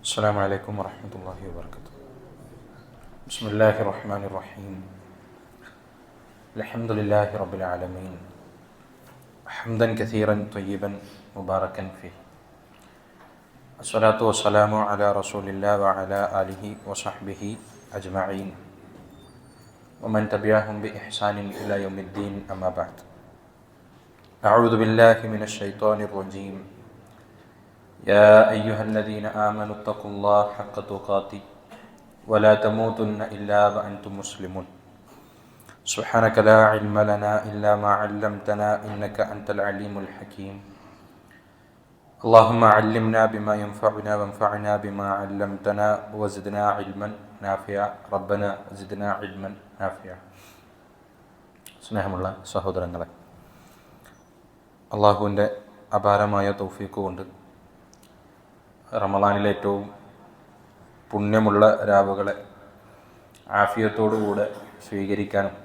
السلام عليكم ورحمة الله وبركاته. بسم الله الرحمن الرحيم. الحمد لله رب العالمين، حمدا كثيرا طيبا مباركا فيه. الصلاة والسلام على رسول الله وعلى آله وصحبه أجمعين ومن تبعهم بإحسان إلى يوم الدين، أما بعد. أعوذ بالله من الشيطان الرجيم. يا أيها الذين آمنوا اتقوا الله حق تقاته ولا تموتن إلا وأنتم مسلمون. سبحانك لا علم لنا إلا ما علمتنا إنك أنت العليم الحكيم. اللهم علمنا بما ينفعنا وانفعنا بما علمتنا وزدنا علما نافعا. ربنا زدنا علما نافعا. സ്നേഹമുള്ള സഹോദരങ്ങളെ, അള്ളാഹുവിൻ്റെ അപാരമായ തൗഫീഖ് കൊണ്ട് റമളാനിലെ ഏറ്റവും പുണ്യമുള്ള രാവുകളെ ആഫിയത്തോടുകൂടെ സ്വീകരിക്കാനും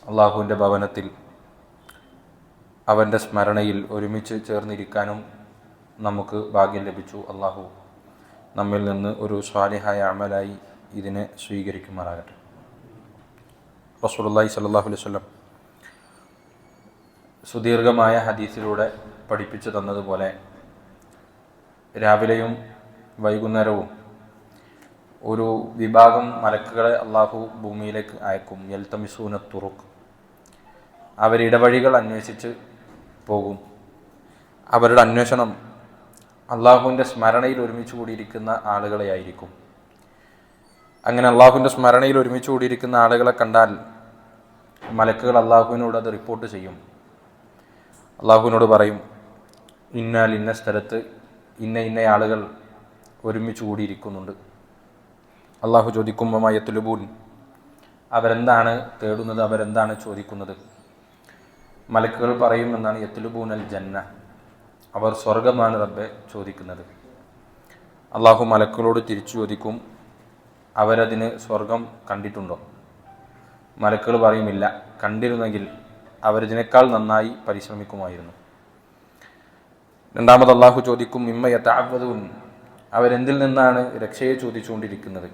അള്ളാഹുവിൻ്റെ ഭവനത്തിൽ അവൻ്റെ സ്മരണയിൽ ഒരുമിച്ച് ചേർന്നിരിക്കാനും നമുക്ക് ഭാഗ്യം ലഭിച്ചു. അള്ളാഹു നമ്മിൽ നിന്ന് ഒരു സ്വാലിഹായ അമലായി ഇതിനെ സ്വീകരിക്കുമാറാകട്ടെ. റസൂലുള്ളാഹി സ്വല്ലല്ലാഹു അലൈഹി വസല്ലം സുദീർഘമായ ഹദീസിലൂടെ പഠിപ്പിച്ചു തന്നതുപോലെ രാവിലെയും വൈകുന്നേരവും ഒരു വിഭാഗം മലക്കുകളെ അള്ളാഹു ഭൂമിയിലേക്ക് അയക്കും. യൽതമിസൂന തുറുഖ്, അവരിടവഴികൾ അന്വേഷിച്ച് പോകും. അവരുടെ അന്വേഷണം അള്ളാഹുവിൻ്റെ സ്മരണയിൽ ഒരുമിച്ച് കൂടിയിരിക്കുന്ന ആളുകളെയായിരിക്കും. അങ്ങനെ അള്ളാഹുവിൻ്റെ സ്മരണയിൽ ഒരുമിച്ച് കൂടിയിരിക്കുന്ന ആളുകളെ കണ്ടാൽ മലക്കുകൾ അള്ളാഹുവിനോട് അത് റിപ്പോർട്ട് ചെയ്യും. അള്ളാഹുവിനോട് പറയും, ഇന്നാൽ ഇന്ന സ്ഥലത്ത് ഇന്ന ആളുകൾ ഒരുമിച്ച് കൂടിയിരിക്കുന്നുണ്ട്. അള്ളാഹു ചോദിക്കും, യത്ലുബൂൻ, അവരെന്താണ് തേടുന്നത്, അവരെന്താണ് ചോദിക്കുന്നത്? മലക്കുകൾ പറയും എന്നാണ്, യത്ലുബൂൻ അൽ ജന്ന, അവർ സ്വർഗമാണ് റബ്ബെ ചോദിക്കുന്നത്. അള്ളാഹു മലക്കുകളോട് തിരിച്ചു ചോദിക്കും, അവരതിന് സ്വർഗം കണ്ടിട്ടുണ്ടോ? മലക്കുകൾ പറയുമില്ല, കണ്ടിരുന്നെങ്കിൽ അവരിതിനേക്കാൾ നന്നായി പരിശ്രമിക്കുമായിരുന്നു. രണ്ടാമത് അള്ളാഹു ചോദിക്കും, മിമ്മ യതഅവ്വദൂൻ, അവരെന്തിൽ നിന്നാണ് രക്ഷയെ ചോദിച്ചുകൊണ്ടിരിക്കുന്നത്?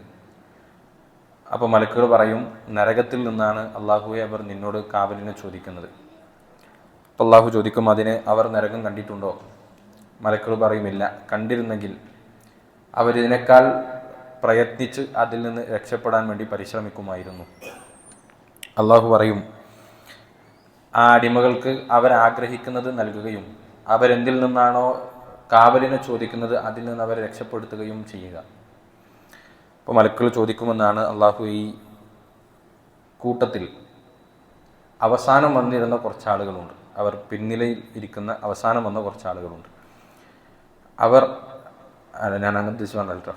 അപ്പോൾ മലക്കുകൾ പറയും, നരകത്തിൽ നിന്നാണ് അള്ളാഹുവെ അവർ നിന്നോട് കാവലിനെ ചോദിക്കുന്നത്. അപ്പോൾ അള്ളാഹു ചോദിക്കും, അതിന് അവർ നരകം കണ്ടിട്ടുണ്ടോ? മലക്കുകൾ പറയുമില്ല, കണ്ടിരുന്നെങ്കിൽ അവരിതിനേക്കാൾ പ്രയത്നിച്ച് അതിൽ നിന്ന് രക്ഷപ്പെടാൻ വേണ്ടി പരിശ്രമിക്കുമായിരുന്നു. അള്ളാഹു പറയും, ആ അടിമകൾക്ക് അവരാഗ്രഹിക്കുന്നത് നൽകുകയും അവരെന്തിൽ നിന്നാണോ കാവലിനെ ചോദിക്കുന്നത് അതിൽ നിന്ന് അവരെ രക്ഷപ്പെടുത്തുകയും ചെയ്യുക. അപ്പോൾ മലക്കുകൾ ചോദിക്കുമെന്നാണ് അള്ളാഹു ഈ കൂട്ടത്തിൽ അവസാനം വന്നിരുന്ന കുറച്ചാളുകളുണ്ട്. അവർ പിന്നിലയിൽ ഇരിക്കുന്ന അവസാനം വന്ന കുറച്ചാളുകളുണ്ട്. അവർ ഞാൻ അങ്ങനെ തിരിച്ചു പറഞ്ഞല്ലോ,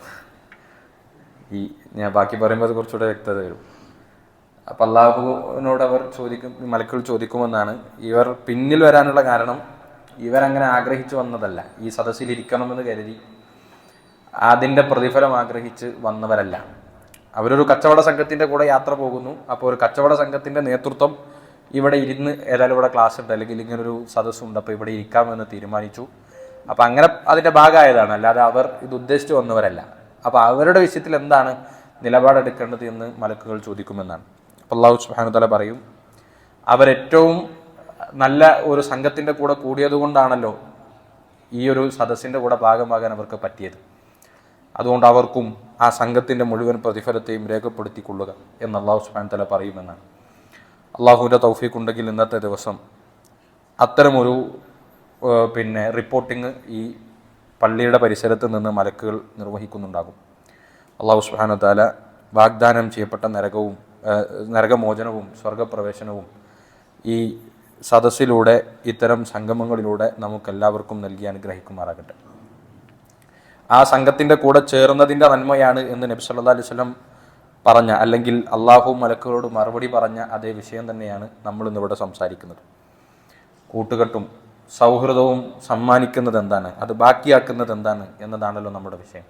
ഞാൻ ബാക്കി പറയുമ്പോൾ അത് കുറച്ചുകൂടെ വ്യക്തത വരും. അപ്പം അള്ളാഹുവിനോട് അവർ മലക്കുകൾ ചോദിക്കുമെന്നാണ്. ഇവർ പിന്നിൽ വരാനുള്ള കാരണം ഇവരങ്ങനെ ആഗ്രഹിച്ചു വന്നതല്ല. ഈ സദസ്സിലിരിക്കണമെന്ന് കരുതി അതിൻ്റെ പ്രതിഫലം ആഗ്രഹിച്ച് വന്നവരല്ല. അവരൊരു കച്ചവട സംഘത്തിൻ്റെ കൂടെ യാത്ര പോകുന്നു. അപ്പോൾ ഒരു കച്ചവട സംഘത്തിൻ്റെ നേതൃത്വം ഇവിടെ ഇരുന്ന്, ഏതായാലും ഇവിടെ ക്ലാസ് ഉണ്ട്, അല്ലെങ്കിൽ ഇങ്ങനൊരു സദസ്സുണ്ട്, അപ്പോൾ ഇവിടെ ഇരിക്കാമെന്ന് തീരുമാനിച്ചു. അപ്പോൾ അങ്ങനെ അതിൻ്റെ ഭാഗമായതാണ്, അല്ലാതെ അവർ ഇത് ഉദ്ദേശിച്ച് വന്നവരല്ല. അപ്പോൾ അവരുടെ വിഷയത്തിൽ എന്താണ് നിലപാടെടുക്കേണ്ടത് എന്ന് മലക്കുകൾ ചോദിക്കുമെന്നാണ്. അപ്പോൾ അല്ലാഹു സുബ്ഹാനഹു വ തആല പറയും, അവരേറ്റവും നല്ല ഒരു സംഘത്തിൻ്റെ കൂടെ കൂടിയതുകൊണ്ടാണല്ലോ ഈ ഒരു സദസ്സിൻ്റെ കൂടെ ഭാഗമാകാൻ അവർക്ക് പറ്റിയത്. അതുകൊണ്ട് അവർക്കും ആ സംഘത്തിൻ്റെ മുഴുവൻ പ്രതിഫലത്തെയും രേഖപ്പെടുത്തിക്കൊള്ളുക എന്ന് അല്ലാഹു സുബ്ഹാനഹു വ തആല പറയുമെന്നാണ്. അള്ളാഹുവിൻ്റെ തൗഫീഖ് ഉണ്ടെങ്കിൽ ഇന്നത്തെ ദിവസം അത്തരമൊരു റിപ്പോർട്ടിങ് ഈ പള്ളിയുടെ പരിസരത്ത് നിന്ന് മലക്കുകൾ നിർവഹിക്കുന്നുണ്ടാകും. അല്ലാഹു സുബ്ഹാനഹു വ തആല വാഗ്ദാനം ചെയ്യപ്പെട്ട നരകമോചനവും സ്വർഗപ്രവേശനവും ഈ സദസ്സിലൂടെ, ഇത്തരം സംഗമങ്ങളിലൂടെ നമുക്കെല്ലാവർക്കും നൽകി അനുഗ്രഹിക്കുമാറാകട്ടെ. ആ സംഘത്തിൻ്റെ കൂടെ ചേർന്നതിൻ്റെ നന്മയാണ് എന്ന് നബി സല്ലല്ലാഹു അലൈഹി വസല്ലം പറഞ്ഞ, അല്ലെങ്കിൽ അള്ളാഹു മലക്കുകളോട് മറുപടി പറഞ്ഞ അതേ വിഷയം തന്നെയാണ് നമ്മൾ ഇന്നിവിടെ സംസാരിക്കുന്നത്. കൂട്ടുകെട്ടും സൗഹൃദവും സമ്മാനിക്കുന്നത് എന്താണ്, അത് ബാക്കിയാക്കുന്നത് എന്താണ് എന്നതാണല്ലോ നമ്മുടെ വിഷയം.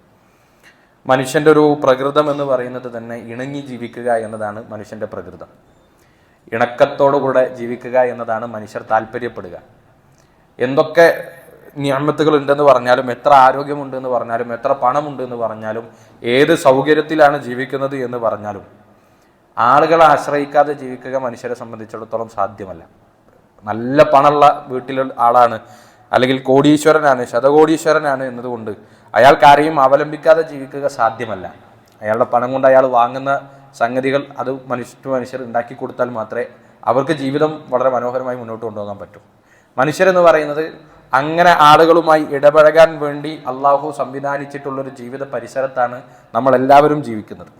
മനുഷ്യൻ്റെ ഒരു പ്രകൃതം എന്ന് പറയുന്നത് തന്നെ ഇണങ്ങി ജീവിക്കുക എന്നതാണ് മനുഷ്യൻ്റെ പ്രകൃതം. ഇണക്കത്തോടുകൂടെ ജീവിക്കുക എന്നതാണ് മനുഷ്യർ താല്പര്യപ്പെടുക. എന്തൊക്കെ നിഅമത്തുകൾ ഉണ്ടെന്ന് പറഞ്ഞാലും, എത്ര ആരോഗ്യമുണ്ടെന്ന് പറഞ്ഞാലും, എത്ര പണമുണ്ട് എന്ന് പറഞ്ഞാലും, ഏത് സൗകര്യത്തിലാണ് ജീവിക്കുന്നത് എന്ന് പറഞ്ഞാലും, ആളുകളെ ആശ്രയിക്കാതെ ജീവിക്കുക മനുഷ്യരെ സംബന്ധിച്ചിടത്തോളം സാധ്യമല്ല. നല്ല പണമുള്ള വീട്ടിലുള്ള ആളാണ്, അല്ലെങ്കിൽ കോടീശ്വരനാണ്, ശതകോടീശ്വരനാണ് എന്നതുകൊണ്ട് അയാൾക്ക് ആരെയും അവലംബിക്കാതെ ജീവിക്കുക സാധ്യമല്ല. അയാളുടെ പണം കൊണ്ട് അയാൾ വാങ്ങുന്ന സംഗതികൾ അത് മനുഷ്യർ ഉണ്ടാക്കി കൊടുത്താൽ മാത്രമേ അവർക്ക് ജീവിതം വളരെ മനോഹരമായി മുന്നോട്ട് കൊണ്ടുപോകാൻ പറ്റും. മനുഷ്യരെന്ന് പറയുന്നത് അങ്ങനെ ആളുകളുമായി ഇടപഴകാൻ വേണ്ടി അള്ളാഹു സംവിധാനിച്ചിട്ടുള്ളൊരു ജീവിത പരിസരത്താണ് നമ്മളെല്ലാവരും ജീവിക്കുന്നത്.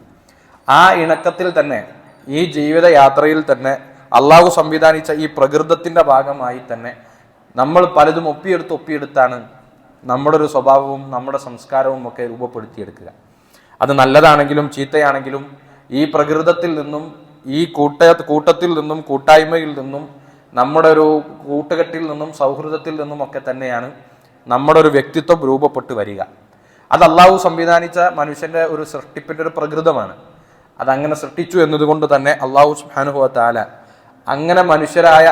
ആ ഇണക്കത്തിൽ തന്നെ, ഈ ജീവിതയാത്രയിൽ തന്നെ അള്ളാഹു സംവിധാനിച്ച ഈ പ്രകൃതത്തിൻ്റെ ഭാഗമായി തന്നെ നമ്മൾ പലതും ഒപ്പിയെടുത്താണ് നമ്മുടെ ഒരു സ്വഭാവവും നമ്മുടെ സംസ്കാരവും ഒക്കെ രൂപപ്പെടുത്തിയെടുക്കുക. അത് നല്ലതാണെങ്കിലും ചീത്തയാണെങ്കിലും ഈ പ്രകൃതത്തിൽ നിന്നും, ഈ കൂട്ടത്തിൽ നിന്നും, കൂട്ടായ്മയിൽ നിന്നും, നമ്മുടെ ഒരു കൂട്ടുകെട്ടിൽ നിന്നും, സൗഹൃദത്തിൽ നിന്നും ഒക്കെ തന്നെയാണ് നമ്മുടെ ഒരു വ്യക്തിത്വം രൂപപ്പെട്ടു വരിക. അത് അള്ളാഹു സംവിധാനിച്ച മനുഷ്യന്റെ ഒരു സൃഷ്ടിപ്പിന്റെ ഒരു പ്രകൃതമാണ്. അതങ്ങനെ സൃഷ്ടിച്ചു എന്നതുകൊണ്ട് തന്നെ അള്ളാഹു സുബ്ഹാനഹു വ തആല അങ്ങനെ മനുഷ്യരായ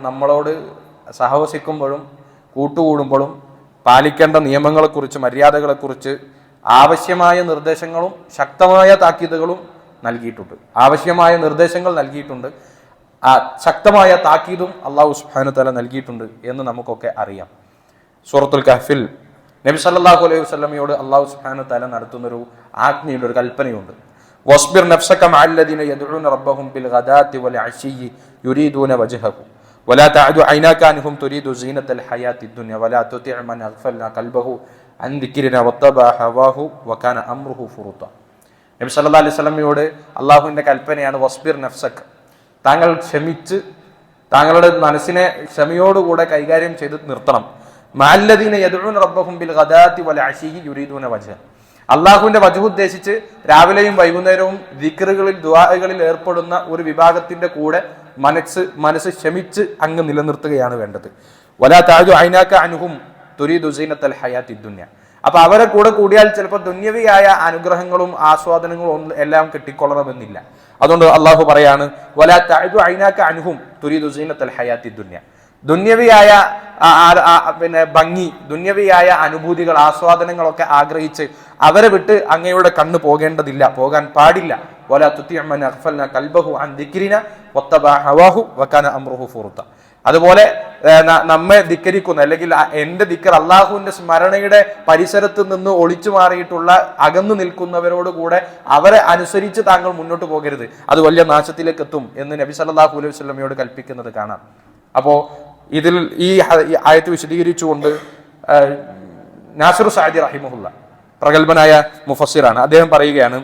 നമ്മളോട് സഹവസിക്കുമ്പോഴും കൂട്ടുകൂടുമ്പോഴും പാലിക്കേണ്ട നിയമങ്ങളെക്കുറിച്ച്, മര്യാദകളെക്കുറിച്ച് ആവശ്യമായ നിർദ്ദേശങ്ങളും ശക്തമായ താക്കീതുകളും നൽകിയിട്ടുണ്ട്. ആവശ്യമായ നിർദ്ദേശങ്ങൾ നൽകിയിട്ടുണ്ട്, ശക്തമായ താക്കീതും അള്ളാഹു സുബ്ഹാനഹു വ തആല നൽകിയിട്ടുണ്ട് എന്ന് നമുക്കൊക്കെ അറിയാം. സൂറത്തുൽ കഹ്ഫിൽ നബി സല്ലല്ലാഹു അലൈഹി വസല്ലമയോട് അള്ളാഹു സുബ്ഹാനഹു വ തആല നടത്തുന്നൊരു ആജ്ഞയുണ്ട്, ഒരു കൽപ്പനയുണ്ട്. വസ്ബിർ നഫ്സക മഅല്ലദീന യദ്ഊന റബ്ബഹും ബിൽ ഗദാത്തി വൽ അശിയ്യി യുരീദൂന വജ്ഹഹു വലാ തഅദു ഐനാക അൻഹും തുരീദു സീനത്തൽ ഹയാത്തിദ് ദുനിയ വലാ തുതിഅ മൻ അഗ്ഫൽനാ ഖൽബഹു അൻ ദിക്രിനാ വത്തബഅ ഹവാഹു വകാന അംറുഹു ഫുറുത. നബി സല്ലല്ലാഹു അലൈഹി വസല്ലമയോട് അള്ളാഹുവിന്റെ കൽപ്പനയാണ്, വസ്ബിർ നഫ്സക, താങ്കൾ ക്ഷമിച്ച് താങ്കളുടെ മനസ്സിനെ ക്ഷമയോടുകൂടെ കൈകാര്യം ചെയ്ത് നിർത്തണം. മഅല്ലദീന യദ്ഊന റബ്ബഹും ബിൽ ഗദാത്തി വൽ അശിയ്യി യുരീദൂന വജ്ഹ, അള്ളാഹുവിന്റെ വജ്ഹ് ഉദ്ദേശിച്ച് രാവിലെയും വൈകുന്നേരവും ദിക്റുകളിൽ, ദുആകളിൽ ഏർപ്പെടുന്ന ഒരു വിഭാഗത്തിന്റെ കൂടെ മനസ്സ് ക്ഷമിച്ച് അങ്ങ് നിലനിർത്തുകയാണ് വേണ്ടത്. വലാ തഅദു ഐനാക അൻഹും തുരീദു സീനത്തൽ ഹയാത്തിദ് ദുനിയ, അപ്പൊ അവരെ കൂടെ കൂടിയാൽ ചിലപ്പോൾ ദുന്യവിയായ അനുഗ്രഹങ്ങളും ആസ്വാദനങ്ങളും എല്ലാം കിട്ടിക്കൊള്ളണമെന്നില്ല. അതുകൊണ്ട് അള്ളാഹു പറയാണ്, വലാ തഅദു ഐനാക അൻഹും തുരീദു സീനത്തൽ ഹയാത്തിദ് ദുനിയ, ദുന്യവിയായ ഭംഗി, ദുന്യവിയായ അനുഭൂതികൾ, ആസ്വാദനങ്ങളൊക്കെ ആഗ്രഹിച്ച് അവരെ വിട്ട് അങ്ങയുടെ കണ്ണ് പോകേണ്ടതില്ല, പോകാൻ പാടില്ല. വലാ തുതിഅ മൻ അഗ്ഫൽനാ ഖൽബഹു അൻ ദിക്രിനാ വത്തബഅ ഹവാഹു വകാന അംറുഹു ഫുറുത. അതുപോലെ നമ്മെ ധിക്കരിക്കുന്ന, അല്ലെങ്കിൽ എന്റെ ദിക്ർ, അള്ളാഹുവിന്റെ സ്മരണയുടെ പരിസരത്ത് നിന്ന് ഒളിച്ചു മാറിയിട്ടുള്ള, അകന്നു നിൽക്കുന്നവരോട് കൂടെ അവരെ അനുസരിച്ച് താങ്കൾ മുന്നോട്ട് പോകരുത്, അത് വലിയ നാശത്തിലേക്ക് എത്തും എന്ന് നബി സല്ലല്ലാഹു അലൈഹി വസല്ലമയോട് കൽപ്പിക്കുന്നത് കാണാം. അപ്പോ ഇതിൽ ഈ ആയത്ത് വിശദീകരിച്ചുകൊണ്ട് നാസിർ സഅദി റഹിമഹുല്ല, പ്രഗത്ഭനായ മുഫസ്സിറാണ്, അദ്ദേഹം പറയുകയാണ്,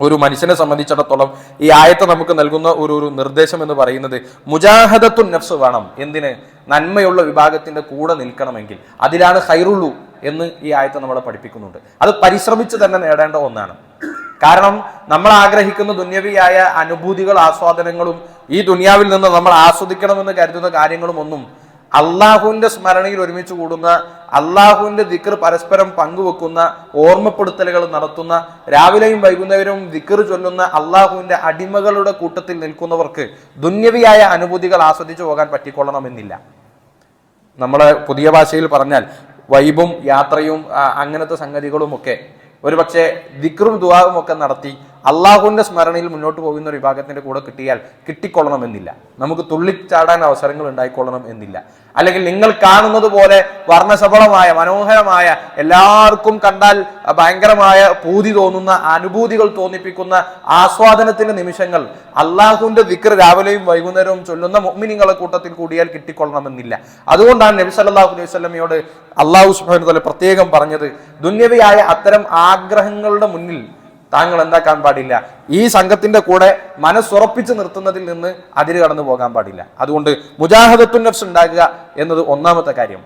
ഒരു മനുഷ്യനെ സംബന്ധിച്ചിടത്തോളം ഈ ആയത്ത് നമുക്ക് നൽകുന്ന ഒരു നിർദ്ദേശം എന്ന് പറയുന്നത് മുജാഹദത്തുൻ നഫ്സ് വേണം. എന്തിന്? നന്മയുള്ള വിഭാഗത്തിന്റെ കൂടെ നിൽക്കണമെങ്കിൽ അതിലാണ് ഖൈറുള്ളൂ എന്ന് ഈ ആയത്ത് നമ്മളെ പഠിപ്പിക്കുന്നുണ്ട്. അത് പരിശ്രമിച്ച് തന്നെ നേടേണ്ട ഒന്നാണ്. കാരണം നമ്മൾ ആഗ്രഹിക്കുന്ന ദുന്യവിയായ അനുഭൂതികൾ, ആസ്വാദനങ്ങളും ഈ ദുനിയാവിൽ നിന്ന് നമ്മൾ ആസ്വദിക്കണമെന്ന് കരുതുന്ന കാര്യങ്ങളും ഒന്നും അള്ളാഹുവിന്റെ സ്മരണയിൽ ഒരുമിച്ച് കൂടുന്ന, അള്ളാഹുവിന്റെ ദിക്ർ പരസ്പരം പങ്കുവെക്കുന്ന, ഓർമ്മപ്പെടുത്തലുകൾ നടത്തുന്ന, രാവിലെയും വൈകുന്നേരവും ദിക്ർ ചൊല്ലുന്ന അള്ളാഹുവിന്റെ അടിമകളുടെ കൂട്ടത്തിൽ നിൽക്കുന്നവർക്ക് ദുന്യവിയായ അനുഭൂതികൾ ആസ്വദിച്ചു പോകാൻ പറ്റിക്കൊള്ളണമെന്നില്ല. നമ്മളെ പുതിയ ഭാഷയിൽ പറഞ്ഞാൽ വൈബും യാത്രയും അങ്ങനത്തെ സംഗതികളുമൊക്കെ ഒരുപക്ഷെ ദിക്റും ദുആവും ഒക്കെ നടത്തി അള്ളാഹുവിന്റെ സ്മരണയിൽ മുന്നോട്ട് പോകുന്ന ഒരു വിഭാഗത്തിന്റെ കൂടെ കിട്ടിയാൽ കിട്ടിക്കൊള്ളണമെന്നില്ല. നമുക്ക് തുള്ളിച്ചാടാൻ അവസരങ്ങൾ ഉണ്ടായിക്കൊള്ളണം എന്നില്ല. അല്ലെങ്കിൽ നിങ്ങൾ കാണുന്നത് പോലെ വർണ്ണശബളമായ, മനോഹരമായ, എല്ലാവർക്കും കണ്ടാൽ ഭയങ്കരമായ പൂതി തോന്നുന്ന, അനുഭൂതികൾ തോന്നിപ്പിക്കുന്ന ആസ്വാദനത്തിന്റെ നിമിഷങ്ങൾ അള്ളാഹുവിന്റെ ദിക്ർ രാവിലെയും വൈകുന്നേരവും ചൊല്ലുന്ന മുഅ്മിനീങ്ങളുടെ കൂട്ടത്തിൽ കൂടിയാൽ കിട്ടിക്കൊള്ളണമെന്നില്ല. അതുകൊണ്ടാണ് നബി സല്ലല്ലാഹു അലൈഹി വസല്ലമയോട് അള്ളാഹു സുബ്ഹാനഹു വ തആല പ്രത്യേകം പറഞ്ഞത്, ദുന്യവിയായ അത്തരം ആഗ്രഹങ്ങളുടെ മുന്നിൽ താങ്കൾ എന്താക്കാൻ പാടില്ല, ഈ സംഘത്തിന്റെ കൂടെ മനസ്സുറപ്പിച്ച് നിർത്തുന്നതിൽ നിന്ന് അതിര് കടന്നു പോകാൻ പാടില്ല. അതുകൊണ്ട് മുജാഹദത്തുൻ നഫ്സ് ഉണ്ടാകുക എന്നത് ഒന്നാമത്തെ കാര്യം.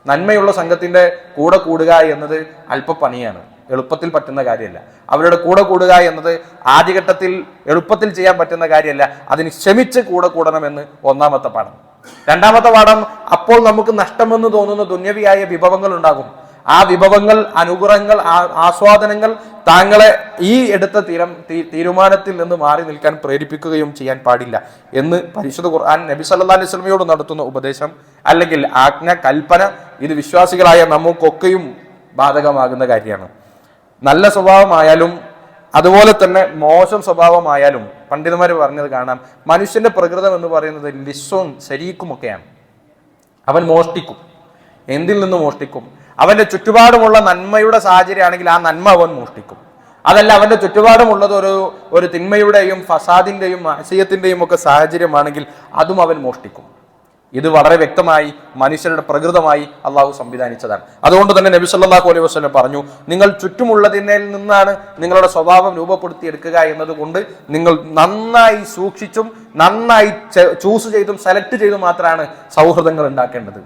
നന്മയുള്ള സംഘത്തിന്റെ കൂടെ കൂടുക എന്നത് അല്പപ്പണിയാണ്, എളുപ്പത്തിൽ പറ്റുന്ന കാര്യമല്ല. അവരുടെ കൂടെ കൂടുക എന്നത് ആദ്യഘട്ടത്തിൽ എളുപ്പത്തിൽ ചെയ്യാൻ പറ്റുന്ന കാര്യമല്ല. അതിന് ക്ഷമിച്ച് കൂടെ കൂടണമെന്ന് ഒന്നാമത്തെ പാഠം. രണ്ടാമത്തെ പാഠം, അപ്പോൾ നമുക്ക് നഷ്ടമെന്ന് തോന്നുന്ന ദുന്യവിയായ വിഭവങ്ങൾ ഉണ്ടാകും. ആ വിഭവങ്ങൾ, അനുഗ്രഹങ്ങൾ, ആസ്വാദനങ്ങൾ താങ്കളെ ഈ എടുത്ത തീരുമാനത്തിൽ നിന്ന് മാറി നിൽക്കാൻ പ്രേരിപ്പിക്കുകയും ചെയ്യാൻ പാടില്ല എന്ന് പരിശുദ്ധ ഖുർആൻ നബി സല്ലല്ലാഹു അലൈഹി വസല്ലമയോട് നടത്തുന്ന ഉപദേശം അല്ലെങ്കിൽ ആജ്ഞ, കൽപ്പന, ഇത് വിശ്വാസികളായ നമുക്കൊക്കെയും ബാധകമാകുന്ന കാര്യമാണ്. നല്ല സ്വഭാവമായാലും അതുപോലെ തന്നെ മോശം സ്വഭാവമായാലും പണ്ഡിതന്മാർ പറഞ്ഞത് കാണാം, മനുഷ്യന്റെ പ്രകൃതം എന്ന് പറയുന്നത് ലിസ്സും ശരീക്കുമൊക്കെയാണ്. അവൻ മോഷ്ടിക്കും. എന്തിൽ നിന്ന് മോഷ്ടിക്കും? അവന്റെ ചുറ്റുപാടുമുള്ള നന്മയുടെ സാഹചര്യമാണെങ്കിൽ ആ നന്മ അവൻ മോഷ്ടിക്കും. അതല്ല, അവന്റെ ചുറ്റുപാടുമുള്ളത് ഒരു തിന്മയുടെയും ഫസാദിന്റെയും അസിയത്തിന്റെയും ഒക്കെ സാഹചര്യമാണെങ്കിൽ അതും അവൻ മോഷ്ടിക്കും. ഇത് വളരെ വ്യക്തമായി മനുഷ്യരുടെ പ്രകൃതമായി അള്ളാഹു സംവിധാനിച്ചതാണ്. അതുകൊണ്ട് തന്നെ നബി സല്ലല്ലാഹു അലൈഹി വസല്ലം പറഞ്ഞു, നിങ്ങൾ ചുറ്റുമുള്ളതിനിൽ നിന്നാണ് നിങ്ങളുടെ സ്വഭാവം രൂപപ്പെടുത്തിയെടുക്കുക എന്നതുകൊണ്ട് നിങ്ങൾ നന്നായി സൂക്ഷിച്ചും നന്നായി ചൂസ് ചെയ്തും സെലക്ട് ചെയ്തും മാത്രമാണ് സൗഹൃദങ്ങൾ ഉണ്ടാക്കേണ്ടത്.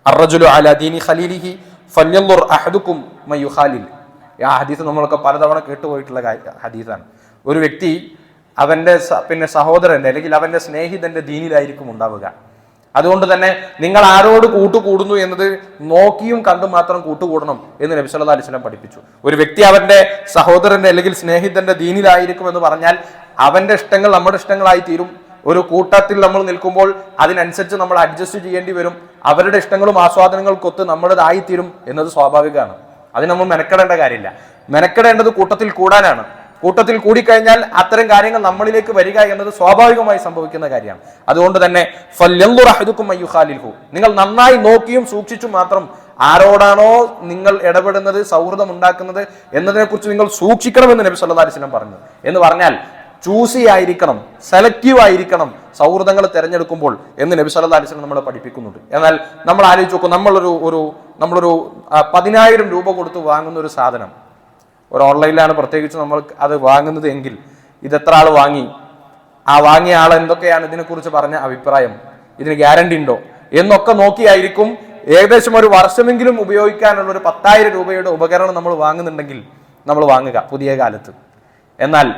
അർറജുലു അലാ ദീനി ഖലീലിഹി ഫല്യൻദുർ അഹദുക്കും മയുഖാലിൽ. ആ ഹദീസ് നമ്മളൊക്കെ പലതവണ കേട്ടുപോയിട്ടുള്ള ഹദീസാണ്. ഒരു വ്യക്തി അവന്റെ സഹോദരന്റെ അല്ലെങ്കിൽ അവന്റെ സ്നേഹിതന്റെ ദീനിലായിരിക്കും ഉണ്ടാവുക. അതുകൊണ്ട് തന്നെ നിങ്ങൾ ആരോട് കൂട്ടുകൂടുന്നു എന്നത് നോക്കിയും കണ്ടും മാത്രം കൂട്ടുകൂടണം എന്ന് നബി സല്ലല്ലാഹു അലൈഹി വസല്ലം പഠിപ്പിച്ചു. ഒരു വ്യക്തി അവന്റെ സഹോദരന്റെ അല്ലെങ്കിൽ സ്നേഹിതന്റെ ദീനിലായിരിക്കും എന്ന് പറഞ്ഞാൽ അവന്റെ ഇഷ്ടങ്ങൾ നമ്മുടെ ഇഷ്ടങ്ങളായി തീരും. ഒരു കൂട്ടത്തിൽ നമ്മൾ നിൽക്കുമ്പോൾ അതിനനുസരിച്ച് നമ്മൾ അഡ്ജസ്റ്റ് ചെയ്യേണ്ടി വരും. അവരുടെ ഇഷ്ടങ്ങളും ആസ്വാദനങ്ങൾക്കൊത്ത് നമ്മുടേതായിത്തീരും എന്നത് സ്വാഭാവികമാണ്. അത് നമ്മൾ മെനക്കെടേണ്ട കാര്യമില്ല. മെനക്കെടേണ്ടത് കൂട്ടത്തിൽ കൂടാനാണ്. കൂട്ടത്തിൽ കൂടിക്കഴിഞ്ഞാൽ അത്തരം കാര്യങ്ങൾ നമ്മളിലേക്ക് വരിക എന്നത് സ്വാഭാവികമായി സംഭവിക്കുന്ന കാര്യമാണ്. അതുകൊണ്ട് തന്നെ ഫല്യൻദുർ അഹദുക്കും മയുഖാലിൽഹു, നിങ്ങൾ നന്നായി നോക്കിയും സൂക്ഷിച്ചും മാത്രം ആരോടാണോ നിങ്ങൾ ഇടപെടുന്നത്, സൗഹൃദം ഉണ്ടാക്കുന്നത് എന്നതിനെ കുറിച്ച് നിങ്ങൾ സൂക്ഷിക്കണമെന്ന് നബി സല്ലല്ലാഹു അലൈഹി വസല്ലം പറഞ്ഞു. എന്ന് പറഞ്ഞാൽ ചൂസി ആയിരിക്കണം, സെലക്റ്റീവ് ആയിരിക്കണം സൗഹൃദങ്ങൾ തിരഞ്ഞെടുക്കുമ്പോൾ എന്ന് നബി സല്ലല്ലാഹു അലൈഹി വസല്ലം നമ്മളെ പഠിപ്പിക്കുന്നുണ്ട്. എന്നാൽ നമ്മൾ ആലോചിച്ച് നോക്കും, നമ്മളൊരു 10,000 രൂപ കൊടുത്ത് വാങ്ങുന്ന ഒരു സാധനം, ഒരു ഓൺലൈനിലാണ് പ്രത്യേകിച്ച് നമ്മൾ അത് വാങ്ങുന്നത് എങ്കിൽ ഇതെത്ര ആൾ വാങ്ങി, ആ വാങ്ങിയ ആൾ എന്തൊക്കെയാണ് ഇതിനെക്കുറിച്ച് പറഞ്ഞ അഭിപ്രായം, ഇതിന് ഗ്യാരണ്ടി ഉണ്ടോ എന്നൊക്കെ നോക്കിയായിരിക്കും ഏകദേശം ഒരു വർഷമെങ്കിലും ഉപയോഗിക്കാനുള്ള ഒരു 10,000 രൂപയുടെ ഉപകരണം നമ്മൾ വാങ്ങുന്നുണ്ടെങ്കിൽ നമ്മൾ വാങ്ങുക പുതിയ കാലത്ത്. എന്നാൽ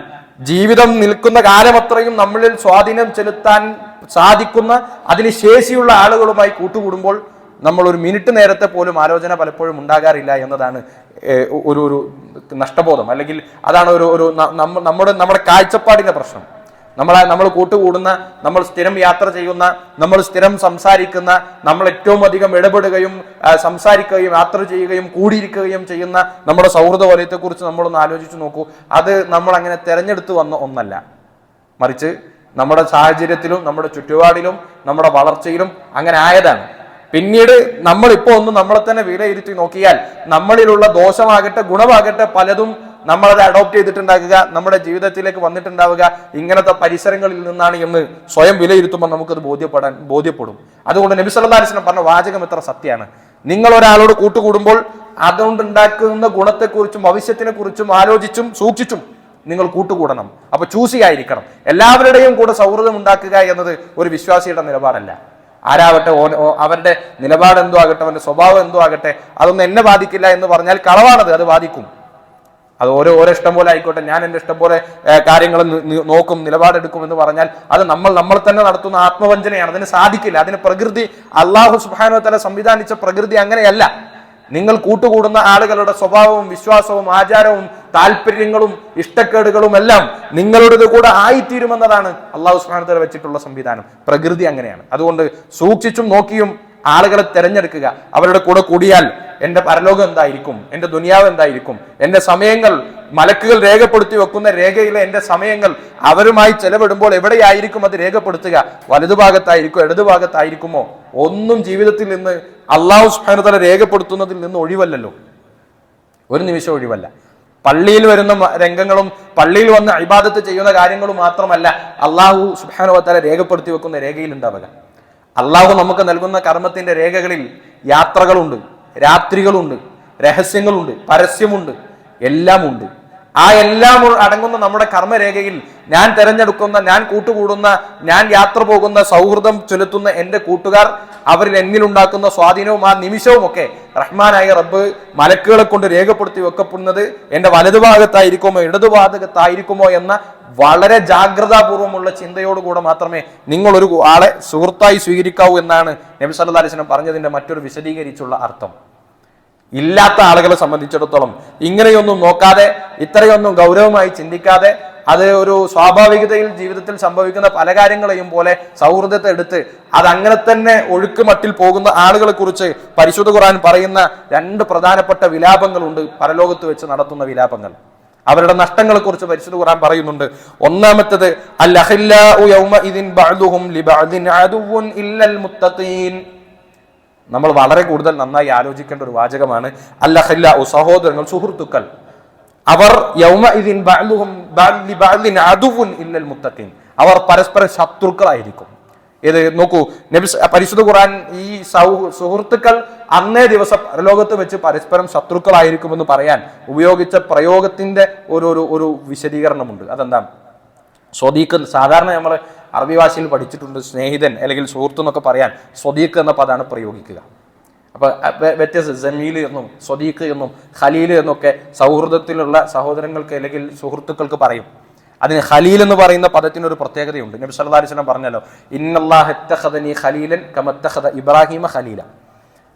ജീവിതം നിൽക്കുന്ന കാലമത്രയും നമ്മളിൽ സ്വാധീനം ചെലുത്താൻ സാധിക്കുന്ന അതിന് ശേഷിയുള്ള ആളുകളുമായി കൂട്ടുകൂടുമ്പോൾ നമ്മൾ ഒരു മിനിറ്റ് നേരത്തെ പോലും ആലോചന പലപ്പോഴും ഉണ്ടാകാറില്ല എന്നതാണ് ഒരു നഷ്ടബോധം, അല്ലെങ്കിൽ അതാണ് നമ്മുടെ കാഴ്ചപ്പാടിന്റെ പ്രശ്നം. നമ്മൾ കൂട്ടുകൂടുന്ന, നമ്മൾ സ്ഥിരം യാത്ര ചെയ്യുന്ന, നമ്മൾ സ്ഥിരം സംസാരിക്കുന്ന, നമ്മൾ ഏറ്റവും അധികം ഇടപെടുകയും സംസാരിക്കുകയും യാത്ര ചെയ്യുകയും കൂടിയിരിക്കുകയും ചെയ്യുന്ന നമ്മുടെ സൗഹൃദ വലയത്തെക്കുറിച്ച് നമ്മളൊന്ന് ആലോചിച്ച് നോക്കൂ. അത് നമ്മൾ അങ്ങനെ തെരഞ്ഞെടുത്ത് വന്ന ഒന്നല്ല, മറിച്ച് നമ്മുടെ സാഹചര്യത്തിലും നമ്മുടെ ചുറ്റുപാടിലും നമ്മുടെ വളർച്ചയിലും അങ്ങനെ ആയതാണ്. പിന്നീട് നമ്മളിപ്പോ ഒന്ന് നമ്മളെ തന്നെ വിലയിരുത്തി നോക്കിയാൽ നമ്മളിലുള്ള ദോഷമാകട്ടെ ഗുണമാകട്ടെ പലതും നമ്മളത് അഡോപ്റ്റ് ചെയ്തിട്ടുണ്ടാകുക, നമ്മുടെ ജീവിതത്തിലേക്ക് വന്നിട്ടുണ്ടാവുക ഇങ്ങനത്തെ പരിസരങ്ങളിൽ നിന്നാണ് എന്ന് സ്വയം വിലയിരുത്തുമ്പോൾ നമുക്കത് ബോധ്യപ്പെടും. അതുകൊണ്ട് നബി സല്ലല്ലാഹു അലൈഹി വസല്ലം പറഞ്ഞ വാചകം എത്ര സത്യമാണ്. നിങ്ങൾ ഒരാളോട് കൂട്ടുകൂടുമ്പോൾ അതുകൊണ്ടുണ്ടാക്കുന്ന ഗുണത്തെക്കുറിച്ചും ഭവിഷ്യത്തിനെ കുറിച്ചും ആലോചിച്ചും സൂക്ഷിച്ചും നിങ്ങൾ കൂട്ടുകൂടണം. അപ്പൊ ചൂസി ആയിരിക്കണം. എല്ലാവരുടെയും കൂടെ സൗഹൃദം ഉണ്ടാക്കുക എന്നത് ഒരു വിശ്വാസിയുടെ നിലപാടല്ല. ആരാവട്ടെ, അവന്റെ നിലപാട് എന്തോ ആകട്ടെ, അവന്റെ സ്വഭാവം എന്തോ ആകട്ടെ, അതൊന്നും എന്നെ ബാധിക്കില്ല എന്ന് പറഞ്ഞാൽ കളവാണത്, അത് ബാധിക്കും. അത് ഓരോ ഇഷ്ടം പോലെ ആയിക്കോട്ടെ, ഞാൻ എൻ്റെ ഇഷ്ടം പോലെ കാര്യങ്ങൾ നോക്കും, നിലപാടെടുക്കും എന്ന് പറഞ്ഞാൽ അത് നമ്മൾ തന്നെ നടത്തുന്ന ആത്മവഞ്ചനയാണ്. അതിന് സാധിക്കില്ല. അതിന് പ്രകൃതി, അല്ലാഹു സുബ്ഹാനഹു വ തആല സംവിധാനിച്ച പ്രകൃതി അങ്ങനെയല്ല. നിങ്ങൾ കൂട്ടുകൂടുന്ന ആളുകളുടെ സ്വഭാവവും വിശ്വാസവും ആചാരവും താല്പര്യങ്ങളും ഇഷ്ടക്കേടുകളും എല്ലാം നിങ്ങളുടേത് കൂടെ ആയിത്തീരുമെന്നതാണ് അല്ലാഹു സുബ്ഹാനഹു വ തആല വെച്ചിട്ടുള്ള സംവിധാനം. പ്രകൃതി അങ്ങനെയാണ്. അതുകൊണ്ട് സൂക്ഷിച്ചും നോക്കിയും ആളുകളെ തിരഞ്ഞെടുക്കുക. അവരുടെ കൂടെ കൂടിയാൽ എന്റെ പരലോകം എന്തായിരിക്കും, എന്റെ ദുനിയാവ് എന്തായിരിക്കും, എന്റെ സമയങ്ങൾ മലക്കുകൾ രേഖപ്പെടുത്തി വെക്കുന്ന രേഖയിലെ എന്റെ സമയങ്ങൾ അവരുമായി ചെലവിടുമ്പോൾ എവിടെയായിരിക്കും അത് രേഖപ്പെടുത്തുക? വലതുഭാഗത്തായിരിക്കും, ഇടതുഭാഗത്തായിരിക്കുമോ? ഒന്നും ജീവിതത്തിൽ നിന്ന് അല്ലാഹു സുബ്ഹാനഹു വ തആല രേഖപ്പെടുത്തുന്നതിൽ നിന്ന് ഒഴിവല്ലല്ലോ, ഒരു നിമിഷം ഒഴിവല്ല. പള്ളിയിൽ വരുന്ന രംഗങ്ങളും പള്ളിയിൽ വന്ന് ഇബാദത്ത് ചെയ്യുന്ന കാര്യങ്ങളും മാത്രമല്ല അല്ലാഹു സുബ്ഹാനഹു വ തആല രേഖപ്പെടുത്തി വെക്കുന്ന രേഖയിൽ ഉണ്ടാവുക. അല്ലാഹു നമുക്ക് നൽകുന്ന കർമ്മത്തിന്റെ രേഖകളിൽ യാത്രകളുണ്ട്, രാത്രികളുണ്ട്, രഹസ്യങ്ങളുണ്ട്, പരസ്യമുണ്ട്, എല്ലാം ഉണ്ട്. ആ എല്ലാം അടങ്ങുന്ന നമ്മുടെ കർമ്മരേഖയിൽ ഞാൻ തിരഞ്ഞെടുക്കുന്ന, ഞാൻ കൂട്ടുകൂടുന്ന, ഞാൻ യാത്ര പോകുന്ന, സൗഹൃദം ചെലുത്തുന്ന എൻ്റെ കൂട്ടുകാർ, അവരിൽ എന്നിലുണ്ടാക്കുന്ന സ്വാധീനവും ആ നിമിഷവും ഒക്കെ റഹ്മാനായ റബ്ബ് മലക്കുകളെ കൊണ്ട് രേഖപ്പെടുത്തി വെക്കപ്പെടുന്നത് എൻ്റെ വലതുഭാഗത്തായിരിക്കുമോ ഇടതുഭാഗത്തായിരിക്കുമോ എന്ന വളരെ ജാഗ്രതാപൂർവമുള്ള ചിന്തയോടുകൂടെ മാത്രമേ നിങ്ങൾ ഒരു ആളെ സുഹൃത്തായി സ്വീകരിക്കാവൂ എന്നാണ് നബി സല്ലല്ലാഹു അലൈഹി വസല്ലം പറഞ്ഞതിന്റെ മറ്റൊരു വിശദീകരിച്ചുള്ള അർത്ഥം. ഇല്ലാത്ത ആളുകളെ സംബന്ധിച്ചിടത്തോളം ഇങ്ങനെയൊന്നും നോക്കാതെ, ഇത്രയൊന്നും ഗൗരവമായി ചിന്തിക്കാതെ, അത് ഒരു സ്വാഭാവികതയിൽ ജീവിതത്തിൽ സംഭവിക്കുന്ന പല കാര്യങ്ങളെയും പോലെ സൗഹൃദത്തെ എടുത്ത് അത് അങ്ങനെ തന്നെ ഒഴുക്ക് മട്ടിൽ പോകുന്ന ആളുകളെ കുറിച്ച് പരിശുദ്ധ ഖുർആൻ പറയുന്ന 2 പ്രധാനപ്പെട്ട വിലാപങ്ങളുണ്ട്. പരലോകത്ത് വെച്ച് നടത്തുന്ന വിലാപങ്ങൾ, അവരുടെ നഷ്ടങ്ങളെ കുറിച്ച് പരിശുദ്ധ ഖുർആൻ പറയുന്നുണ്ട്. ഒന്നാമത്തേത് അൽ അഖില്ലാഉ യൗമഇദിൻ ബഅദുഹും ലിബഅദിൻ അദുവ്വുൻ ഇല്ലൽ മുത്തഖീൻ. നമ്മൾ വളരെ കൂടുതൽ നന്നായി ആലോചിക്കേണ്ട ഒരു വാചകമാണ്. അൽ അഖില്ലാഉ, സഹോദരങ്ങൾ, സുഹൃത്തുക്കൾ, അവർ യൗമഇദിൻ ബഅദുഹും ലിബഅദിൻ അദുവ്വുൻ ഇല്ലൽ മുത്തഖീൻ, അവർ പരസ്പര ശത്രുക്കളായിരിക്കും. ഇത് നോക്കൂ, പരിശുദ്ധ ഖുർആൻ ഈ സുഹൃത്തുക്കൾ അന്നേ ദിവസം പരലോകത്ത് വെച്ച് പരസ്പരം ശത്രുക്കളായിരിക്കുമെന്ന് പറയാൻ ഉപയോഗിച്ച പ്രയോഗത്തിന്റെ ഒരു വിശദീകരണമുണ്ട്. അതെന്താണ്? സ്വദീഖ്, സാധാരണ നമ്മൾ അറബി ഭാഷയിൽ പഠിച്ചിട്ടുണ്ട്, സ്നേഹിതൻ അല്ലെങ്കിൽ സുഹൃത്ത് എന്നൊക്കെ പറയാൻ സ്വദീഖ് എന്ന പദമാണ് പ്രയോഗിക്കുക. അപ്പൊ വ്യത്യസ്ത ജമീൽ എന്നും സ്വദീഖ് എന്നും ഖലീൽ എന്നൊക്കെ സൗഹൃദത്തിലുള്ള സഹോദരങ്ങൾക്ക് അല്ലെങ്കിൽ സുഹൃത്തുക്കൾക്ക് പറയും. അതിന് ഖലീൽ എന്ന് പറയുന്ന പദത്തിന് ഒരു പ്രത്യേകതയുണ്ട്. നബി സല്ലല്ലാഹു അലൈഹി വസല്ലം പറഞ്ഞല്ലോ, ഇന്നല്ലാഹ ഇത്തഖദനി ഖലീലൻ കമ ഇത്തഖദ ഇബ്രാഹിമ ഖലീല.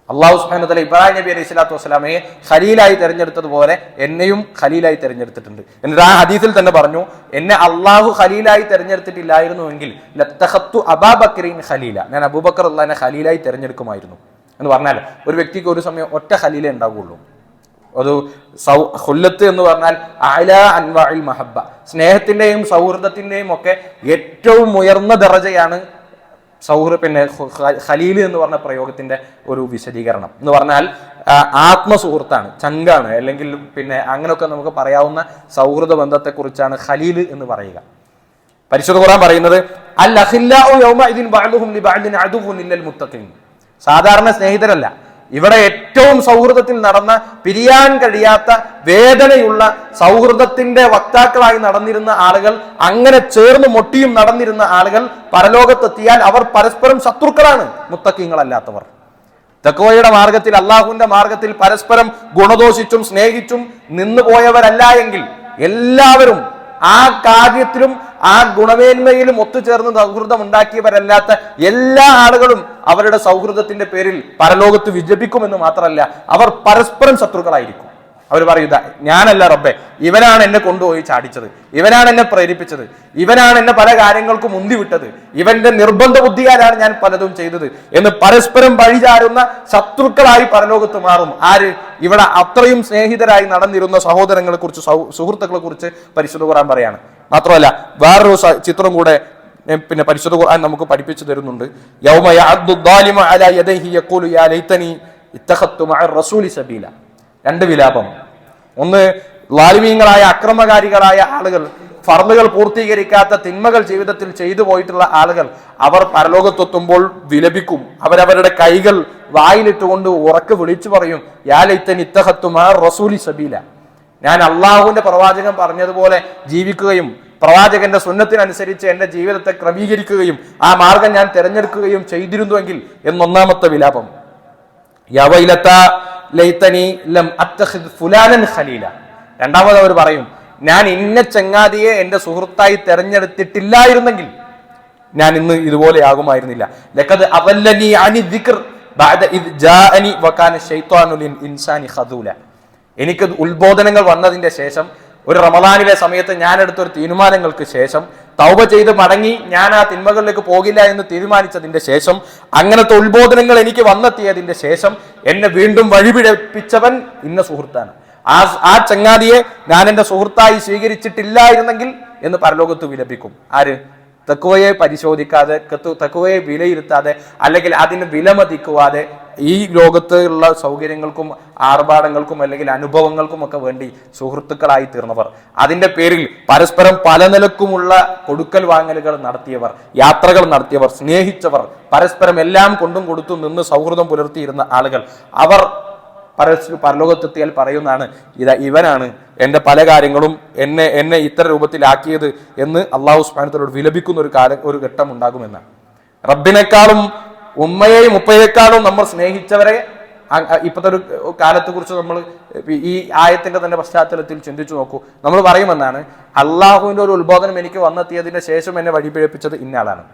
അല്ലാഹു സുബ്ഹാനഹു വ തആല ഇബ്രാഹിം നബി അലൈഹി സ്വലാത്തു വസ്സലാമയെ ഖലീലായി തെരഞ്ഞെടുത്തതുപോലെ എന്നെയും ഖലീലായി തെരഞ്ഞെടുത്തിട്ടുണ്ട്. എന്നിട്ട് ആ ഹദീസിൽ തന്നെ പറഞ്ഞു, എന്നെ അള്ളാഹു ഖലീലായി തെരഞ്ഞെടുത്തിട്ടില്ലായിരുന്നുവെങ്കിൽ ലത്തഖത്തു അബൂബക്കറിൻ ഖലീല, ഞാൻ അബൂബക്കർ അള്ളാഹിനെ ഖലീലായി തെരഞ്ഞെടുക്കുമായിരുന്നു എന്ന് പറഞ്ഞാൽ ഒരു വ്യക്തിക്ക് ഒരു സമയം ഒറ്റ ഖലീലേ ഉണ്ടാവുകയുള്ളൂ. ഒരു ഖുല്ലത്ത് എന്ന് പറഞ്ഞാൽ അഅ്ലാ അൻവാഇൽ മഹബ്ബ, സ്നേഹത്തിന്റെയും സൗഹൃദത്തിന്റെയും ഒക്കെ ഏറ്റവും ഉയർന്ന ദറജയാണ് ഖലീൽ എന്ന് പറഞ്ഞ പ്രയോഗത്തിന്റെ ഒരു വിശദീകരണം. എന്ന് പറഞ്ഞാൽ ആത്മസുഹൃത്താണ്, ചങ്കാണ്, അല്ലെങ്കിൽ അങ്ങനെയൊക്കെ നമുക്ക് പറയാവുന്ന സൗഹൃദ ബന്ധത്തെ കുറിച്ചാണ് ഖലീൽ എന്ന് പറയുക. പരിശുദ്ധ ഖുർആൻ പറയുന്നത് അൽ അഖില്ലാഉ യൗമഇദിൻ ബഅദുഹും ലിബഅദിൻ അദുവ്വുൻ ഇല്ലൽ മുത്തഖീൻ. സാധാരണ സ്നേഹിതരല്ല, ഇവിടെ ഏറ്റവും സൗഹൃദത്തിൽ നടന്ന, പിരിയാൻ കഴിയാത്ത വേദനയുള്ള സൗഹൃദത്തിന്റെ വക്താക്കളായി നടന്നിരുന്ന ആളുകൾ, അങ്ങനെ ചേർന്ന് മൊട്ടിയും നടന്നിരുന്ന ആളുകൾ പരലോകത്തെത്തിയാൽ അവർ പരസ്പരം ശത്രുക്കളാണ്, മുത്തഖീങ്ങളല്ലാത്തവർ. തഖ്വയുടെ മാർഗത്തിൽ, അള്ളാഹുവിന്റെ മാർഗത്തിൽ പരസ്പരം ഗുണദോഷിച്ചും സ്നേഹിച്ചും നിന്നുപോയവരല്ല എങ്കിൽ എല്ലാവരും ആ കാര്യത്തിലും ആ ഗുണമേന്മയിലും ഒത്തുചേർന്ന് സൗഹൃദം ഉണ്ടാക്കിയവരല്ലാത്ത എല്ലാ ആളുകളും അവരുടെ സൗഹൃദത്തിന്റെ പേരിൽ പരലോകത്ത് വിജപിക്കുമെന്ന് മാത്രമല്ല, അവർ പരസ്പരം ശത്രുക്കളായിരിക്കും. അവർ പറയുക, ഞാനല്ല റബ്ബെ, ഇവനാണ് എന്നെ കൊണ്ടുപോയി ചാടിച്ചത്, ഇവനാണ് എന്നെ പ്രേരിപ്പിച്ചത്, ഇവനാണ് എന്നെ പല കാര്യങ്ങൾക്കും മുന്തിവിട്ടത്, ഇവന്റെ നിർബന്ധ ബുദ്ധിയാലാണ് ഞാൻ പലതും ചെയ്തത് എന്ന് പരസ്പരം വഴിചാരുന്ന ശത്രുക്കളായി പരലോകത്ത് മാറും. ആര്? ഇവിടെ അത്രയും സ്നേഹിതരായി നടന്നിരുന്ന സഹോദരങ്ങളെ കുറിച്ച്, സുഹൃത്തുക്കളെ കുറിച്ച് പരിശുദ്ധ ഖുർആൻ പറയാണ്. മാത്രമല്ല വേറൊരു ചിത്രം കൂടെ പരിശുദ്ധ ഖുർആൻ നമുക്ക് പഠിപ്പിച്ചു തരുന്നുണ്ട്. യൗമ യഅദ്ദു ദ്ദാലിമു അലാ യദൈഹി യഖൂലു യാ ലൈതനി ഇത്തഖത്തു മഅ റസൂലി സബീല. 2 വിലാപം. ഒന്ന്, ളാലിമീങ്ങളായ അക്രമകാരികളായ ആളുകൾ, ഫർളുകൾ പൂർത്തീകരിക്കാത്ത തിന്മകൾ ജീവിതത്തിൽ ചെയ്തു പോയിട്ടുള്ള ആളുകൾ, അവർ പരലോകത്തെത്തുമ്പോൾ വിലപിക്കും. അവരവരുടെ കൈകൾ വായിലിട്ടുകൊണ്ട് ഉറക്കെ വിളിച്ചു പറയും, യാ ലൈതനി ഇത്തഖത്തു മഅ റസൂലി സബീല. ഞാൻ അള്ളാഹുവിന്റെ പ്രവാചകൻ പറഞ്ഞതുപോലെ ജീവിക്കുകയും പ്രവാചകന്റെ സുന്നത്തിനനുസരിച്ച് എന്റെ ജീവിതത്തെ ക്രമീകരിക്കുകയും ആ മാർഗം ഞാൻ തിരഞ്ഞെടുക്കുകയും ചെയ്തിരുന്നുവെങ്കിൽ എന്നൊന്നാമത്തെ വിലാപം. യാ വൈലത്താ ലൈതനി ലം അത്തഖിദ് ഫുലാനൻ ഖലീല. രണ്ടാമത് അവർ പറയും, ഞാൻ ഇന്ന ചങ്ങാതിയെ എന്റെ സുഹൃത്തായി തെരഞ്ഞെടുത്തിട്ടില്ലായിരുന്നെങ്കിൽ ഞാൻ ഇന്ന് ഇതുപോലെ ആകുമായിരുന്നില്ല. ലഖദ് അവല്ലനി അനി ദിക്ർ ബഅദ ഇദ് ജാഅനി വകാന ശൈത്വാനു ലിൽ ഇൻസാനി ഖദൂല. എനിക്ക് ഉത്ബോധനങ്ങൾ വന്നതിന്റെ ശേഷം, ഒരു റമദാനിലെ സമയത്ത് ഞാൻ എടുത്തൊരു തീരുമാനങ്ങൾക്ക് ശേഷം, തൗബ ചെയ്ത് മടങ്ങി ഞാൻ ആ തിന്മകളിലേക്ക് പോകില്ല എന്ന് തീരുമാനിച്ചതിന്റെ ശേഷം, അങ്ങനത്തെ ഉത്ബോധനങ്ങൾ എനിക്ക് വന്നെത്തിയതിന്റെ ശേഷം എന്നെ വീണ്ടും വഴിപിഴപ്പിച്ചവൻ ഇന്ന സുഹൃത്താണ്. ആ ചങ്ങാതിയെ ഞാൻ എന്റെ സുഹൃത്തായി സ്വീകരിച്ചിട്ടില്ലായിരുന്നെങ്കിൽ എന്ന് പരലോകത്ത് വിലപിക്കും. ആര്? തഖ്വയെ പരിശോധിക്കാതെ, തഖ്വയെ വിലയിരുത്താതെ, അല്ലെങ്കിൽ അതിന് വിലമതിക്കുവാതെ ഈ ലോകത്തുള്ള സൗകര്യങ്ങൾക്കും ആർഭാടങ്ങൾക്കും അല്ലെങ്കിൽ അനുഭവങ്ങൾക്കും ഒക്കെ വേണ്ടി സുഹൃത്തുക്കളായി തീർന്നവർ, അതിന്റെ പേരിൽ പരസ്പരം പല നിലക്കുമുള്ള കൊടുക്കൽ വാങ്ങലുകൾ നടത്തിയവർ, യാത്രകൾ നടത്തിയവർ, സ്നേഹിച്ചവർ, പരസ്പരം എല്ലാം കൊണ്ടും കൊടുത്തും നിന്ന് സൗഹൃദം പുലർത്തിയിരുന്ന ആളുകൾ, അവർ പരലോകത്തെത്തിയാൽ പറയുന്നതാണ്, ഇവനാണ് എന്റെ പല കാര്യങ്ങളും എന്നെ ഇത്ര രൂപത്തിലാക്കിയത് എന്ന് അള്ളാഹു സുബ്ഹാനഹു വ തആല വിലപിക്കുന്ന ഒരു ഘട്ടം ഉണ്ടാകുമെന്നാണ്. റബ്ബിനേക്കാളും ഉമ്മയെയും ഉപ്പയേക്കാളും നമ്മൾ സ്നേഹിച്ചവരെ ഇപ്പോഴത്തെ ഒരു കാലത്തെ കുറിച്ച് നമ്മൾ ഈ ആയത്തിന്റെ തന്നെ പശ്ചാത്തലത്തിൽ ചിന്തിച്ചു നോക്കൂ. നമ്മൾ പറയുമെന്നാണ്, അള്ളാഹുവിന്റെ ഒരു ഉത്ബോധനം എനിക്ക് വന്നെത്തിയതിന്റെ ശേഷം എന്നെ വഴിപിഴപ്പിച്ചത് ഇന്നയാളാണ്.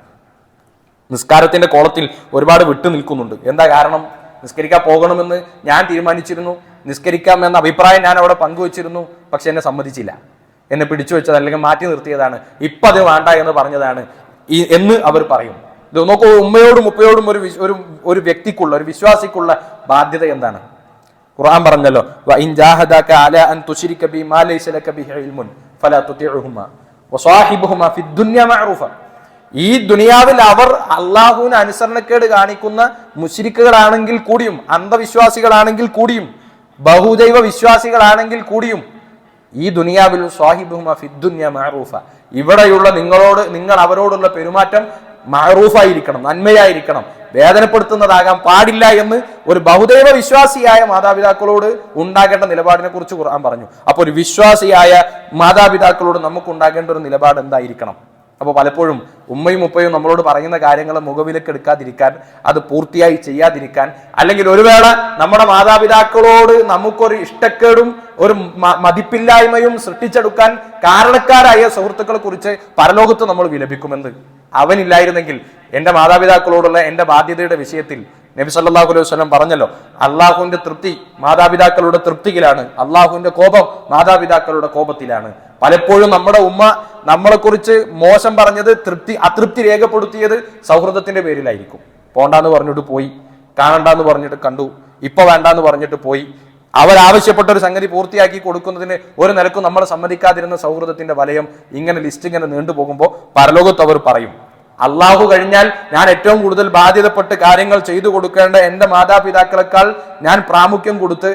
നിസ്കാരത്തിന്റെ കോളത്തിൽ ഒരുപാട് വിട്ടു നിൽക്കുന്നുണ്ട്. എന്താ കാരണം? നിസ്കരിക്കാൻ പോകണമെന്ന് ഞാൻ തീരുമാനിച്ചിരുന്നു, നിസ്കരിക്കാം എന്ന അഭിപ്രായം ഞാൻ അവിടെ പങ്കുവച്ചിരുന്നു, പക്ഷെ എന്നെ സമ്മതിച്ചില്ല, എന്നെ പിടിച്ചു വെച്ചത് അല്ലെങ്കിൽ മാറ്റി നിർത്തിയതാണ്, ഇപ്പം അത് വേണ്ട എന്ന് പറഞ്ഞതാണ് എന്ന് അവർ പറയും. ഇത് നോക്കൂ, ഉമ്മയോടും ഉപ്പയോടും ഒരു വ്യക്തിക്കുള്ള, ഒരു വിശ്വാസിക്കുള്ള ബാധ്യത എന്താണ്? ഖുർആൻ പറഞ്ഞല്ലോ, വഇൻ ജാഹദക അലാ അൻ തുശ്രിക ബി മാ ലൈസ ലക ബിഹി ഇൽമുൻ ഫലാ തുതിഉഹുമാ വസാഹിബുഹുമാ ഫിദ്ദുനിയ മഅറൂഫ. ഈ ദുനിയാവിൽ അവർ അള്ളാഹുവിന് അനുസരണക്കേട് കാണിക്കുന്ന മുശ്രിക്കുകളാണെങ്കിൽ കൂടിയും, അന്ധവിശ്വാസികളാണെങ്കിൽ കൂടിയും, ബഹുദൈവ വിശ്വാസികളാണെങ്കിൽ കൂടിയും, ഈ ദുനിയാവിൽ സ്വാഹിബുഹുമാ ഫിദ്ദുനിയ മഅറൂഫ, ഇവിടെയുള്ള നിങ്ങൾ അവരോടുള്ള പെരുമാറ്റം മഅറൂഫായിരിക്കണം, നന്മയായിരിക്കണം, വേദനപ്പെടുത്തുന്നതാകാൻ പാടില്ല എന്ന് ഒരു ബഹുദൈവ വിശ്വാസിയായ മാതാപിതാക്കളോട് ഉണ്ടാകേണ്ട നിലപാടിനെ കുറിച്ച് ഖുർആൻ പറഞ്ഞു. അപ്പോൾ ഒരു വിശ്വാസിയായ മാതാപിതാക്കളോട് നമുക്ക് ഉണ്ടാകേണ്ട ഒരു നിലപാട് എന്തായിരിക്കണം? അപ്പോൾ പലപ്പോഴും ഉമ്മയും ഉപ്പയും നമ്മളോട് പറയുന്ന കാര്യങ്ങൾ മുഖവിലേക്ക് എടുക്കാതിരിക്കാൻ, അത് പൂർത്തിയായി ചെയ്യാതിരിക്കാൻ, അല്ലെങ്കിൽ ഒരു വേള നമ്മുടെ മാതാപിതാക്കളോട് നമുക്കൊരു ഇഷ്ടക്കേടും ഒരു മതിപ്പില്ലായ്മയും സൃഷ്ടിച്ചെടുക്കാൻ കാരണക്കാരായ സുഹൃത്തുക്കളെ കുറിച്ച് പരലോകത്ത് നമ്മൾ വിലപിക്കുമെന്ന്. അവനില്ലായിരുന്നെങ്കിൽ എൻ്റെ മാതാപിതാക്കളോടുള്ള എൻ്റെ ബാധ്യതയുടെ വിഷയത്തിൽ നബി സല്ലല്ലാഹു അലൈഹി വസല്ലം പറഞ്ഞല്ലോ, അള്ളാഹുവിന്റെ തൃപ്തി മാതാപിതാക്കളുടെ തൃപ്തിയിലാണ്, അള്ളാഹുവിന്റെ കോപം മാതാപിതാക്കളുടെ കോപത്തിലാണ്. പലപ്പോഴും നമ്മുടെ ഉമ്മ നമ്മളെക്കുറിച്ച് മോശം പറഞ്ഞത്, അതൃപ്തി രേഖപ്പെടുത്തിയത് സൗഹൃദത്തിന്റെ പേരിലായിരിക്കും. പോണ്ടാന്ന് പറഞ്ഞിട്ട് പോയി, കാണണ്ടെന്ന് പറഞ്ഞിട്ട് കണ്ടു, ഇപ്പൊ വേണ്ടാന്ന് പറഞ്ഞിട്ട് പോയി, അവരാവശ്യപ്പെട്ട ഒരു സംഗതി പൂർത്തിയാക്കി കൊടുക്കുന്നതിന് ഒരു നിലക്കും നമ്മൾ സമ്മതിക്കാതിരുന്ന സൗഹൃദത്തിന്റെ വലയം, ഇങ്ങനെ ലിസ്റ്റ് ഇങ്ങനെ നീണ്ടുപോകുമ്പോൾ പരലോകത്ത് അവർ പറയും, അള്ളാഹു കഴിഞ്ഞാൽ ഞാൻ ഏറ്റവും കൂടുതൽ ബാധ്യതപ്പെട്ട് കാര്യങ്ങൾ ചെയ്തു കൊടുക്കേണ്ട എൻ്റെ മാതാപിതാക്കളെക്കാൾ ഞാൻ പ്രാമുഖ്യം കൊടുത്ത്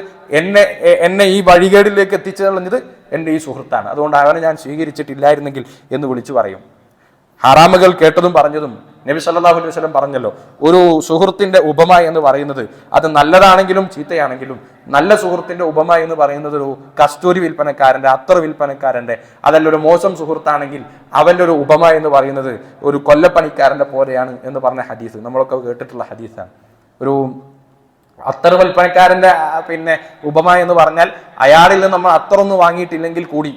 എന്നെ ഈ വഴികേടിലേക്ക് എത്തിച്ചു കളഞ്ഞത് എൻ്റെ ഈ സുഹൃത്താണ്, അതുകൊണ്ട് അവനെ ഞാൻ സ്വീകരിച്ചിട്ടില്ലായിരുന്നെങ്കിൽ എന്ന് വിളിച്ചു പറയും. ഹറാമുകൾ കേട്ടതും പറഞ്ഞതും നബി സല്ലല്ലാഹു അലൈഹി വസല്ലം പറഞ്ഞല്ലോ, ഒരു സുഹൃത്തിന്റെ ഉപമ എന്ന് പറയുന്നത് അത് നല്ലതാണെങ്കിലും ചീത്തയാണെങ്കിലും, നല്ല സുഹൃത്തിന്റെ ഉപമ എന്ന് പറയുന്നത് ഒരു കസ്തൂരി വിൽപ്പനക്കാരന്റെ, അത്തർ വിൽപ്പനക്കാരന്റെ, അതല്ല ഒരു മോശം സുഹൃത്താണെങ്കിൽ അവന്റെ ഒരു ഉപമ എന്ന് പറയുന്നത് ഒരു കൊല്ലപ്പണിക്കാരന്റെ പോലെയാണ് എന്ന് പറഞ്ഞ ഹദീസ് നമ്മളൊക്കെ കേട്ടിട്ടുള്ള ഹദീസാണ്. ഒരു അത്തർ വിൽപ്പനക്കാരന്റെ ഉപമ എന്ന് പറഞ്ഞാൽ അയാളിൽ നിന്ന് നമ്മൾ അത്തറൊന്നും വാങ്ങിയിട്ടില്ലെങ്കിൽ കൂടി,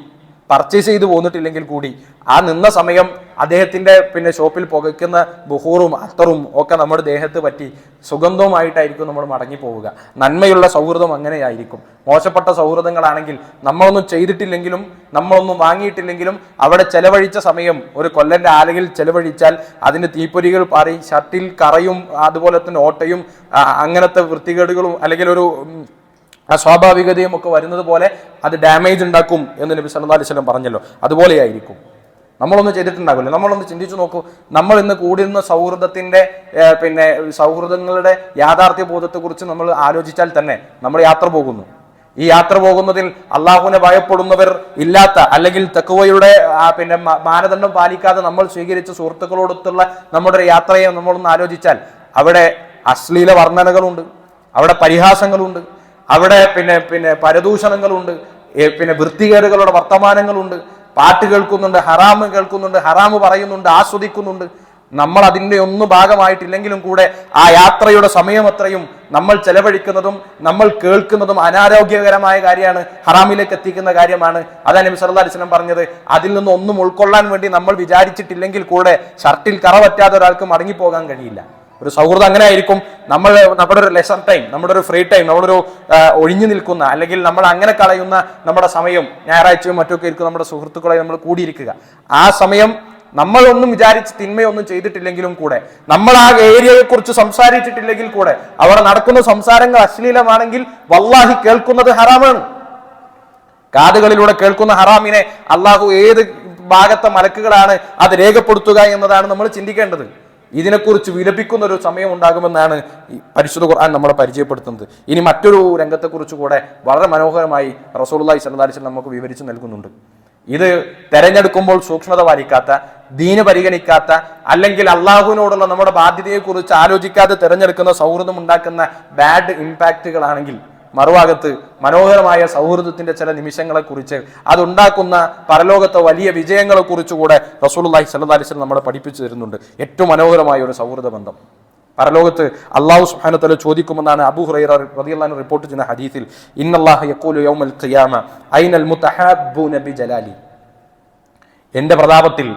പർച്ചേസ് ചെയ്ത് പോന്നിട്ടില്ലെങ്കിൽ കൂടി, ആ നിന്ന സമയം അദ്ദേഹത്തിന്റെ ഷോപ്പിൽ പുകയ്ക്കുന്ന ബുഹൂറും അത്തറും ഒക്കെ നമ്മുടെ ദേഹത്ത് പറ്റി സുഗന്ധവുമായിട്ടായിരിക്കും നമ്മൾ മടങ്ങി പോവുക. നന്മയുള്ള സൗഹൃദം അങ്ങനെയായിരിക്കും. മോശപ്പെട്ട സൗഹൃദങ്ങളാണെങ്കിൽ നമ്മളൊന്നും ചെയ്തിട്ടില്ലെങ്കിലും നമ്മളൊന്നും വാങ്ങിയിട്ടില്ലെങ്കിലും അവിടെ ചെലവഴിച്ച സമയം ഒരു കൊല്ലന്റെ ആലയിൽ ചെലവഴിച്ചാൽ അതിന് തീപ്പൊരികൾ പാറി, ഷർട്ടിൽ കറയും അതുപോലെ തന്നെ ഓട്ടയും അങ്ങനത്തെ വൃത്തികേടുകളും അല്ലെങ്കിൽ ഒരു അസ്വാഭാവികതയും ഒക്കെ വരുന്നത് പോലെ അത് ഡാമേജ് ഉണ്ടാക്കും എന്ന് നബി സല്ലല്ലാഹു അലൈഹി വസല്ലം പറഞ്ഞല്ലോ. അതുപോലെയായിരിക്കും. നമ്മളൊന്നും ചെയ്തിട്ടുണ്ടാകില്ല. നമ്മളൊന്ന് ചിന്തിച്ചു നോക്കൂ, നമ്മൾ ഇന്ന് കൂടിയിരുന്ന സൗഹൃദത്തിന്റെ സൗഹൃദങ്ങളുടെ യാഥാർത്ഥ്യ ബോധത്തെക്കുറിച്ച് നമ്മൾ ആലോചിച്ചാൽ തന്നെ നമ്മൾ യാത്ര പോകുന്നു. ഈ യാത്ര പോകുന്നതിൽ അള്ളാഹുവിനെ ഭയപ്പെടുന്നവർ ഇല്ലാത്ത, അല്ലെങ്കിൽ തഖ്വയുടെ മാനദണ്ഡം പാലിക്കാതെ നമ്മൾ സ്വീകരിച്ച സുഹൃത്തുക്കളോടൊത്തുള്ള നമ്മുടെ യാത്രയെ നമ്മളൊന്ന് ആലോചിച്ചാൽ അവിടെ അശ്ലീല വർണ്ണനകളുണ്ട്, അവിടെ പരിഹാസങ്ങളുണ്ട്, അവിടെ പരദൂഷണങ്ങളുണ്ട്, വൃത്തികേടുകളുടെ വർത്തമാനങ്ങളുണ്ട്, പാട്ട് കേൾക്കുന്നുണ്ട്, ഹറാമ് കേൾക്കുന്നുണ്ട്, ഹറാമ് പറയുന്നുണ്ട്, ആസ്വദിക്കുന്നുണ്ട്. നമ്മൾ അതിൻ്റെ ഒന്നും ഭാഗമായിട്ടില്ലെങ്കിലും കൂടെ ആ യാത്രയുടെ സമയം അത്രയും നമ്മൾ ചെലവഴിക്കുന്നതും നമ്മൾ കേൾക്കുന്നതും അനാരോഗ്യകരമായ കാര്യമാണ്, ഹറാമിലേക്ക് എത്തിക്കുന്ന കാര്യമാണ്. അതാണ് നബി സല്ലല്ലാഹു അലൈഹി വസല്ലം പറഞ്ഞത്. അതിൽ നിന്ന് ഒന്നും ഉൾക്കൊള്ളാൻ വേണ്ടി നമ്മൾ വിചാരിച്ചിട്ടില്ലെങ്കിൽ കൂടെ ഷർട്ടിൽ കറ പറ്റാതെ ഒരാൾക്ക് മടങ്ങിപ്പോകാൻ കഴിയില്ല. ഒരു സൗഹൃദം അങ്ങനെ ആയിരിക്കും. നമ്മുടെ ഒരു ലെസർ ടൈം, നമ്മുടെ ഒരു ഫ്രീ ടൈം, നമ്മളൊരു ഒഴിഞ്ഞു നിൽക്കുന്ന അല്ലെങ്കിൽ നമ്മൾ അങ്ങനെ കളയുന്ന നമ്മുടെ സമയം, ഞായറാഴ്ചയും മറ്റൊക്കെ ഇരിക്കും നമ്മുടെ സുഹൃത്തുക്കളെ നമ്മൾ കൂടിയിരിക്കുക. ആ സമയം നമ്മളൊന്നും വിചാരിച്ച് തിന്മയൊന്നും ചെയ്തിട്ടില്ലെങ്കിലും കൂടെ, നമ്മൾ ആ ഏരിയയെ കുറിച്ച് സംസാരിച്ചിട്ടില്ലെങ്കിൽ കൂടെ, അവിടെ നടക്കുന്ന സംസാരങ്ങൾ അശ്ലീലമാണെങ്കിൽ വല്ലാഹി കേൾക്കുന്നത് ഹറാമാണ്. കാതുകളിലൂടെ കേൾക്കുന്ന ഹറാമിനെ അള്ളാഹു ഏത് ഭാഗത്തെ മലക്കുകളാണ് അത് രേഖപ്പെടുത്തുക എന്നതാണ് നമ്മൾ ചിന്തിക്കേണ്ടത്. ഇതിനെക്കുറിച്ച് വിലപിക്കുന്ന ഒരു സമയം ഉണ്ടാകുമെന്നാണ് ഈ പരിശുദ്ധ ഖുർആൻ നമ്മളെ പരിചയപ്പെടുത്തുന്നത്. ഇനി മറ്റൊരു രംഗത്തെക്കുറിച്ച് കൂടെ വളരെ മനോഹരമായി റസൂലുള്ളാഹി സ്വല്ലല്ലാഹു അലൈഹി വസല്ലം നമുക്ക് വിവരിച്ചു നൽകുന്നുണ്ട്. ഇത് തെരഞ്ഞെടുക്കുമ്പോൾ സൂക്ഷ്മത പാലിക്കാത്ത, ദീന് പരിഗണിക്കാത്ത, അല്ലെങ്കിൽ അള്ളാഹുവിനോടുള്ള നമ്മുടെ ബാധ്യതയെക്കുറിച്ച് ആലോചിക്കാതെ തെരഞ്ഞെടുക്കുന്ന സൗഹൃദം ഉണ്ടാക്കുന്ന ബാഡ് ഇമ്പാക്റ്റുകളാണെങ്കിൽ, മറുഭാഗത്ത് മനോഹരമായ സൗഹൃദത്തിന്റെ ചില നിമിഷങ്ങളെക്കുറിച്ച്, അതുണ്ടാക്കുന്ന പരലോകത്തെ വലിയ വിജയങ്ങളെക്കുറിച്ചുകൂടെ റസൂലുള്ളാഹി സ്വല്ലല്ലാഹു അലൈഹി വസല്ലം നമ്മളെ പഠിപ്പിച്ചു തരുന്നുണ്ട്. ഏറ്റവും മനോഹരമായ ഒരു സൗഹൃദ ബന്ധം പരലോകത്ത് അല്ലാഹു സുബ്ഹാനഹു വ തആല ചോദിക്കുമെന്നാണ് അബൂ ഹുറൈറ റളിയല്ലാഹു അൻഹു റിപ്പോർട്ട് ചെയ്യുന്ന ഹദീസിൽ, ഇന്നല്ലാഹ യഖൂലു യൗമൽ ഖിയാമ ഐനൽ മുതഹാബ്ബൂന ബിജലാലി. എൻ്റെ പ്രതാപത്തിൽ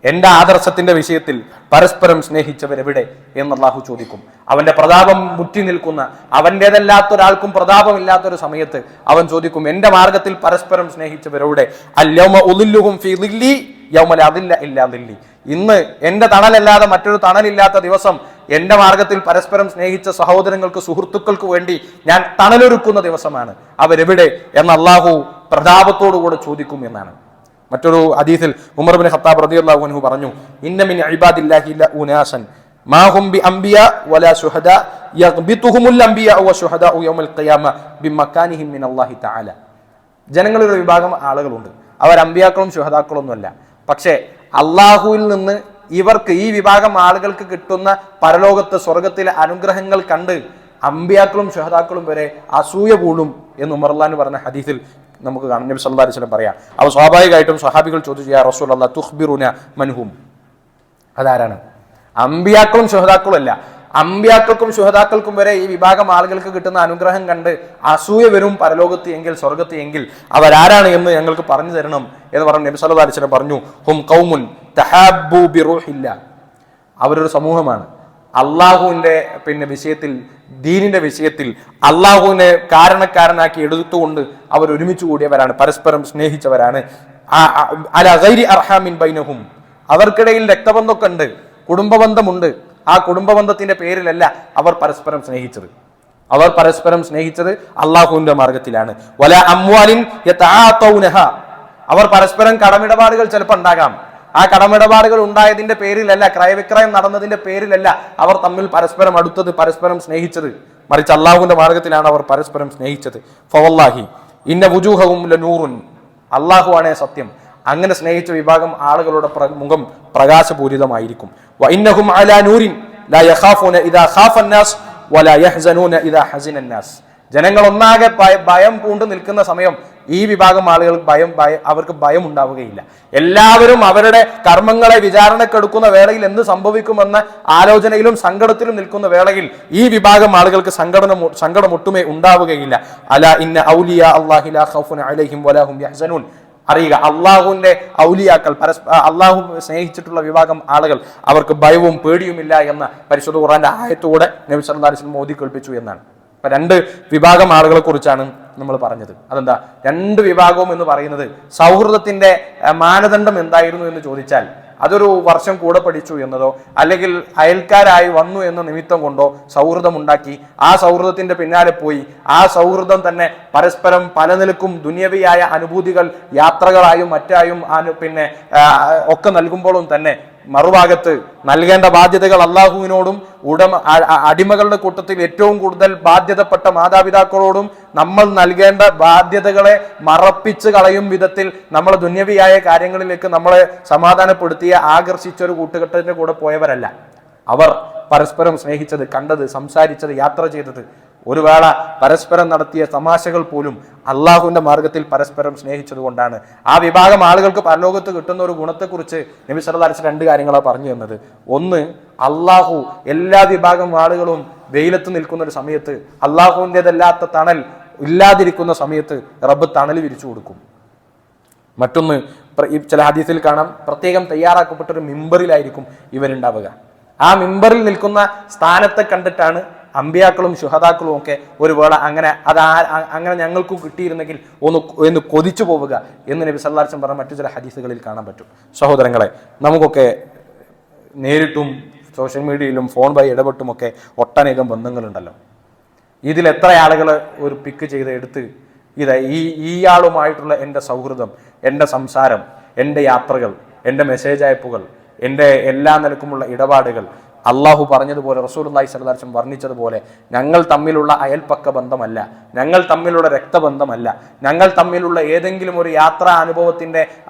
എന്റെ ആദർശത്തിന്റെ വിഷയത്തിൽ പരസ്പരം സ്നേഹിച്ചവരെവിടെ എന്ന് അള്ളാഹു ചോദിക്കും. അവന്റെ പ്രതാപം മുറ്റി നിൽക്കുന്ന, അവന്റേതല്ലാത്ത ഒരാൾക്കും പ്രതാപമില്ലാത്തൊരു സമയത്ത് അവൻ ചോദിക്കും, എന്റെ മാർഗത്തിൽ പരസ്പരം സ്നേഹിച്ചവരെവിടെ? അൽയൗമ ഉദില്ലുഹും ഫീ ദില്ലി യൗമ ലാ ദില്ല ഇല്ലാ ദില്ലി. ഇന്ന് എന്റെ തണലല്ലാതെ മറ്റൊരു തണലില്ലാത്ത ദിവസം, എന്റെ മാർഗത്തിൽ പരസ്പരം സ്നേഹിച്ച സഹോദരങ്ങൾക്ക്, സുഹൃത്തുക്കൾക്ക് വേണ്ടി ഞാൻ തണലൊരുക്കുന്ന ദിവസമാണ്. അവരെവിടെ എന്ന് അള്ളാഹു പ്രതാപത്തോടുകൂടെ ചോദിക്കും എന്നാണ്. മറ്റൊരു ഹദീസിൽ ഉമർ ഇബ്നു ഖത്താബ് റളിയല്ലാഹു അൻഹു പറഞ്ഞു, ഇന്ന മിൻ ഇബാദില്ലാഹി ലഉനാസൻ മാ ഹും ബി അംബിയാ വലാ ശുഹദാ യഗ്ബിതുഹുമുൽ അംബിയാ വശുഹദാ യൗമൽ ഖിയാമ ബിമക്കാനിഹിം മിനല്ലാഹി തആല. ജനങ്ങളിൽ ഒരു വിഭാഗം ആളുകളുണ്ട്, അവർ അമ്പിയാക്കളും ശുഹദാക്കളും ഒന്നുമല്ല. പക്ഷേ അള്ളാഹുവിൽ നിന്ന് ഇവർക്ക്, ഈ വിഭാഗം ആളുകൾക്ക് കിട്ടുന്ന പരലോകത്ത് സ്വർഗത്തിലെ അനുഗ്രഹങ്ങൾ കണ്ട് അമ്പിയാക്കളും ശുഹദാക്കളും വരെ അസൂയ പൂളും എന്ന് ഉമർ റളിയല്ലാഹു പറഞ്ഞ ഹദീസിൽ നമുക്ക് കാണാം. നബി സല്ലല്ലാഹു അലൈഹി വസല്ലം പറയാം. അപ്പോൾ സ്വാഭാവികമായിട്ടും സ്വഹാബികൾ ചോദിച്ചു, യാ റസൂലല്ലാഹ് തുഖ്ബിറുന മൻഹും, അതാരാണ്? അമ്പിയാക്കളും ശുഹദാക്കളും അല്ല, അമ്പിയാക്കൾക്കും ശുഹദാക്കൾക്കും വരെ ഈ വിഭാഗം ആളുകൾക്ക് കിട്ടുന്ന അനുഗ്രഹം കണ്ട് അസൂയ വരും പരലോകത്ത് എങ്കിൽ, സ്വർഗത്ത് എങ്കിൽ അവരാരാണ് എന്ന് ഞങ്ങൾക്ക് പറഞ്ഞു തരണം എന്ന് പറഞ്ഞു നബി സല്ലല്ലാഹു അലൈഹി വസല്ലം പറഞ്ഞു, ഹും ഖൗമുൻ തഹാബ്ബു ബിറൂഹില്ല. അവരൊരു സമൂഹമാണ് അള്ളാഹുവിന്റെ വിഷയത്തിൽ, ദീനിന്റെ വിഷയത്തിൽ അള്ളാഹുവിനെ കാരണക്കാരനാക്കി എടുത്തുകൊണ്ട് അവർ ഒരുമിച്ച് കൂടിയവരാണ്, പരസ്പരം സ്നേഹിച്ചവരാണ്. അലാ ഗൈരി അർഹാമിൻ ബൈനഹും, അവർക്കിടയിൽ രക്തബന്ധമൊക്കെ ഉണ്ട്, കുടുംബബന്ധമുണ്ട്. ആ കുടുംബബന്ധത്തിന്റെ പേരിലല്ല അവർ പരസ്പരം സ്നേഹിച്ചത്. അവർ പരസ്പരം സ്നേഹിച്ചത് അള്ളാഹുവിന്റെ മാർഗത്തിലാണ്. വലാ അംവാലിൻ യതആതൗനഹ, അവർ പരസ്പരം കടമിടപാടുകൾ ചിലപ്പോൾ ഉണ്ടാകാം. ആ കടമിടപാടുകൾ ഉണ്ടായതിന്റെ പേരിലല്ല, ക്രയവിക്രയം നടന്നതിന്റെ പേരിലല്ല അവർ തമ്മിൽ പരസ്പരം അടുത്തത്, പരസ്പരം സ്നേഹിച്ചത്. മറിച്ച് അള്ളാഹുവിന്റെ മാർഗത്തിലാണ് അവർ പരസ്പരം സ്നേഹിച്ചത്. ഫവല്ലാഹി ഇന്ന വുജൂഹഹും ലനൂറുൻ, അള്ളാഹുവാണേ സത്യം, അങ്ങനെ സ്നേഹിച്ച വിഭാഗം ആളുകളുടെ മുഖം പ്രകാശപൂരിതമായിരിക്കും. വഇന്നഹും അലാ നൂരിൻ ലാ യഖാഫൂന ഇദാ ഖാഫന്നാസ് വലാ യഹ്സനൂന ഇദാ ഹസിനന്നാസ്. ജനങ്ങൾ ഒന്നാകെ ഭയം പൂണ്ടു നിൽക്കുന്ന സമയം ഈ വിഭാഗം ആളുകൾ അവർക്ക് ഭയം ഉണ്ടാവുകയില്ല. എല്ലാവരും അവരുടെ കർമ്മങ്ങളെ വിചാരണക്കെടുക്കുന്ന വേളയിൽ എന്ത് സംഭവിക്കുമെന്ന ആലോചനയിലും സങ്കടത്തിലും നിൽക്കുന്ന വേളയിൽ ഈ വിഭാഗം ആളുകൾക്ക് സങ്കടമൊട്ടുമേ ഉണ്ടാവുകയില്ല. അലാ ഇന്ന ഔലിയാ അല്ലാഹി ലാ ഖൗഫുൻ അലൈഹിം വലാ ഹും യഹ്സനൂൻ. അറിയുക, അള്ളാഹുവിന്റെ ഔലിയാക്കൾ, അള്ളാഹു സ്നേഹിച്ചിട്ടുള്ള വിഭാഗം ആളുകൾ, അവർക്ക് ഭയവും പേടിയുമില്ല എന്ന പരിശുദ്ധ ഖുർആന്റെ ആയത്തോടെ നബി സല്ലല്ലാഹു അലൈഹി വസല്ലം ഓതി കേൾപ്പിച്ചു എന്നാണ്. അപ്പൊ രണ്ട് വിഭാഗം ആളുകളെ കുറിച്ചാണ് നമ്മൾ പറഞ്ഞത്. അതെന്താ രണ്ട് വിഭാഗവും എന്ന് പറയുന്നത്? സൗഹൃദത്തിന്റെ മാനദണ്ഡം എന്തായിരുന്നു എന്ന് ചോദിച്ചാൽ, അതൊരു വർഷം കൂടെ പഠിച്ചു എന്നതോ അല്ലെങ്കിൽ അയൽക്കാരായി വന്നു എന്ന നിമിത്തം കൊണ്ടോ സൗഹൃദം ഉണ്ടാക്കി, ആ സൗഹൃദത്തിന്റെ പിന്നാലെ പോയി ആ സൗഹൃദം തന്നെ പരസ്പരം പല നിലക്കും ദുനിയവിയായ അനുഭൂതികൾ, യാത്രകളായും മറ്റായും ഒക്കെ നൽകുമ്പോഴും തന്നെ മറുഭാഗത്ത് നൽകേണ്ട ബാധ്യതകൾ അള്ളാഹുവിനോടും അടിമകളുടെ കൂട്ടത്തിൽ ഏറ്റവും കൂടുതൽ ബാധ്യതപ്പെട്ട മാതാപിതാക്കളോടും നമ്മൾ നൽകേണ്ട ബാധ്യതകളെ മറപ്പിച്ച് കളയും വിധത്തിൽ നമ്മൾ ദുന്യവിയായ കാര്യങ്ങളിലേക്ക് നമ്മളെ സമാധാനപ്പെടുത്തിയ ആകർഷിച്ച ഒരു കൂട്ടുകെട്ടിന്റെ കൂടെ പോയവരല്ല. അവർ പരസ്പരം സ്നേഹിച്ചത്, കണ്ടത്, സംസാരിച്ചത്, യാത്ര ചെയ്തത്, ഒരു വേള പരസ്പരം നടത്തിയ തമാശകൾ പോലും അള്ളാഹുവിന്റെ മാർഗത്തിൽ പരസ്പരം സ്നേഹിച്ചത് കൊണ്ടാണ്. ആ വിഭാഗം ആളുകൾക്ക് പരലോകത്ത് കിട്ടുന്ന ഒരു ഗുണത്തെക്കുറിച്ച് നബി സല്ലല്ലാഹു അലൈഹി വസല്ലം രണ്ട് കാര്യങ്ങളാണ് പറഞ്ഞു തന്നത്. ഒന്ന്, അള്ളാഹു എല്ലാ വിഭാഗം ആളുകളും വെയിലത്ത് നിൽക്കുന്ന ഒരു സമയത്ത്, അള്ളാഹുവിൻ്റെതല്ലാത്ത തണൽ ഇല്ലാതിരിക്കുന്ന സമയത്ത് റബ്ബ് തണൽ വിരിച്ചു കൊടുക്കും. മറ്റൊന്ന്, ചില ഹദീസിൽ കാണാം, പ്രത്യേകം തയ്യാറാക്കപ്പെട്ട ഒരു മിമ്പറിലായിരിക്കും ഇവരുണ്ടാവുക. ആ മിമ്പറിൽ നിൽക്കുന്ന സ്ഥാനത്തെ കണ്ടിട്ടാണ് അമ്പിയാക്കളും ശുഹദാക്കളും ഒക്കെ ഒരു വേള അങ്ങനെ ഞങ്ങൾക്കും കിട്ടിയിരുന്നെങ്കിൽ ഒന്ന് കൊതിച്ചു പോവുക എന്ന് നബി സല്ലല്ലാഹു അലൈഹി വസല്ലം പറഞ്ഞ മറ്റു ചില ഹദീസുകളിൽ കാണാൻ പറ്റും. സഹോദരങ്ങളെ, നമുക്കൊക്കെ നേരിട്ടും സോഷ്യൽ മീഡിയയിലും ഫോൺ വഴി ഇടപെട്ടുമൊക്കെ ഒട്ടനേകം ബന്ധങ്ങളുണ്ടല്ലോ. ഇതിൽ എത്ര ആളുകൾ ഒരു പിക്ക് ചെയ്ത് എടുത്ത് ഇയാളുമായിട്ടുള്ള എൻ്റെ സൗഹൃദം, എൻ്റെ സംസാരം, എൻ്റെ യാത്രകൾ, എൻ്റെ മെസ്സേജ് അയപ്പുകൾ, എൻ്റെ എല്ലാ നിലക്കുമുള്ള ഇടപാടുകൾ അള്ളാഹു പറഞ്ഞതുപോലെ, റസൂലുള്ളാഹി സ്വല്ലല്ലാഹു അലൈഹി വസല്ലം വർണ്ണിച്ചതുപോലെ ഞങ്ങൾ തമ്മിലുള്ള അയൽപ്പക്ക ബന്ധമല്ല, ഞങ്ങൾ തമ്മിലുള്ള രക്തബന്ധമല്ല, ഞങ്ങൾ തമ്മിലുള്ള ഏതെങ്കിലും ഒരു യാത്രാ അനുഭവത്തിന്റെ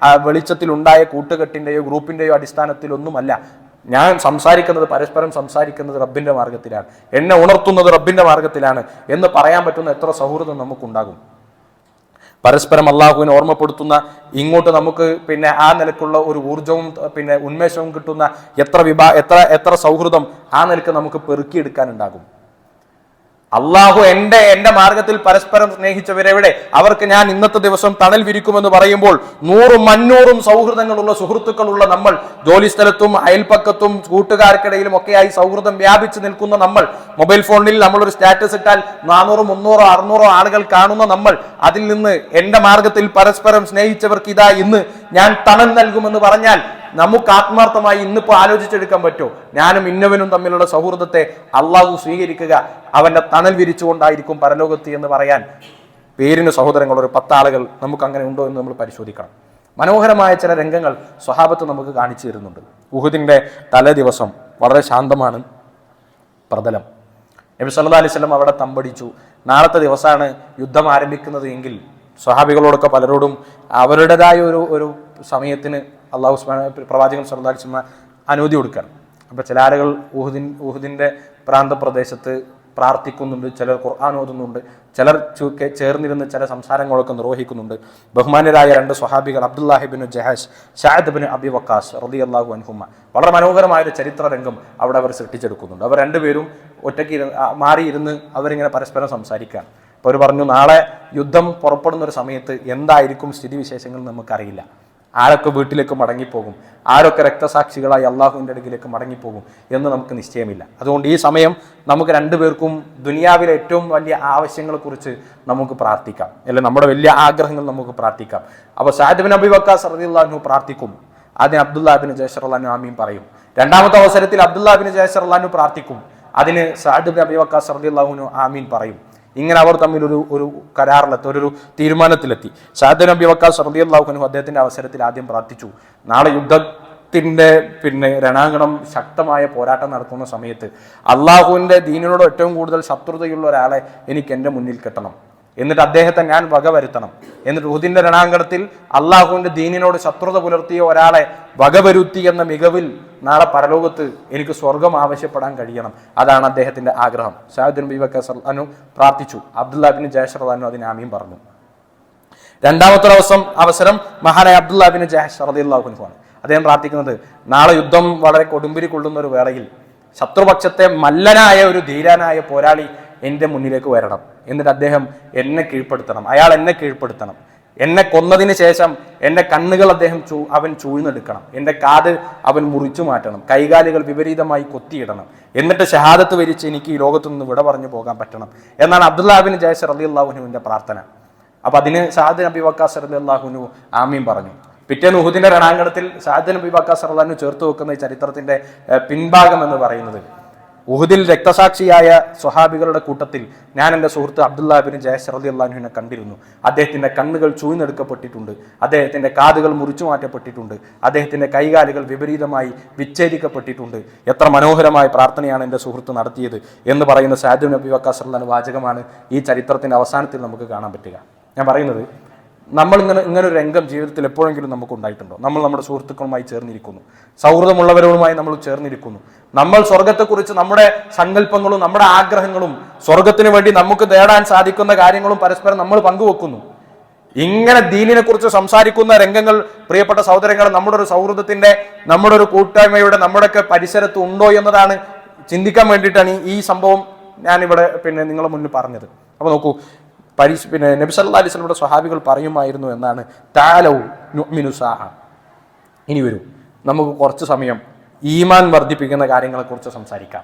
വെളിച്ചത്തിൽ ഉണ്ടായ കൂട്ടുകെട്ടിന്റെയോ ഗ്രൂപ്പിന്റെയോ അടിസ്ഥാനത്തിലൊന്നുമല്ല. ഞാൻ പരസ്പരം സംസാരിക്കുന്നത് റബ്ബിന്റെ മാർഗത്തിലാണ്, എന്നെ ഉണർത്തുന്നത് റബ്ബിന്റെ മാർഗത്തിലാണ് എന്ന് പറയാൻ പറ്റുന്ന എത്ര സൗഹൃദം നമുക്കുണ്ടാകും. പരസ്പരം അള്ളാഹുവിനെ ഓർമ്മപ്പെടുത്തുന്ന, ഇങ്ങോട്ട് നമുക്ക് ആ നിലക്കുള്ള ഒരു ഊർജവും ഉന്മേഷവും കിട്ടുന്ന എത്ര സൗഹൃദം ആ നിലക്ക് നമുക്ക് പെറുക്കിയെടുക്കാനുണ്ടാകും. അള്ളാഹു എന്റെ മാർഗത്തിൽ പരസ്പരം സ്നേഹിച്ചവരെവിടെ, അവർക്ക് ഞാൻ ഇന്നത്തെ ദിവസം തണൽ വിരിക്കുമെന്ന് പറയുമ്പോൾ 100ഉം 500ഉം സൗഹൃദങ്ങളുള്ള സുഹൃത്തുക്കളുള്ള നമ്മൾ, ജോലിസ്ഥലത്തും അയൽപ്പക്കത്തും കൂട്ടുകാർക്കിടയിലും ഒക്കെയായി സൗഹൃദം വ്യാപിച്ചു നിൽക്കുന്ന നമ്മൾ, മൊബൈൽ ഫോണിൽ നമ്മളൊരു സ്റ്റാറ്റസ് ഇട്ടാൽ 400, 300, 600 ആളുകൾ കാണുന്ന നമ്മൾ, അതിൽ നിന്ന് എന്റെ മാർഗത്തിൽ പരസ്പരം സ്നേഹിച്ചവർക്ക് ഇതാ ഇന്ന് ഞാൻ തണൽ നൽകുമെന്ന് പറഞ്ഞാൽ നമുക്ക് ആത്മാർത്ഥമായി ഇന്നിപ്പോ ആലോചിച്ചെടുക്കാൻ പറ്റുമോ? ഞാനും ഇന്നവനും തമ്മിലുള്ള സൗഹൃദത്തെ അള്ളാഹു സ്വീകരിക്കുക അവന്റെ തണൽ വിരിച്ചുകൊണ്ടായിരിക്കും പരലോകത്ത് എന്ന് പറയാൻ പേരിന് സഹോദരങ്ങൾ ഒരു 10 ആളുകൾ നമുക്ക് അങ്ങനെ ഉണ്ടോ എന്ന് നമ്മൾ പരിശോധിക്കണം. മനോഹരമായ ചില രംഗങ്ങൾ സ്വഹാബത്ത് നമുക്ക് കാണിച്ചു തരുന്നുണ്ട്. ഉഹുദിന്റെ തലേ ദിവസം വളരെ ശാന്തമാണ് പ്രതലം. നബി സല്ലല്ലാഹു അലൈഹി വസല്ലം അവിടെ തമ്പടിച്ചു. നാളത്തെ ദിവസമാണ് യുദ്ധം ആരംഭിക്കുന്നത് എങ്കിൽ സ്വഹാബികളോടൊക്കെ പലരോടും അവരുടേതായ ഒരു സമയത്തിന് അള്ളാഹു പ്രവാചകൻ സല്ലല്ലാഹു അലൈഹി വസല്ലം അനുമതി കൊടുക്കുകയാണ്. അപ്പോൾ ചില ആളുകൾ ഉഹുദിന്റെ പ്രാന്തപ്രദേശത്ത് പ്രാർത്ഥിക്കുന്നുണ്ട്, ചിലർ ഖുർആൻ ഓതുന്നുണ്ട്, ചിലർ ചേർന്നിരുന്ന് ചില സംസാരങ്ങളൊക്കെ നിർവഹിക്കുന്നുണ്ട്. ബഹുമാന്യരായ 2 സ്വഹാബികൾ അബ്ദുല്ലാഹി ഇബ്നു ജഹാഷ്, സഅദ് ഇബ്നു അബി വഖാസ് റളിയല്ലാഹു അൻഹുമ, വളരെ മനോഹരമായ ഒരു ചരിത്ര രംഗം അവിടെ അവർ സൃഷ്ടിച്ചെടുക്കുന്നുണ്ട്. അവർ രണ്ടുപേരും ഒറ്റയ്ക്ക് മാറിയിരുന്ന് അവരിങ്ങനെ പരസ്പരം സംസാരിക്കുകയാണ്. അപ്പോൾ അവർ പറഞ്ഞു, നാളെ യുദ്ധം പുറപ്പെടുന്ന ഒരു സമയത്ത് എന്തായിരിക്കും സ്ഥിതിവിശേഷങ്ങൾ നമുക്കറിയില്ല. ആരൊക്കെ വീട്ടിലേക്ക് മടങ്ങിപ്പോകും, ആരൊക്കെ രക്തസാക്ഷികളായി അള്ളാഹുവിൻ്റെ അടുക്കിലേക്ക് മടങ്ങിപ്പോകും എന്ന് നമുക്ക് നിശ്ചയമില്ല. അതുകൊണ്ട് ഈ സമയം നമുക്ക് രണ്ടുപേർക്കും ദുനിയാവിലെ ഏറ്റവും വലിയ ആവശ്യങ്ങളെക്കുറിച്ച് നമുക്ക് പ്രാർത്ഥിക്കാം, അല്ലെങ്കിൽ നമ്മുടെ വലിയ ആഗ്രഹങ്ങൾ നമുക്ക് പ്രാർത്ഥിക്കാം. അപ്പോൾ സഅദ് ബിൻ അബി വഖാസ് റളിയല്ലാഹു അൻഹു പ്രാർത്ഥിക്കും. ആദ്യം അബ്ദുല്ലാഹി ബിൻ ജഹ്ഷ് റളിയല്ലാഹു അൻഹു ആമീൻ പറയും. രണ്ടാമത്തെ അവസരത്തിൽ അബ്ദുല്ലാഹി ബിൻ ജഹ്ഷ് റളിയല്ലാഹു അൻഹു പ്രാർത്ഥിക്കും. അതിന് സഅദ് ബിൻ അബി വഖാസ് റളിയല്ലാഹു അൻഹു ആമീൻ പറയും. ഇങ്ങനെ അവർ തമ്മിൽ ഒരു കരാറിലെത്തി, ഒരു തീരുമാനത്തിലെത്തി. സഅദ് ബിൻ അബി വഖാസ് റളിയല്ലാഹു അൻഹു അദ്ദേഹത്തിന്റെ അവസരത്തിൽ ആദ്യം പ്രാർത്ഥിച്ചു, നാളെ യുദ്ധത്തിന്റെ രണാങ്കണം ശക്തമായ പോരാട്ടം നടത്തുന്ന സമയത്ത് അള്ളാഹുവിന്റെ ദീനിനോട് ഏറ്റവും കൂടുതൽ ശത്രുതയുള്ള ഒരാളെ എനിക്ക് എൻ്റെ മുന്നിൽ കിട്ടണം, എന്നിട്ട് അദ്ദേഹത്തെ ഞാൻ വകവരുത്തണം. എന്നിട്ട് ഉഹുദിന്റെ രണാങ്കണത്തിൽ അള്ളാഹുവിന്റെ ദീനിനോട് ശത്രുത പുലർത്തിയ ഒരാളെ വകവരുത്തി എന്ന മികവിൽ നാളെ പരലോകത്ത് എനിക്ക് സ്വർഗം ആവശ്യപ്പെടാൻ കഴിയണം. അതാണ് അദ്ദേഹത്തിന്റെ ആഗ്രഹം. സഅദ് ബിൻ അബി വഖാസ് റളിയല്ലാഹു അൻഹു പ്രാർത്ഥിച്ചു. അബ്ദുല്ലാഹി ബിൻ ജഹ്ഷ് റളിയല്ലാഹു അൻഹു അതിന് ആമീൻ പറഞ്ഞു. രണ്ടാമത്തെ അവസരം മഹാനായ അബ്ദുല്ലാഹി ബിൻ ജഹ്ഷ് റളിയല്ലാഹു അൻഹു ആണ്. അദ്ദേഹം പ്രാർത്ഥിക്കുന്നത്, നാളെ യുദ്ധം വളരെ കൊടുമ്പിരി കൊള്ളുന്ന ഒരു വേളയിൽ ശത്രുപക്ഷത്തെ മല്ലനായ ഒരു ധീരനായ പോരാളി എൻ്റെ മുന്നിലേക്ക് വരണം, എന്നിട്ട് അദ്ദേഹം എന്നെ കീഴ്പ്പെടുത്തണം, അയാൾ എന്നെ കീഴ്പ്പെടുത്തണം. എന്നെ കൊന്നതിന് ശേഷം എൻ്റെ കണ്ണുകൾ അവൻ ചൂഴ്ന്നെടുക്കണം, എൻ്റെ കാത് അവൻ മുറിച്ചു മാറ്റണം, കൈകാലുകൾ വിപരീതമായി കൊത്തിയിടണം, എന്നിട്ട് ഷഹാദത്ത് വരിച്ച് എനിക്ക് ഈ ലോകത്തു നിന്ന് വിട പറഞ്ഞു പോകാൻ പറ്റണം എന്നാണ് അബ്ദുല്ലാഹി ബിൻ ജഹ്ഷ് റളിയല്ലാഹു അൻഹുവിന്റെ പ്രാർത്ഥന. അപ്പൊ അതിന് സഅദ് ബിൻ അബി വഖാസ് റളിയല്ലാഹു അൻഹു ആമീൻ പറഞ്ഞു. പിറ്റേന്ന് ഉഹുദിന്റെ രണാങ്കണത്തിൽ സഅദ് ബിൻ അബി വഖാസ് റളിയല്ലാഹു അൻഹു ചേർത്ത് വെക്കുന്ന ഈ ചരിത്രത്തിന്റെ പിൻഭാഗം എന്ന് പറയുന്നത്, ഉഹുദിൽ രക്തസാക്ഷിയായ സ്വഹാബികളുടെ കൂട്ടത്തിൽ ഞാൻ എൻ്റെ സുഹൃത്ത് അബ്ദുല്ലാഹി ബിൻ ജഹ്ഷ് റളിയല്ലാഹു അൻഹുവിനെ കണ്ടിരുന്നു. അദ്ദേഹത്തിന്റെ കണ്ണുകൾ ചൂഴ്ന്നെടുക്കപ്പെട്ടിട്ടുണ്ട്, അദ്ദേഹത്തിന്റെ കാതുകൾ മുറിച്ചു മാറ്റപ്പെട്ടിട്ടുണ്ട്, അദ്ദേഹത്തിന്റെ കൈകാലുകൾ വിപരീതമായി വിച്ഛേദിക്കപ്പെട്ടിട്ടുണ്ട്. എത്ര മനോഹരമായ പ്രാർത്ഥനയാണ് എൻ്റെ സുഹൃത്ത് നടത്തിയത് എന്ന് പറയുന്ന സഅദ് ബിൻ അബി വഖാസ് റളിയല്ലാഹു അൻഹു വാചകമാണ് ഈ ചരിത്രത്തിന്റെ അവസാനത്തിൽ നമുക്ക് കാണാൻ പറ്റുക. ഞാൻ പറയുന്നത്, നമ്മൾ ഇങ്ങനൊരു രംഗം ജീവിതത്തിൽ എപ്പോഴെങ്കിലും നമുക്ക് ഉണ്ടായിട്ടുണ്ടോ? നമ്മൾ നമ്മുടെ സുഹൃത്തുക്കളുമായി ചേർന്നിരിക്കുന്നു, സൗഹൃദമുള്ളവരുമായി നമ്മൾ ചേർന്നിരിക്കുന്നു, നമ്മൾ സ്വർഗത്തെക്കുറിച്ച് നമ്മുടെ സങ്കല്പങ്ങളും നമ്മുടെ ആഗ്രഹങ്ങളും സ്വർഗത്തിന് വേണ്ടി നമുക്ക് നേടാൻ സാധിക്കുന്ന കാര്യങ്ങളും പരസ്പരം നമ്മൾ പങ്കുവെക്കുന്നു. ഇങ്ങനെ ദീനിനെ കുറിച്ച് സംസാരിക്കുന്ന രംഗങ്ങൾ പ്രിയപ്പെട്ട സഹോദരങ്ങൾ നമ്മുടെ ഒരു സൗഹൃദത്തിന്റെ, നമ്മുടെ ഒരു കൂട്ടായ്മയുടെ നമ്മുടെയൊക്കെ പരിസരത്ത് ഉണ്ടോ എന്നതാണ് ചിന്തിക്കാൻ വേണ്ടിയിട്ടാണ് ഈ സംഭവം ഞാനിവിടെ നിങ്ങളെ മുന്നിൽ പറഞ്ഞത്. അപ്പൊ നോക്കൂ, നബി സല്ലല്ലാഹു അലൈഹി വസല്ലമയുടെ സ്വഹാബികൾ പറയുമായിരുന്നു എന്നാണ്, തഅലൗ നുഅ്മിനു സാഅ, ഇനി വരൂ നമുക്ക് കുറച്ച് സമയം ഈമാൻ വർദ്ധിപ്പിക്കുന്ന കാര്യങ്ങളെക്കുറിച്ച് സംസാരിക്കാം.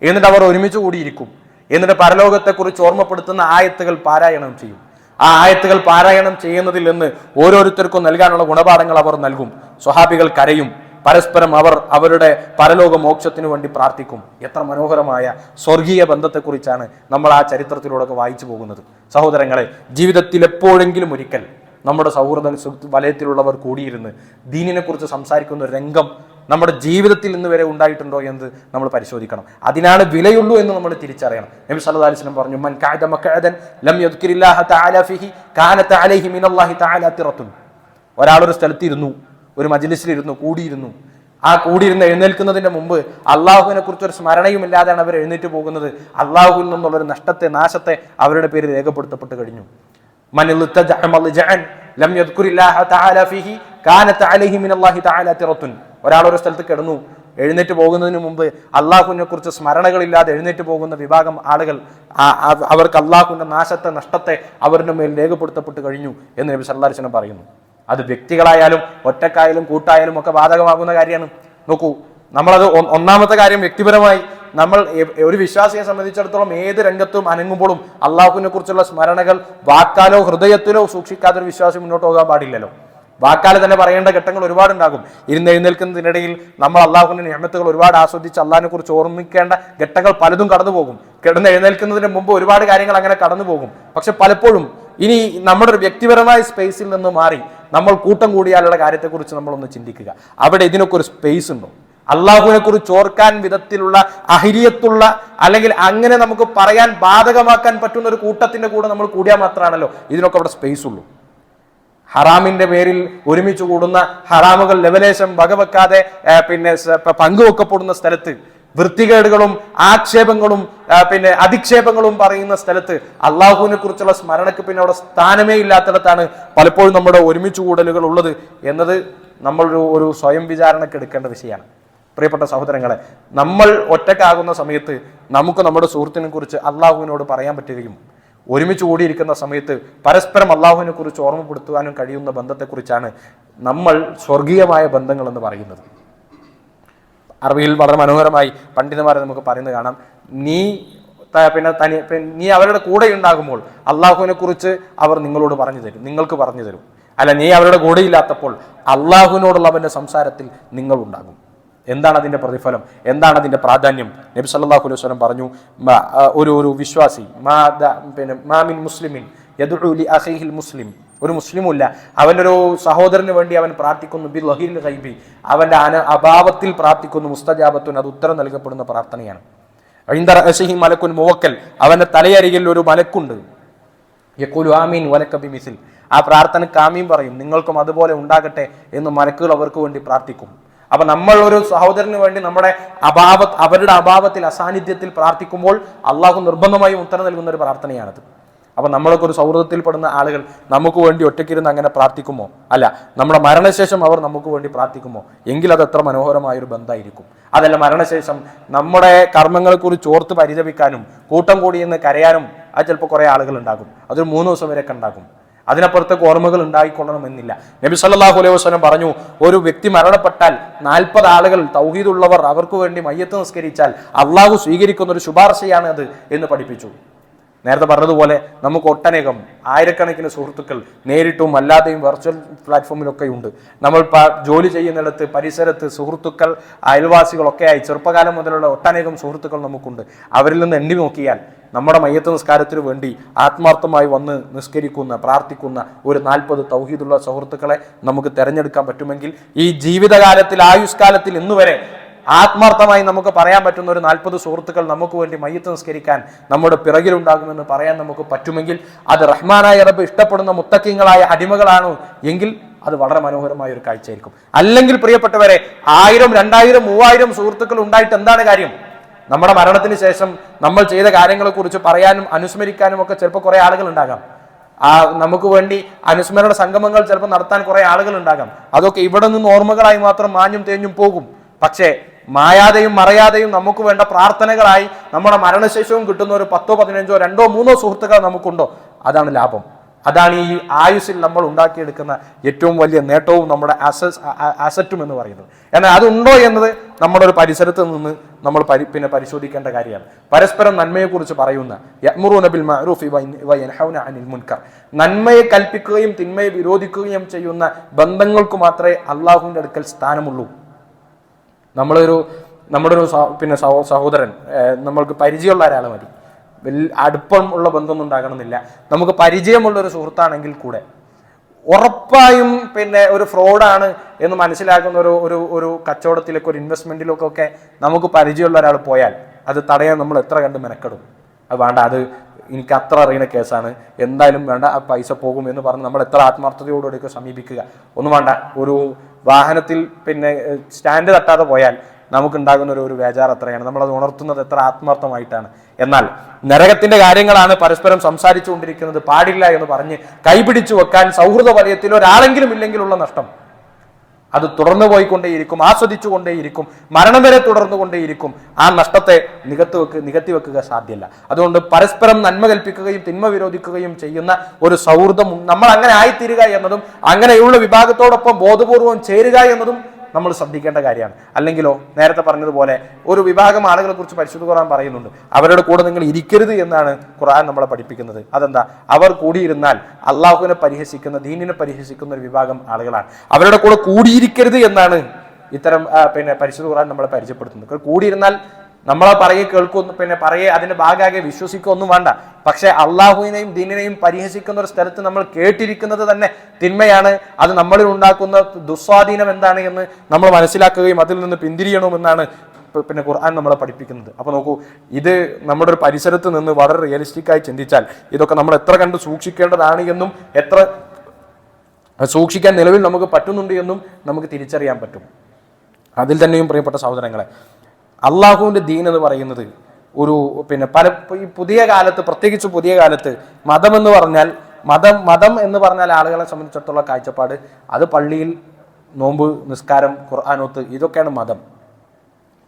എന്നിട്ട് അവർ ഒരുമിച്ച് കൂടിയിരിക്കും. എന്നിട്ട് പരലോകത്തെക്കുറിച്ച് ഓർമ്മപ്പെടുത്തുന്ന ആയത്തുകൾ പാരായണം ചെയ്യും. ആ ആയത്തുകൾ പാരായണം ചെയ്യുന്നതിൽ നിന്ന് ഓരോരുത്തർക്കും നൽകാനുള്ള ഗുണപാഠങ്ങൾ അവർ നൽകും. സ്വഹാബികൾ കരയും, പരസ്പരം അവരുടെ പരലോക മോക്ഷത്തിനു വേണ്ടി പ്രാർത്ഥിക്കും. എത്ര മനോഹരമായ സ്വർഗീയ ബന്ധത്തെക്കുറിച്ചാണ് നമ്മൾ ആ ചരിത്രത്തിലൂടെ വായിച്ചു പോകുന്നത്. സഹോദരങ്ങളെ, ജീവിതത്തിൽ എപ്പോഴെങ്കിലും ഒരിക്കൽ നമ്മുടെ സൗഹൃദ വലയത്തിലുള്ളവർ കൂടിയിരുന്ന് ദീനിനെ കുറിച്ച് സംസാരിക്കുന്ന ഒരു രംഗം നമ്മുടെ ജീവിതത്തിൽ ഇന്ന് വരെ ഉണ്ടായിട്ടുണ്ടോ എന്ന് നമ്മൾ പരിശോധിക്കണം. അതിനാണ് വിലയുള്ളൂ എന്ന് നമ്മൾ തിരിച്ചറിയണം. നബി സല്ലല്ലാഹു അലൈഹി വസല്ലം പറഞ്ഞു, മൻ ഖഅദ മഖഅദൻ ലം യദ്കിരില്ലാഹ തആല ഫീഹി കാനത അലൈഹി മിനല്ലാഹി തആല തിറത്തുൻ. ഒരാളൊരു സ്ഥലത്തിരുന്നു, ഒരു മജ്ലിസിലിരുന്നു, കൂടിയിരുന്നു. ആ കൂടിയിരുന്ന് എഴുന്നേൽക്കുന്നതിന്റെ മുമ്പ് അള്ളാഹുവിനെ കുറിച്ച് ഒരു സ്മരണയും ഇല്ലാതെയാണ് അവർ എഴുന്നേറ്റ് പോകുന്നത്. അള്ളാഹുവിൽ നിന്നുള്ളൊരു നഷ്ടത്തെ, നാശത്തെ അവരുടെ പേര് രേഖപ്പെടുത്തപ്പെട്ട് കഴിഞ്ഞു. ഒരാളൊരു സ്ഥലത്ത് കിടന്നു, എഴുന്നേറ്റ് പോകുന്നതിന് മുമ്പ് അള്ളാഹുവിനെ കുറിച്ച് സ്മരണകളില്ലാതെ എഴുന്നേറ്റ് പോകുന്ന വിഭാഗം ആളുകൾ അവർക്ക് അള്ളാഹുവിന്റെ നാശത്തെ, നഷ്ടത്തെ അവരുടെ മേൽ രേഖപ്പെടുത്തപ്പെട്ട് കഴിഞ്ഞു എന്ന് നബി സല്ലല്ലാഹു അലൈഹി വസല്ലം പറയുന്നു. അത് വ്യക്തികളായാലും ഒറ്റക്കായാലും കൂട്ടായാലും ഒക്കെ ബാധകമാകുന്ന കാര്യമാണ്. നോക്കൂ, നമ്മളത് ഒന്നാമത്തെ കാര്യം വ്യക്തിപരമായി നമ്മൾ ഒരു വിശ്വാസിയെ സംബന്ധിച്ചിടത്തോളം ഏത് രംഗത്തും അനങ്ങുമ്പോഴും അള്ളാഹുവിനെ കുറിച്ചുള്ള സ്മരണകൾ വാക്കാലോ ഹൃദയത്തിലോ സൂക്ഷിക്കാതെ ഒരു വിശ്വാസി മുന്നോട്ട് പോകാൻ പാടില്ലല്ലോ. വാക്കാൽ തന്നെ പറയേണ്ട ഘട്ടങ്ങൾ ഒരുപാടുണ്ടാകും. എഴുന്നേൽക്കുന്നതിനിടയിൽ നമ്മൾ അള്ളാഹുവിന്റെ നിഅമത്തുകൾ ഒരുപാട് ആസ്വദിച്ച് അള്ളാഹിനെ കുറിച്ച് ഓർമ്മിക്കേണ്ട ഘട്ടങ്ങൾ പലതും കടന്നു പോകും. എഴുന്നേൽക്കുന്നതിന് മുമ്പ് ഒരുപാട് കാര്യങ്ങൾ അങ്ങനെ കടന്നു പോകും. പക്ഷെ പലപ്പോഴും ഇനി നമ്മുടെ ഒരു വ്യക്തിപരമായ സ്പേസിൽ നിന്ന് മാറി നമ്മൾ കൂട്ടം കൂടിയാലുള്ള കാര്യത്തെക്കുറിച്ച് നമ്മളൊന്ന് ചിന്തിക്കുക. അവിടെ ഇതിനൊക്കെ ഒരു സ്പേസ് ഉണ്ടോ? അള്ളാഹുവിനെ കുറിച്ച് ഓർക്കാൻ വിധത്തിലുള്ള അഹിരിയത്തുള്ള, അല്ലെങ്കിൽ അങ്ങനെ നമുക്ക് പറയാൻ ബാധകമാക്കാൻ പറ്റുന്ന ഒരു കൂട്ടത്തിന്റെ കൂടെ നമ്മൾ കൂടിയാൽ മാത്രമാണല്ലോ ഇതിനൊക്കെ അവിടെ സ്പേസ് ഉള്ളൂ. ഹറാമിന്റെ പേരിൽ ഒരുമിച്ച് കൂടുന്ന, ഹറാമുകൾ ലെവലേശം വകവെക്കാതെ പങ്കുവെക്കപ്പെടുന്ന സ്ഥലത്ത്, വൃത്തികേടുകളും ആക്ഷേപങ്ങളും അധിക്ഷേപങ്ങളും പറയുന്ന സ്ഥലത്ത് അള്ളാഹുവിനെ കുറിച്ചുള്ള സ്മരണയ്ക്ക് പിന്നെ അവിടെ സ്ഥാനമേ ഇല്ലാത്തിടത്താണ് പലപ്പോഴും നമ്മുടെ ഒരുമിച്ച് കൂടലുകൾ ഉള്ളത് എന്നത് നമ്മൾ ഒരു സ്വയം വിചാരണയ്ക്ക് എടുക്കേണ്ട വിഷയമാണ്. പ്രിയപ്പെട്ട സഹോദരങ്ങളെ, നമ്മൾ ഒറ്റക്കാകുന്ന സമയത്ത് നമുക്ക് നമ്മുടെ സുഹൃത്തിനെ കുറിച്ച് അള്ളാഹുവിനോട് പറയാൻ പറ്റുകയും ഒരുമിച്ച് കൂടിയിരിക്കുന്ന സമയത്ത് പരസ്പരം അള്ളാഹുവിനെ കുറിച്ച് ഓർമ്മപ്പെടുത്തുവാനും കഴിയുന്ന ബന്ധത്തെക്കുറിച്ചാണ് നമ്മൾ സ്വർഗീയമായ ബന്ധങ്ങൾ എന്ന് പറയുന്നത്. അറബിയിൽ വളരെ മനോഹരമായി പണ്ഡിതന്മാരെ നമുക്ക് പറയുന്നത് കാണാം. നീ അവരുടെ കൂടെ ഉണ്ടാകുമ്പോൾ അള്ളാഹുവിനെ കുറിച്ച് അവർ നിങ്ങളോട് പറഞ്ഞു തരും, നിങ്ങൾക്ക് പറഞ്ഞു തരും. അല്ല, നീ അവരുടെ കൂടെയില്ലാത്തപ്പോൾ അള്ളാഹുവിനോടുള്ള അവന്റെ സംസാരത്തിൽ നിങ്ങൾ ഉണ്ടാകും. എന്താണ് അതിന്റെ പ്രതിഫലം? എന്താണ് അതിന്റെ പ്രാധാന്യം? നബി സല്ലല്ലാഹു അലൈഹി വസല്ലം പറഞ്ഞു, ഒരു വിശ്വാസി മാമിൻ മുസ്ലിമിൻ യദ്ഉ ലി അഖീഹിൽ മുസ്ലിം, ഒരു മുസ്ലിമുല്ല അവൻ്റെ ഒരു സഹോദരന് വേണ്ടി അവൻ പ്രാർത്ഥിക്കുന്നു, ബിൽ ലഹീൽ ഗൈബി, അവന്റെ അഭാവത്തിൽ പ്രാർത്ഥിക്കുന്നു, മുസ്തജാബത്തുൻ, അത് ഉത്തരം നൽകപ്പെടുന്ന പ്രാർത്ഥനയാണ്. ഇൻദ റഅസിഹി മലക്കുൻ മുവക്കൽ, അവന്റെ തലയരികിൽ ഒരു മലക്കുണ്ട്, യഖൂലു ആമീൻ വലക ബിമിസ്ൽ, ആ പ്രാർത്ഥനയ്ക്ക് ആമീൻ പറയും, നിങ്ങൾക്കും അതുപോലെ ഉണ്ടാകട്ടെ എന്ന് മലക്കുകൾ അവർക്ക് വേണ്ടി പ്രാർത്ഥിക്കും. അപ്പൊ നമ്മൾ ഒരു സഹോദരന് വേണ്ടി അവരുടെ അഭാവത്തിൽ, അസാന്നിധ്യത്തിൽ പ്രാർത്ഥിക്കുമ്പോൾ അള്ളാഹു നിർബന്ധമായും ഉത്തരം നൽകുന്ന ഒരു പ്രാർത്ഥനയാണത്. അപ്പൊ നമ്മളൊക്കെ ഒരു സൗഹൃദത്തിൽപ്പെടുന്ന ആളുകൾ നമുക്ക് വേണ്ടി ഒറ്റയ്ക്കിരുന്ന് അങ്ങനെ പ്രാർത്ഥിക്കുമോ? അല്ല, നമ്മുടെ മരണശേഷം അവർ നമുക്ക് വേണ്ടി പ്രാർത്ഥിക്കുമോ? എങ്കിൽ അത് എത്ര മനോഹരമായൊരു ബന്ധമായിരിക്കും. അതല്ല, മരണശേഷം നമ്മുടെ കർമ്മങ്ങളെക്കുറിച്ച് ഓർത്ത് പരിതപിക്കാനും കൂട്ടം കൂടി എന്ന് കരയാനും അത് ചിലപ്പോൾ കുറെ ആളുകൾ ഉണ്ടാകും. അതൊരു 3 ദിവസം വരെയൊക്കെ ഉണ്ടാകും. അതിനപ്പുറത്തേക്ക് ഓർമ്മകൾ ഉണ്ടായിക്കൊള്ളണമെന്നില്ല. നബി സല്ലല്ലാഹു അലൈഹി വസല്ലം പറഞ്ഞു, ഒരു വ്യക്തി മരണപ്പെട്ടാൽ 40 ആളുകൾ തൗഹീദുള്ളവർ അവർക്ക് വേണ്ടി മയ്യത്ത് നിസ്കരിച്ചാൽ അള്ളാഹു സ്വീകരിക്കുന്ന ഒരു ശുപാർശയാണ് അത് എന്ന് പഠിപ്പിച്ചു. നേരത്തെ പറഞ്ഞതുപോലെ നമുക്ക് ഒട്ടനേകം ആയിരക്കണക്കിന് സുഹൃത്തുക്കൾ നേരിട്ടും അല്ലാതെയും വെർച്വൽ പ്ലാറ്റ്ഫോമിലൊക്കെ ഉണ്ട്. നമ്മൾ ജോലി ചെയ്യുന്നിടത്ത്, പരിസരത്ത് സുഹൃത്തുക്കൾ, അയൽവാസികളൊക്കെ ആയി ചെറുപ്പകാലം മുതലുള്ള ഒട്ടനേകം സുഹൃത്തുക്കൾ നമുക്കുണ്ട്. അവരിൽ നിന്ന് എണ്ണി നോക്കിയാൽ നമ്മുടെ മയ്യത്ത് നിസ്കാരത്തിന് വേണ്ടി ആത്മാർത്ഥമായി വന്ന് നിസ്കരിക്കുന്ന, പ്രാർത്ഥിക്കുന്ന ഒരു 40 തൗഹീദുള്ള സുഹൃത്തുക്കളെ നമുക്ക് തിരഞ്ഞെടുക്കാൻ പറ്റുമെങ്കിൽ ഈ ജീവിതകാലത്തിൽ, ആയുഷ്കാലത്തിൽ ഇന്നുവരെ ആത്മാർത്ഥമായി നമുക്ക് പറയാൻ പറ്റുന്ന ഒരു 40 സുഹൃത്തുക്കൾ നമുക്ക് വേണ്ടി മയ്യത്ത് നിസ്കരിക്കാൻ നമ്മുടെ പിറകിലുണ്ടാകുമെന്ന് പറയാൻ നമുക്ക് പറ്റുമെങ്കിൽ അത് റഹ്മാനായ റബ്ബ് ഇഷ്ടപ്പെടുന്ന മുത്തഖീങ്ങളായ അടിമകളാണോ എങ്കിൽ അത് വളരെ മനോഹരമായ ഒരു കാഴ്ചയായിരിക്കും. അല്ലെങ്കിൽ പ്രിയപ്പെട്ടവരെ, 1000, 2000, 3000 സുഹൃത്തുക്കൾ ഉണ്ടായിട്ട് എന്താണ് കാര്യം? നമ്മുടെ മരണത്തിന് ശേഷം നമ്മൾ ചെയ്ത കാര്യങ്ങളെ കുറിച്ച് പറയാനും അനുസ്മരിക്കാനും ഒക്കെ ചിലപ്പോൾ കുറെ ആളുകൾ ഉണ്ടാകാം. നമുക്ക് വേണ്ടി അനുസ്മരണ സംഗമങ്ങൾ ചിലപ്പോൾ നടത്താൻ കുറെ ആളുകൾ ഉണ്ടാകാം. അതൊക്കെ ഇവിടെ നിന്ന് ഓർമ്മകളായി മാത്രം മാഞ്ഞും തേഞ്ഞും പോകും. പക്ഷേ മായാതെയും മറയാതെയും നമുക്ക് വേണ്ട പ്രാർത്ഥനകളായി നമ്മുടെ മരണശേഷവും കിട്ടുന്ന ഒരു 10, 15, 2, 3 സുഹൃത്തുക്കൾ നമുക്കുണ്ടോ? അതാണ് ലാഭം. അതാണ് ഈ ആയുസ്സിൽ നമ്മൾ ഉണ്ടാക്കിയെടുക്കുന്ന ഏറ്റവും വലിയ നേട്ടവും നമ്മുടെ അസറ്റും എന്ന് പറയുന്നത്. എന്നാൽ അതുണ്ടോ എന്നത് നമ്മുടെ ഒരു പരിസരത്ത് നിന്ന് നമ്മൾ പരിശോധിക്കേണ്ട കാര്യമാണ്. പരസ്പരം നന്മയെക്കുറിച്ച് പറയുന്ന, യഅ്മുറൂന ബിൽ മഅറൂഫി വയൻഹൗന അനിൽ മുൻകർ, നന്മയെ കൽപ്പിക്കുകയും തിന്മയെ വിരോധിക്കുകയും ചെയ്യുന്ന ബന്ധങ്ങൾക്ക് മാത്രമേ അള്ളാഹുവിൻ്റെ അടുക്കൽ സ്ഥാനമുള്ളൂ. നമ്മുടെ ഒരു സഹോദരൻ, നമ്മൾക്ക് പരിചയമുള്ള ഒരാൾ മതി, അടുപ്പം ഉള്ള ബന്ധമൊന്നും ഉണ്ടാകണമെന്നില്ല. നമുക്ക് പരിചയമുള്ള ഒരു സുഹൃത്താണെങ്കിൽ കൂടെ ഉറപ്പായും ഒരു ഫ്രോഡാണ് എന്ന് മനസ്സിലാക്കുന്ന ഒരു കച്ചവടത്തിലൊക്കെ, ഒരു ഇൻവെസ്റ്റ്മെന്റിലൊക്കെ നമുക്ക് പരിചയമുള്ള ഒരാൾ പോയാൽ അത് തടയാൻ നമ്മൾ എത്ര കണ്ട് മെനക്കെടും. അത് വേണ്ട, അത് എനിക്ക് അത്ര അറിയുന്ന കേസാണ്, എന്തായാലും വേണ്ട, ആ പൈസ പോകും എന്ന് പറഞ്ഞ് നമ്മൾ എത്ര ആത്മാർത്ഥതയോടുകൂടിയൊക്കെ സമീപിക്കുക. ഒന്നും വേണ്ട, ഒരു വാഹനത്തിൽ സ്റ്റാൻഡ് തട്ടാതെ പോയാൽ നമുക്കുണ്ടാകുന്ന ഒരു വേജാർ എത്രയാണ്, നമ്മളത് ഉണർത്തുന്നത് എത്ര ആത്മാർത്ഥമായിട്ടാണ്. എന്നാൽ നരകത്തിന്റെ കാര്യങ്ങളാണ് പരസ്പരം സംസാരിച്ചുകൊണ്ടിരിക്കുന്നത്, പാടില്ല എന്ന് പറഞ്ഞ് കൈപിടിച്ചു വെക്കാൻ സൗഹൃദ വലയത്തിൽ ഒരാളെങ്കിലും ഇല്ലെങ്കിലുള്ള നഷ്ടം. അത് തുടർന്നു പോയിക്കൊണ്ടേയിരിക്കും, ആസ്വദിച്ചുകൊണ്ടേയിരിക്കും, മരണം വരെ തുടർന്നുകൊണ്ടേയിരിക്കും. ആ നഷ്ടത്തെ നികത്തി വെക്കുക സാധ്യമല്ല. അതുകൊണ്ട് പരസ്പരം നന്മ കൽപ്പിക്കുകയും തിന്മ വിരോധിക്കുകയും ചെയ്യുന്ന ഒരു സൗഹൃദം നമ്മൾ അങ്ങനെ ആയിത്തീരുക എന്നതും അങ്ങനെയുള്ള വിഭാഗത്തോടൊപ്പം ബോധപൂർവം ചേരുക എന്നതും നമ്മൾ ശ്രദ്ധിക്കേണ്ട കാര്യമാണ്. അല്ലെങ്കിലോ നേരത്തെ പറഞ്ഞതുപോലെ ഒരു വിഭാഗം ആളുകളെ കുറിച്ച് പരിശുദ്ധ ഖുർആൻ പറയുന്നുണ്ട്, അവരുടെ കൂടെ നിങ്ങൾ ഇരിക്കരുത് എന്നാണ് ഖുർആൻ നമ്മളെ പഠിപ്പിക്കുന്നത്. അതെന്താ? അവർ കൂടിയിരുന്നാൽ അള്ളാഹുവിനെ പരിഹസിക്കുന്ന, ദീനിനെ പരിഹസിക്കുന്ന ഒരു വിഭാഗം ആളുകളാണ്. അവരുടെ കൂടെ കൂടിയിരിക്കരുത് എന്നാണ് ഇത്തരം പരിശുദ്ധ ഖുർആൻ നമ്മളെ പരിചയപ്പെടുത്തുന്നത്. കൂടിയിരുന്നാൽ നമ്മളെ പറയെ കേൾക്കും, പറയെ അതിന്റെ ഭാഗമാകെ വിശ്വസിക്കൊന്നും വേണ്ട. പക്ഷെ അള്ളാഹുവിനെയും ദീനിനെയും പരിഹസിക്കുന്ന ഒരു സ്ഥലത്ത് നമ്മൾ കേട്ടിരിക്കുന്നത് തന്നെ തിന്മയാണ്. അത് നമ്മളിൽ ഉണ്ടാക്കുന്ന ദുസ്വാധീനം എന്താണ് എന്ന് നമ്മൾ മനസ്സിലാക്കുകയും അതിൽ നിന്ന് പിന്തിരിയണമെന്നാണ് ഖുർആൻ നമ്മളെ പഠിപ്പിക്കുന്നത്. അപ്പൊ നോക്കൂ, ഇത് നമ്മുടെ ഒരു പരിസരത്ത് നിന്ന് വളരെ റിയലിസ്റ്റിക് ആയി ചിന്തിച്ചാൽ ഇതൊക്കെ നമ്മൾ എത്ര കണ്ട് സൂക്ഷിക്കേണ്ടതാണ് എന്നും എത്ര സൂക്ഷിക്കാൻ നിലവിൽ നമുക്ക് പറ്റുന്നുണ്ട് എന്നും നമുക്ക് തിരിച്ചറിയാൻ പറ്റും. അതിൽ തന്നെയും പ്രിയപ്പെട്ട സഹോദരങ്ങളെ, അള്ളാഹുവിൻ്റെ ദീൻ എന്ന് പറയുന്നത് ഒരു ഈ പുതിയ കാലത്ത്, പ്രത്യേകിച്ച് പുതിയ കാലത്ത് മതം എന്ന് പറഞ്ഞാൽ ആളുകളെ സംബന്ധിച്ചിടത്തോളം കാഴ്ചപ്പാട് അത് പള്ളിയിൽ നോമ്പ്, നിസ്കാരം, ഖുർആനോത്ത്, ഇതൊക്കെയാണ് മതം.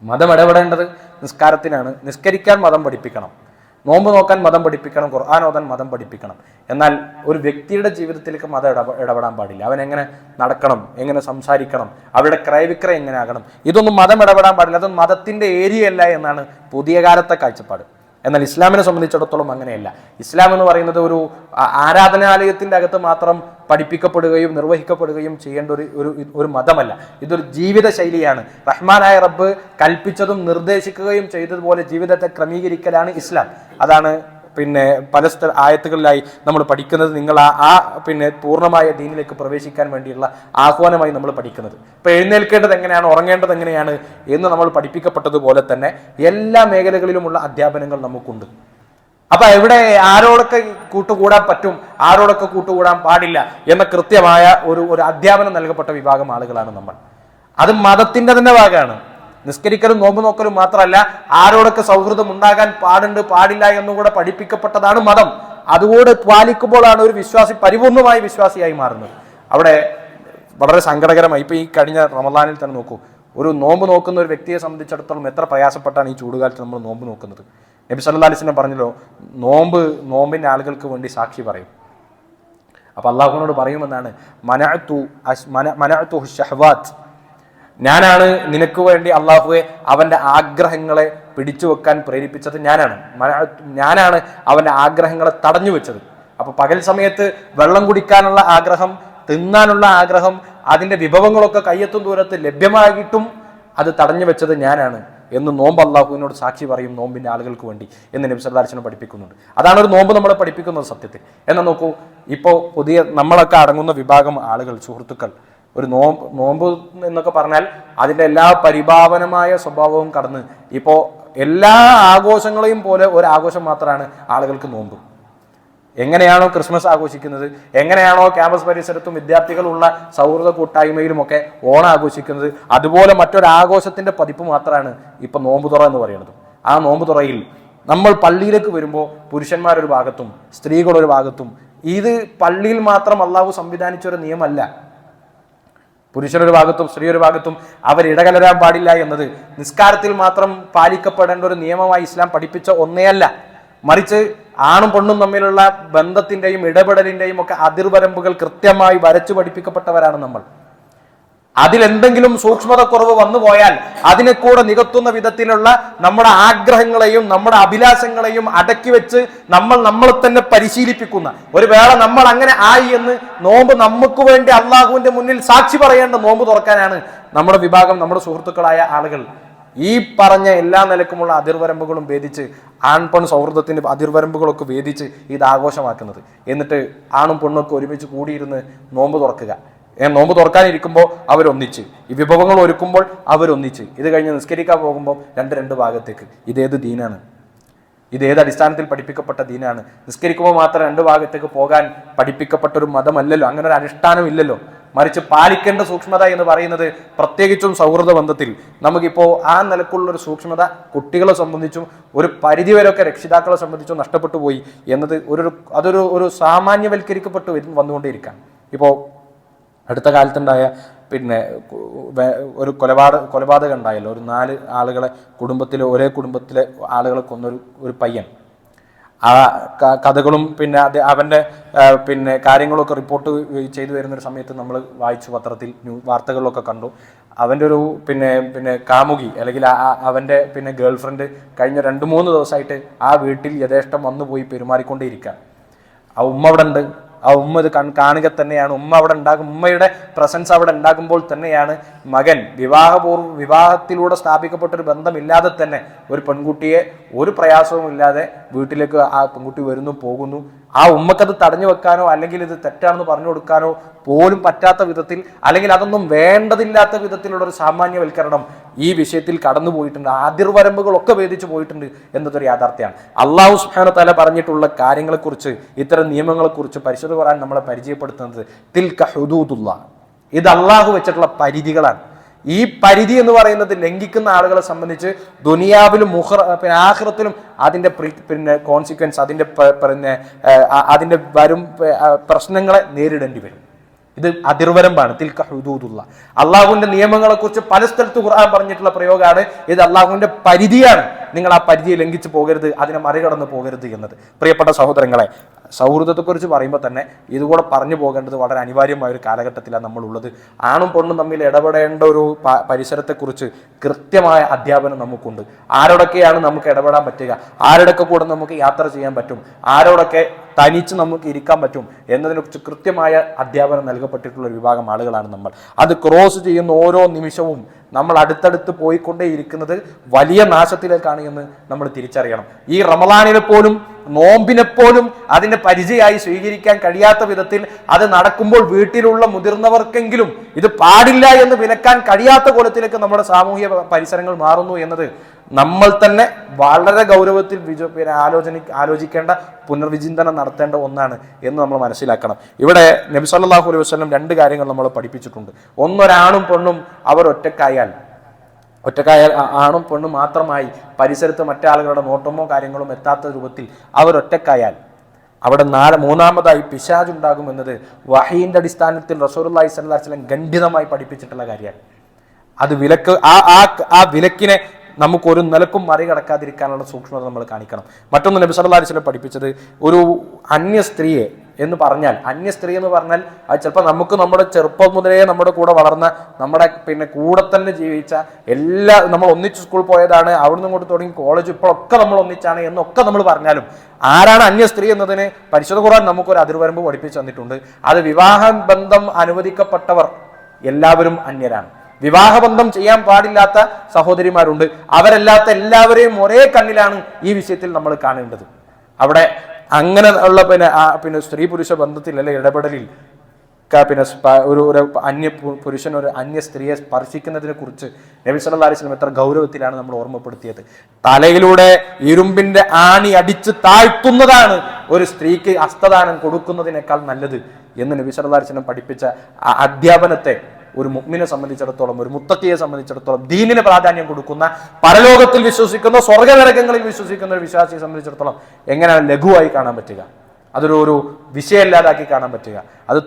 മതം ഇടപെടേണ്ടത് നിസ്കാരത്തിനാണ്. നിസ്കരിക്കാൻ മതം പഠിപ്പിക്കണം, നോമ്പ് നോക്കാൻ മതം പഠിപ്പിക്കണം, ഖുർആൻ ഓതാൻ മതം പഠിപ്പിക്കണം. എന്നാൽ ഒരു വ്യക്തിയുടെ ജീവിതത്തിലേക്ക് മതം ഇടപെടാൻ പാടില്ല. അവൻ എങ്ങനെ നടക്കണം, എങ്ങനെ സംസാരിക്കണം, അവരുടെ ക്രയവിക്രയം എങ്ങനെ ആകണം, ഇതൊന്നും മതം ഇടപെടാൻ പാടില്ല. അതൊന്നും മതത്തിന്റെ ഏരിയ അല്ല എന്നാണ് പുതിയ കാലത്തെ കാഴ്ചപ്പാട്. എന്നാൽ ഇസ്ലാമിനെ സംബന്ധിച്ചിടത്തോളം അങ്ങനെയല്ല. ഇസ്ലാം എന്ന് പറയുന്നത് ഒരു ആരാധനാലയത്തിന്റെ അകത്ത് മാത്രം പഠിപ്പിക്കപ്പെടുകയും നിർവഹിക്കപ്പെടുകയും ചെയ്യേണ്ട ഒരു മതമല്ല. ഇതൊരു ജീവിത ശൈലിയാണ്. റഹ്മാനായ റബ്ബ് കൽപ്പിച്ചതും നിർദ്ദേശിക്കുകയും ചെയ്തതുപോലെ ജീവിതത്തെ ക്രമീകരിക്കലാണ് ഇസ്ലാം. അതാണ് പല ആയത്തുകളിലായി നമ്മൾ പഠിക്കുന്നത്. നിങ്ങൾ പൂർണ്ണമായ ദീനിലേക്ക് പ്രവേശിക്കാൻ വേണ്ടിയുള്ള ആഹ്വാനമായി നമ്മൾ പഠിക്കുന്നത്. ഇപ്പൊ എഴുന്നേൽക്കേണ്ടത് എങ്ങനെയാണ്, ഉറങ്ങേണ്ടത് എങ്ങനെയാണ് എന്ന് നമ്മൾ പഠിപ്പിക്കപ്പെട്ടതുപോലെ തന്നെ എല്ലാ മേഖലകളിലുമുള്ള അധ്യാപനങ്ങൾ നമുക്കുണ്ട്. അപ്പൊ എവിടെ ആരോടൊക്കെ കൂട്ടുകൂടാൻ പറ്റും, ആരോടൊക്കെ കൂട്ടുകൂടാൻ പാടില്ല എന്ന കൃത്യമായ ഒരു അധ്യാപനം നൽകപ്പെട്ട വിഭാഗം ആളുകളാണ് നമ്മൾ. അത് മതത്തിന്റെ തന്നെ ഭാഗമാണ്. നിസ്കരിക്കലും നോമ്പ് നോക്കലും മാത്രമല്ല, ആരോടൊക്കെ സൗഹൃദം ഉണ്ടാകാൻ പാടില്ല എന്നുകൂടെ പഠിപ്പിക്കപ്പെട്ടതാണ് മതം. അതുകൂടെ പാലിക്കുമ്പോഴാണ് ഒരു വിശ്വാസി പരിപൂർണമായി വിശ്വാസിയായി മാറുന്നത്. അവിടെ വളരെ സങ്കടകരമായി ഇപ്പൊ ഈ കഴിഞ്ഞ റമദാനിൽ തന്നെ നോക്കൂ, ഒരു നോമ്പ് നോക്കുന്ന ഒരു വ്യക്തിയെ സംബന്ധിച്ചിടത്തോളം എത്ര പ്രയാസപ്പെട്ടാണ് ഈ ചൂടുകാലത്ത് നമ്മൾ നോമ്പ് നോക്കുന്നത്. നബി സല്ലല്ലാഹു അലൈഹി വസല്ലം പറഞ്ഞല്ലോ, നോമ്പിന്റെ ആളുകൾക്ക് വേണ്ടി സാക്ഷി പറയും. അപ്പൊ അള്ളാഹുവിനോട് പറയുമെന്നാണ്, മനഅതു ഷഹ്വാത്ത്, ഞാനാണ് നിനക്ക് വേണ്ടി അള്ളാഹുവെ അവന്റെ ആഗ്രഹങ്ങളെ പിടിച്ചു വെക്കാൻ പ്രേരിപ്പിച്ചത്, ഞാനാണ് അവന്റെ ആഗ്രഹങ്ങളെ തടഞ്ഞു വെച്ചത്. അപ്പൊ പകൽ സമയത്ത് വെള്ളം കുടിക്കാനുള്ള ആഗ്രഹം, തിന്നാനുള്ള ആഗ്രഹം, അതിന്റെ വിഭവങ്ങളൊക്കെ കയ്യെത്തും ദൂരത്ത് ലഭ്യമായിട്ടും അത് തടഞ്ഞു വെച്ചത് ഞാനാണ് എന്ന് നോമ്പ് അള്ളാഹുവിനോട് സാക്ഷി പറയും, നോമ്പിന്റെ ആളുകൾക്ക് വേണ്ടി എന്ന് നബി സല്ലല്ലാഹു അലൈഹി വസല്ലം പഠിപ്പിക്കുന്നുണ്ട്. അതാണ് ഒരു നോമ്പ് നമ്മളെ പഠിപ്പിക്കുന്നത് സത്യത്തിൽ. എന്നാൽ നോക്കൂ, ഇപ്പോൾ പുതിയ നമ്മളൊക്കെ അടങ്ങുന്ന വിഭാഗം ആളുകൾ, സുഹൃത്തുക്കൾ, ഒരു നോമ്പ് എന്നൊക്കെ പറഞ്ഞാൽ അതിന്റെ എല്ലാ പരിഭാവനമായ സ്വഭാവവും കടന്ന് ഇപ്പോൾ എല്ലാ ആഘോഷങ്ങളെയും പോലെ ഒരു ആഘോഷം മാത്രമാണ് ആളുകൾക്ക് നോമ്പ്. എങ്ങനെയാണോ ക്രിസ്മസ് ആഘോഷിക്കുന്നത്, എങ്ങനെയാണോ ക്യാമ്പസ് പരിസരത്തും വിദ്യാർത്ഥികളുള്ള സൗഹൃദ കൂട്ടായ്മയിലുമൊക്കെ ഓണം ആഘോഷിക്കുന്നത്, അതുപോലെ മറ്റൊരാഘോഷത്തിന്റെ പതിപ്പ് മാത്രമാണ് ഇപ്പൊ നോമ്പ് തുറ എന്ന് പറയുന്നത്. ആ നോമ്പ് തുറയിൽ നമ്മൾ പള്ളിയിലേക്ക് വരുമ്പോൾ പുരുഷന്മാരൊരു ഭാഗത്തും സ്ത്രീകളൊരു ഭാഗത്തും, ഇത് പള്ളിയിൽ മാത്രം അള്ളാഹു സംവിധാനിച്ചൊരു നിയമമല്ല. പുരുഷനൊരു ഭാഗത്തും സ്ത്രീ ഒരു ഭാഗത്തും അവരിടകലരാൻ പാടില്ല എന്നത് നിസ്കാരത്തിൽ മാത്രം പാലിക്കപ്പെടേണ്ട ഒരു നിയമമായി ഇസ്ലാം പഠിപ്പിച്ച ഒന്നേയല്ല. മറിച്ച് ആണും പെണ്ണും തമ്മിലുള്ള ബന്ധത്തിന്റെയും ഇടപെടലിന്റെയും ഒക്കെ അതിർവരമ്പുകൾ കൃത്യമായി വരച്ചു പഠിപ്പിക്കപ്പെട്ടവരാണ് നമ്മൾ. അതിലെന്തെങ്കിലും സൂക്ഷ്മതക്കുറവ് വന്നുപോയാൽ അതിനെ കൂടെ നികത്തുന്ന വിധത്തിലുള്ള നമ്മുടെ ആഗ്രഹങ്ങളെയും നമ്മുടെ അഭിലാഷങ്ങളെയും അടക്കി വെച്ച് നമ്മളെ തന്നെ പരിശീലിപ്പിക്കുന്ന ഒരു വേള നമ്മൾ അങ്ങനെ ആയി എന്ന് നോമ്പ് നമുക്ക് വേണ്ടി അള്ളാഹുവിന്റെ മുന്നിൽ സാക്ഷി പറയേണ്ട നോമ്പ് തുറക്കാനാണ് നമ്മുടെ വിഭാഗം, നമ്മുടെ സുഹൃത്തുക്കളായ ആളുകൾ ഈ പറഞ്ഞ എല്ലാ നിലക്കുമുള്ള അതിർവരമ്പുകളും ഭേദിച്ച്, ആൺപെൺ സൗഹൃദത്തിന്റെ അതിർവരമ്പുകളൊക്കെ ഭേദിച്ച് ഇത് ആഘോഷമാക്കുന്നത്. എന്നിട്ട് ആണും പെണ്ണൊക്കെ ഒരുമിച്ച് കൂടിയിരുന്ന് നോമ്പ് തുറക്കുക. നോമ്പ് തുറക്കാനിരിക്കുമ്പോൾ അവരൊന്നിച്ച്, ഈ വിഭവങ്ങൾ ഒരുക്കുമ്പോൾ അവരൊന്നിച്ച്, ഇത് കഴിഞ്ഞ് നിസ്കരിക്കാൻ പോകുമ്പോൾ രണ്ട് ഭാഗത്തേക്ക്. ഇതേത് ദീനാണ്? ഇതേത് അടിസ്ഥാനത്തിൽ പഠിപ്പിക്കപ്പെട്ട ദീനാണ്? നിസ്കരിക്കുമ്പോൾ മാത്രം രണ്ട് ഭാഗത്തേക്ക് പോകാൻ പഠിപ്പിക്കപ്പെട്ട ഒരു മതമല്ലല്ലോ, അങ്ങനെ ഒരു അനുഷ്ഠാനം ഇല്ലല്ലോ. മറിച്ച് പാലിക്കേണ്ട സൂക്ഷ്മത എന്ന് പറയുന്നത്, പ്രത്യേകിച്ചും സൗഹൃദ ബന്ധത്തിൽ നമുക്കിപ്പോൾ ആ നിലക്കുള്ളൊരു സൂക്ഷ്മത കുട്ടികളെ സംബന്ധിച്ചും ഒരു പരിധിവരെയൊക്കെ രക്ഷിതാക്കളെ സംബന്ധിച്ചും നഷ്ടപ്പെട്ടു പോയി എന്നത് അതൊരു സാമാന്യവൽക്കരിക്കപ്പെട്ടു വന്നുകൊണ്ടേയിരിക്കാം. ഇപ്പോൾ അടുത്ത കാലത്തുണ്ടായ പിന്നെ ഒരു കൊലപാതകം ഉണ്ടായല്ലോ, ഒരു 4 ആളുകളെ ഒരേ കുടുംബത്തിലെ ആളുകളെ കൊന്നൊരു പയ്യൻ. ആ കഥകളും പിന്നെ അവൻ്റെ പിന്നെ കാര്യങ്ങളൊക്കെ റിപ്പോർട്ട് ചെയ്തു വരുന്നൊരു സമയത്ത് നമ്മൾ വായിച്ചു, പത്രത്തിൽ വാർത്തകളിലൊക്കെ കണ്ടു. അവൻ്റെ ഒരു പിന്നെ കാമുകി അല്ലെങ്കിൽ അവൻ്റെ പിന്നെ ഗേൾഫ്രണ്ട് കഴിഞ്ഞ 2-3 ദിവസമായിട്ട് ആ വീട്ടിൽ യഥേഷ്ടം വന്നുപോയി പെരുമാറിക്കൊണ്ടേയിരിക്കുക. ആ ഉമ്മ അവിടെ ഉണ്ട്. ആ ഉമ്മ ഇത് കാണുക തന്നെയാണ്. ഉമ്മ അവിടെ ഉണ്ടാകും, ഉമ്മയുടെ പ്രസൻസ് അവിടെ ഉണ്ടാകുമ്പോൾ തന്നെയാണ് മകൻ വിവാഹത്തിലൂടെ സ്ഥാപിക്കപ്പെട്ടൊരു ബന്ധമില്ലാതെ തന്നെ ഒരു പെൺകുട്ടിയെ ഒരു പ്രയാസവും ഇല്ലാതെ വീട്ടിലേക്ക് ആ പെൺകുട്ടി വരുന്നു, പോകുന്നു. ആ ഉമ്മക്കത് തടഞ്ഞു വെക്കാനോ അല്ലെങ്കിൽ ഇത് തെറ്റാണെന്ന് പറഞ്ഞു കൊടുക്കാനോ പോലും പറ്റാത്ത വിധത്തിൽ, അല്ലെങ്കിൽ അതൊന്നും വേണ്ടതില്ലാത്ത വിധത്തിലുള്ള ഒരു സാമാന്യവൽക്കരണം ഈ വിഷയത്തിൽ കടന്നുപോയിട്ടുണ്ട്. അതിർവരമ്പുകളൊക്കെ ഭേദിച്ചു പോയിട്ടുണ്ട് എന്നതൊരു യാഥാർത്ഥ്യമാണ്. അള്ളാഹു സുബ്ഹാനഹു വ തആല പറഞ്ഞിട്ടുള്ള കാര്യങ്ങളെക്കുറിച്ച്, ഇത്തരം നിയമങ്ങളെക്കുറിച്ച് പരിശുദ്ധ ഖുർആൻ നമ്മളെ പരിചയപ്പെടുത്തുന്നത് തിൽക ഹുദൂദുല്ലാഹ്, ഇത് അള്ളാഹു വെച്ചിട്ടുള്ള പരിധികളാണ്. ഈ പരിധി എന്ന് പറയുന്നത് ലംഘിക്കുന്ന ആളുകളെ സംബന്ധിച്ച് ദുനിയാവിലും പിന്നെ ആഖിറത്തിലും അതിൻ്റെ പിന്നെ കോൺസിക്വൻസ്, അതിൻ്റെ വരും പ്രശ്നങ്ങളെ നേരിടേണ്ടി വരും. ഇത് അതിർവരമ്പാണ്. തിൽക ഹുദൂദുല്ലാഹ്, അള്ളാഹുവിന്റെ നിയമങ്ങളെ കുറിച്ച് പല സ്ഥലത്ത് ഖുർആൻ പറഞ്ഞിട്ടുള്ള പ്രയോഗമാണ്. ഇത് അള്ളാഹുവിന്റെ പരിധിയാണ്. നിങ്ങൾ ആ പരിധിയെ ലംഘിച്ചു പോകരുത്, അതിനെ മറികടന്ന് പോകരുത് എന്നത്. പ്രിയപ്പെട്ട സഹോദരങ്ങളെ, സൗഹൃദത്തെക്കുറിച്ച് പറയുമ്പോൾ തന്നെ ഇതുകൂടെ പറഞ്ഞു പോകേണ്ടത് വളരെ അനിവാര്യമായ ഒരു കാലഘട്ടത്തിലാണ് നമ്മളുള്ളത്. ആണും പെണ്ണും തമ്മിൽ ഇടപെടേണ്ട ഒരു പരിസരത്തെക്കുറിച്ച് കൃത്യമായ അധ്യാപനം നമുക്കുണ്ട്. ആരോടൊക്കെയാണ് നമുക്ക് ഇടപെടാൻ പറ്റുക, ആരോടൊക്കെ കൂടെ നമുക്ക് യാത്ര ചെയ്യാൻ പറ്റും, ആരോടൊക്കെ തനിച്ച് നമുക്ക് ഇരിക്കാൻ പറ്റും എന്നതിനെക്കുറിച്ച് കൃത്യമായ അധ്യാപനം നൽകപ്പെട്ടിട്ടുള്ള ഒരു വിഭാഗം ആളുകളാണ് നമ്മൾ. അത് ക്രോസ് ചെയ്യുന്ന ഓരോ നിമിഷവും നമ്മൾ അടുത്തടുത്ത് പോയിക്കൊണ്ടേ ഇരിക്കുന്നത് വലിയ നാശത്തിലേക്കാണ് എന്ന് നമ്മൾ തിരിച്ചറിയണം. ഈ റമളാനിനെ പോലും നോമ്പിനെപ്പോലും അതിന്റെ പരിചയമായി സ്വീകരിക്കാൻ കഴിയാത്ത വിധത്തിൽ അത് നടക്കുമ്പോൾ വീട്ടിലുള്ള മുതിർന്നവർക്കെങ്കിലും ഇത് പാടില്ല എന്ന് വിലക്കാൻ കഴിയാത്ത കോലത്തിലേക്ക് നമ്മുടെ സാമൂഹിക പരിസരങ്ങൾ മാറുന്നു എന്നത് നമ്മൾ തന്നെ വളരെ ഗൗരവത്തിൽ ആലോചിക്കേണ്ട, പുനർവിചിന്തനം നടത്തേണ്ട ഒന്നാണ് എന്ന് നമ്മൾ മനസ്സിലാക്കണം. ഇവിടെ നബി സല്ലല്ലാഹു അലൈഹി വസല്ലം 2 കാര്യങ്ങൾ നമ്മൾ പഠിപ്പിച്ചിട്ടുണ്ട്. ഒന്നൊരാണും പെണ്ണും അവർ ഒറ്റക്കായാൽ ആണും പെണ്ണും മാത്രമായി പരിസരത്ത് മറ്റാളുകളുടെ നോട്ടമോ കാര്യങ്ങളും എത്താത്ത രൂപത്തിൽ അവർ ഒറ്റക്കായാൽ അവിടെ മൂന്നാമതായി പിശാച് ഉണ്ടാകും എന്നത് വഹീന്റെ അടിസ്ഥാനത്തിൽ റസൂലുള്ളാഹി സ്വല്ലല്ലാഹു അലൈഹി വസല്ലം ഖണ്ഡിതമായി പഠിപ്പിച്ചിട്ടുള്ള കാര്യമാണ്. അത് വിലക്ക് ആ വിലക്കിനെ നമുക്കൊരു നിലക്കും മറികടക്കാതിരിക്കാനുള്ള സൂക്ഷ്മത നമ്മൾ കാണിക്കണം. മറ്റൊന്ന് നബി സല്ലല്ലാഹു അലൈഹി വസല്ലം പഠിപ്പിച്ചത്, ഒരു അന്യ സ്ത്രീയെ എന്ന് പറഞ്ഞാൽ, അന്യ സ്ത്രീ എന്ന് പറഞ്ഞാൽ അത് ചിലപ്പോൾ നമുക്ക് നമ്മുടെ ചെറുപ്പം മുതലേ നമ്മുടെ കൂടെ വളർന്ന, നമ്മുടെ പിന്നെ കൂടെ തന്നെ ജീവിച്ച നമ്മൾ ഒന്നിച്ച് സ്കൂളിൽ പോയതാണ്, അവിടുന്ന് ഇങ്ങോട്ട് തുടങ്ങി കോളേജ് ഇപ്പോഴൊക്കെ നമ്മൾ ഒന്നിച്ചാണ് എന്നൊക്കെ നമ്മൾ പറഞ്ഞാലും ആരാണ് അന്യ സ്ത്രീ എന്നതിന് പരിശുദ്ധ ഖുർആൻ നമുക്കൊരു അതിർവരമ്പ് പഠിപ്പിച്ചു തന്നിട്ടുണ്ട്. അത് വിവാഹ ബന്ധം അനുവദിക്കപ്പെട്ടവർ എല്ലാവരും അന്യരാണ്. വിവാഹബന്ധം ചെയ്യാൻ പാടില്ലാത്ത സഹോദരിമാരുണ്ട്. അവരല്ലാത്ത എല്ലാവരെയും ഒരേ കണ്ണിലാണ് ഈ വിഷയത്തിൽ നമ്മൾ കാണേണ്ടത്. അവിടെ അങ്ങനെ ഉള്ള പിന്നെ സ്ത്രീ പുരുഷ ബന്ധത്തിൽ ഇടപെടലിൽ പിന്നെ ഒരു അന്യ പുരുഷൻ ഒരു അന്യ സ്ത്രീയെ സ്പർശിക്കുന്നതിനെ കുറിച്ച് നബി സല്ലല്ലാഹു അലൈഹി വസല്ലം എത്ര ഗൗരവത്തിലാണ് നമ്മൾ ഓർമ്മപ്പെടുത്തിയത്. തലയിലൂടെ ഇരുമ്പിന്റെ ആണി അടിച്ച് താഴ്ത്തുന്നതാണ് ഒരു സ്ത്രീക്ക് ഹസ്തദാനം കൊടുക്കുന്നതിനേക്കാൾ നല്ലത് എന്ന് നബി സല്ലല്ലാഹു അലൈഹി വസല്ലം പഠിപ്പിച്ച അധ്യാപനത്തെ ഒരു മുഅ്മിനെ സംബന്ധിച്ചിടത്തോളം, ഒരു മുത്തഖിയെ സംബന്ധിച്ചിടത്തോളം, ദീനിന് പ്രാധാന്യം കൊടുക്കുന്ന, പരലോകത്തിൽ വിശ്വസിക്കുന്ന, സ്വർഗ്ഗനരകങ്ങളിൽ വിശ്വസിക്കുന്ന ഒരു വിശ്വാസിയെ സംബന്ധിച്ചിടത്തോളം എങ്ങനെയാണ് ലഘുവായി കാണാൻ പറ്റുക? അതൊരു വിഷയമല്ലാതാക്കി കാണാൻ പറ്റുക? അത്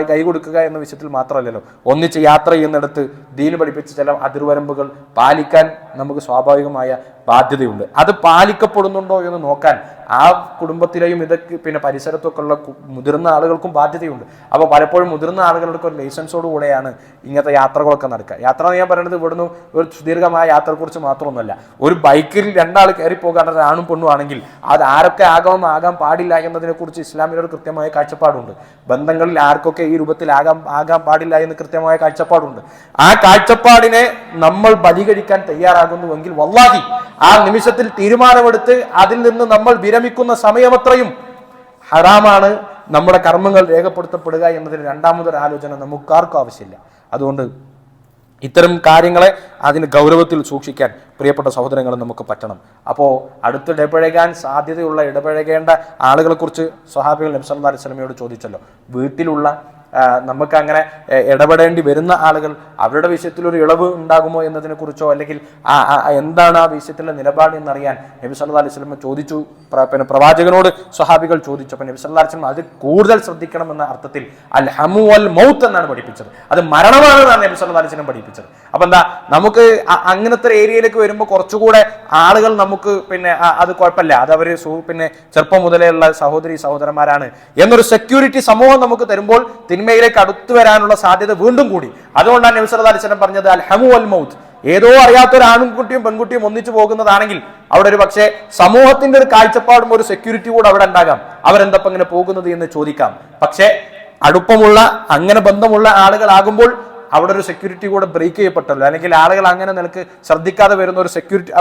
കൈ കൊടുക്കുക എന്ന വിഷയത്തിൽ മാത്രമല്ലല്ലോ, ഒന്നിച്ച് യാത്ര ചെയ്യുന്നിടത്ത് ദീന് പഠിപ്പിച്ച ചില അതിർവരമ്പുകൾ പാലിക്കാൻ നമുക്ക് സ്വാഭാവികമായ ബാധ്യതയുണ്ട്. അത് പാലിക്കപ്പെടുന്നുണ്ടോ എന്ന് നോക്കാൻ ആ കുടുംബത്തിലെയും ഇതൊക്കെ പിന്നെ പരിസരത്തൊക്കെ ഉള്ള മുതിർന്ന ആളുകൾക്കും ബാധ്യതയുണ്ട്. അപ്പോൾ പലപ്പോഴും മുതിർന്ന ആളുകൾക്ക് ഒരു ലൈസൻസോട് കൂടെയാണ് ഇങ്ങനത്തെ യാത്രകളൊക്കെ നടക്കുക. യാത്ര എന്ന് ഞാൻ പറയുന്നത് ഇവിടുന്ന് ഒരു സുദീർഘമായ യാത്രയെക്കുറിച്ച് മാത്രമൊന്നുമല്ല. ഒരു ബൈക്കിൽ 2 ആൾ കയറി പോകാൻ ആണും പെണ്ണും ആണെങ്കിൽ അത് ആരൊക്കെ ആകാൻ പാടില്ല എന്നതിനെക്കുറിച്ച് ഇസ്ലാമിലൊരു കൃത്യമായ കാഴ്ചപ്പാടുണ്ട്. ബന്ധങ്ങളിൽ ആർക്കൊക്കെ ഈ രൂപത്തിൽ ആകാൻ പാടില്ല എന്ന് കൃത്യമായ കാഴ്ചപ്പാടുണ്ട്. ആ കാഴ്ചപ്പാടിനെ നമ്മൾ ബലികഴിക്കാൻ തയ്യാറാകുന്നുവെങ്കിൽ വല്ലാഹി ആ നിമിഷത്തിൽ തീരുമാനമെടുത്ത് അതിൽ നിന്ന് നമ്മൾ വിരമിക്കുന്ന സമയമത്രയും ഹറാമാണ് നമ്മുടെ കർമ്മങ്ങൾ രേഖപ്പെടുത്തപ്പെടുക എന്നതിന് രണ്ടാമതൊരു ആലോചന നമുക്കാർക്കും ആവശ്യമില്ല. അതുകൊണ്ട് ഇത്തരം കാര്യങ്ങളെ അതിന് ഗൗരവത്തിൽ സൂക്ഷിക്കാൻ പ്രിയപ്പെട്ട സഹോദരങ്ങൾ നമുക്ക് പറ്റണം. അപ്പോൾ ഇടപഴകാൻ സാധ്യതയുള്ള ഇടപഴകേണ്ട ആളുകളെക്കുറിച്ച് സ്വഹാബികൾ നബി സല്ലല്ലാഹു അലൈഹി വസല്ലമയോട് ചോദിച്ചല്ലോ. വീട്ടിലുള്ള നമുക്ക് അങ്ങനെ ഇടപെടേണ്ടി വരുന്ന ആളുകൾ അവരുടെ വിഷയത്തിൽ ഒരു ഇളവ് ഉണ്ടാകുമോ എന്നതിനെ കുറിച്ചോ അല്ലെങ്കിൽ എന്താണ് ആ വിഷയത്തിലെ നിലപാട് എന്നറിയാൻ നബി സല്ലല്ലാഹു അലൈഹി വസല്ലം ചോദിച്ചു. പിന്നെ പ്രവാചകനോട് സ്വഹാബികൾ ചോദിച്ചു. അപ്പോൾ നബി സല്ലല്ലാഹു അലൈഹി വസല്ലം അത് കൂടുതൽ ശ്രദ്ധിക്കണം എന്ന അർത്ഥത്തിൽ അൽ ഹമു വൽ മൗത്ത് എന്നാണ് പഠിപ്പിച്ചത്. അത് മരണമാണെന്നാണ് നബി സല്ലല്ലാഹു അലൈഹി വസല്ലം പഠിപ്പിച്ചത്. അപ്പൊ എന്താ, നമുക്ക് അങ്ങനത്തെ ഏരിയയിലേക്ക് വരുമ്പോൾ കുറച്ചുകൂടെ ആളുകൾ നമുക്ക് പിന്നെ അത് കുഴപ്പമില്ല, അത് അവര് പിന്നെ ചെറുപ്പം മുതലേ ഉള്ള സഹോദരി സഹോദരന്മാരാണ് എന്നൊരു സെക്യൂരിറ്റി സമൂഹം നമുക്ക് തരുമ്പോൾ തിന്മയിലേക്ക് അടുത്തു വരാനുള്ള സാധ്യത വീണ്ടും കൂടി. അതുകൊണ്ടാണ് നബി സല്ലല്ലാഹു അലൈഹി വസല്ലം പറഞ്ഞത് അൽ ഹമു വൽ മൗത്ത്. ഏതോ അറിയാത്ത ഒരു ആൺകുട്ടിയും പെൺകുട്ടിയും ഒന്നിച്ചു പോകുന്നതാണെങ്കിൽ അവിടെ ഒരു പക്ഷേ സമൂഹത്തിന്റെ ഒരു കാഴ്ചപ്പാടും ഒരു സെക്യൂരിറ്റി കൂടെ അവിടെ ഉണ്ടാകാം. അവരെന്തപ്പം ഇങ്ങനെ പോകുന്നത് എന്ന് ചോദിക്കാം. പക്ഷേ അടുപ്പമുള്ള അങ്ങനെ ബന്ധമുള്ള ആളുകളാകുമ്പോൾ അവിടെ ഒരു സെക്യൂരിറ്റി കൂടെ ബ്രേക്ക് ചെയ്യപ്പെട്ടല്ലോ, അല്ലെങ്കിൽ ആളുകൾ അങ്ങനെ നിലക്ക് ശ്രദ്ധിക്കാതെ വരുന്ന ഒരു സെക്യൂരിറ്റി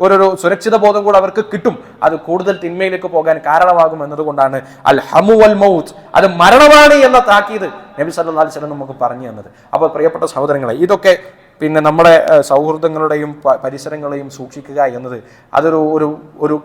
ഒരു സുരക്ഷിത ബോധം കൂടെ അവർക്ക് കിട്ടും. അത് കൂടുതൽ തിന്മയിലേക്ക് പോകാൻ കാരണമാകും എന്നതുകൊണ്ടാണ് അൽ ഹമു വൽ മൗത്ത്, അത് മരണമാണ് എന്ന താക്കീത് നബി സല്ലല്ലാഹു അലൈഹി വസല്ലം നമുക്ക് പറഞ്ഞു തന്നത്. അപ്പോൾ പ്രിയപ്പെട്ട സഹോദരങ്ങളെ, ഇതൊക്കെ പിന്നെ നമ്മുടെ സൗഹൃദങ്ങളുടെയും പരിസരങ്ങളെയും സൂക്ഷിക്കുക എന്നത് അതൊരു ഒരു ഒരു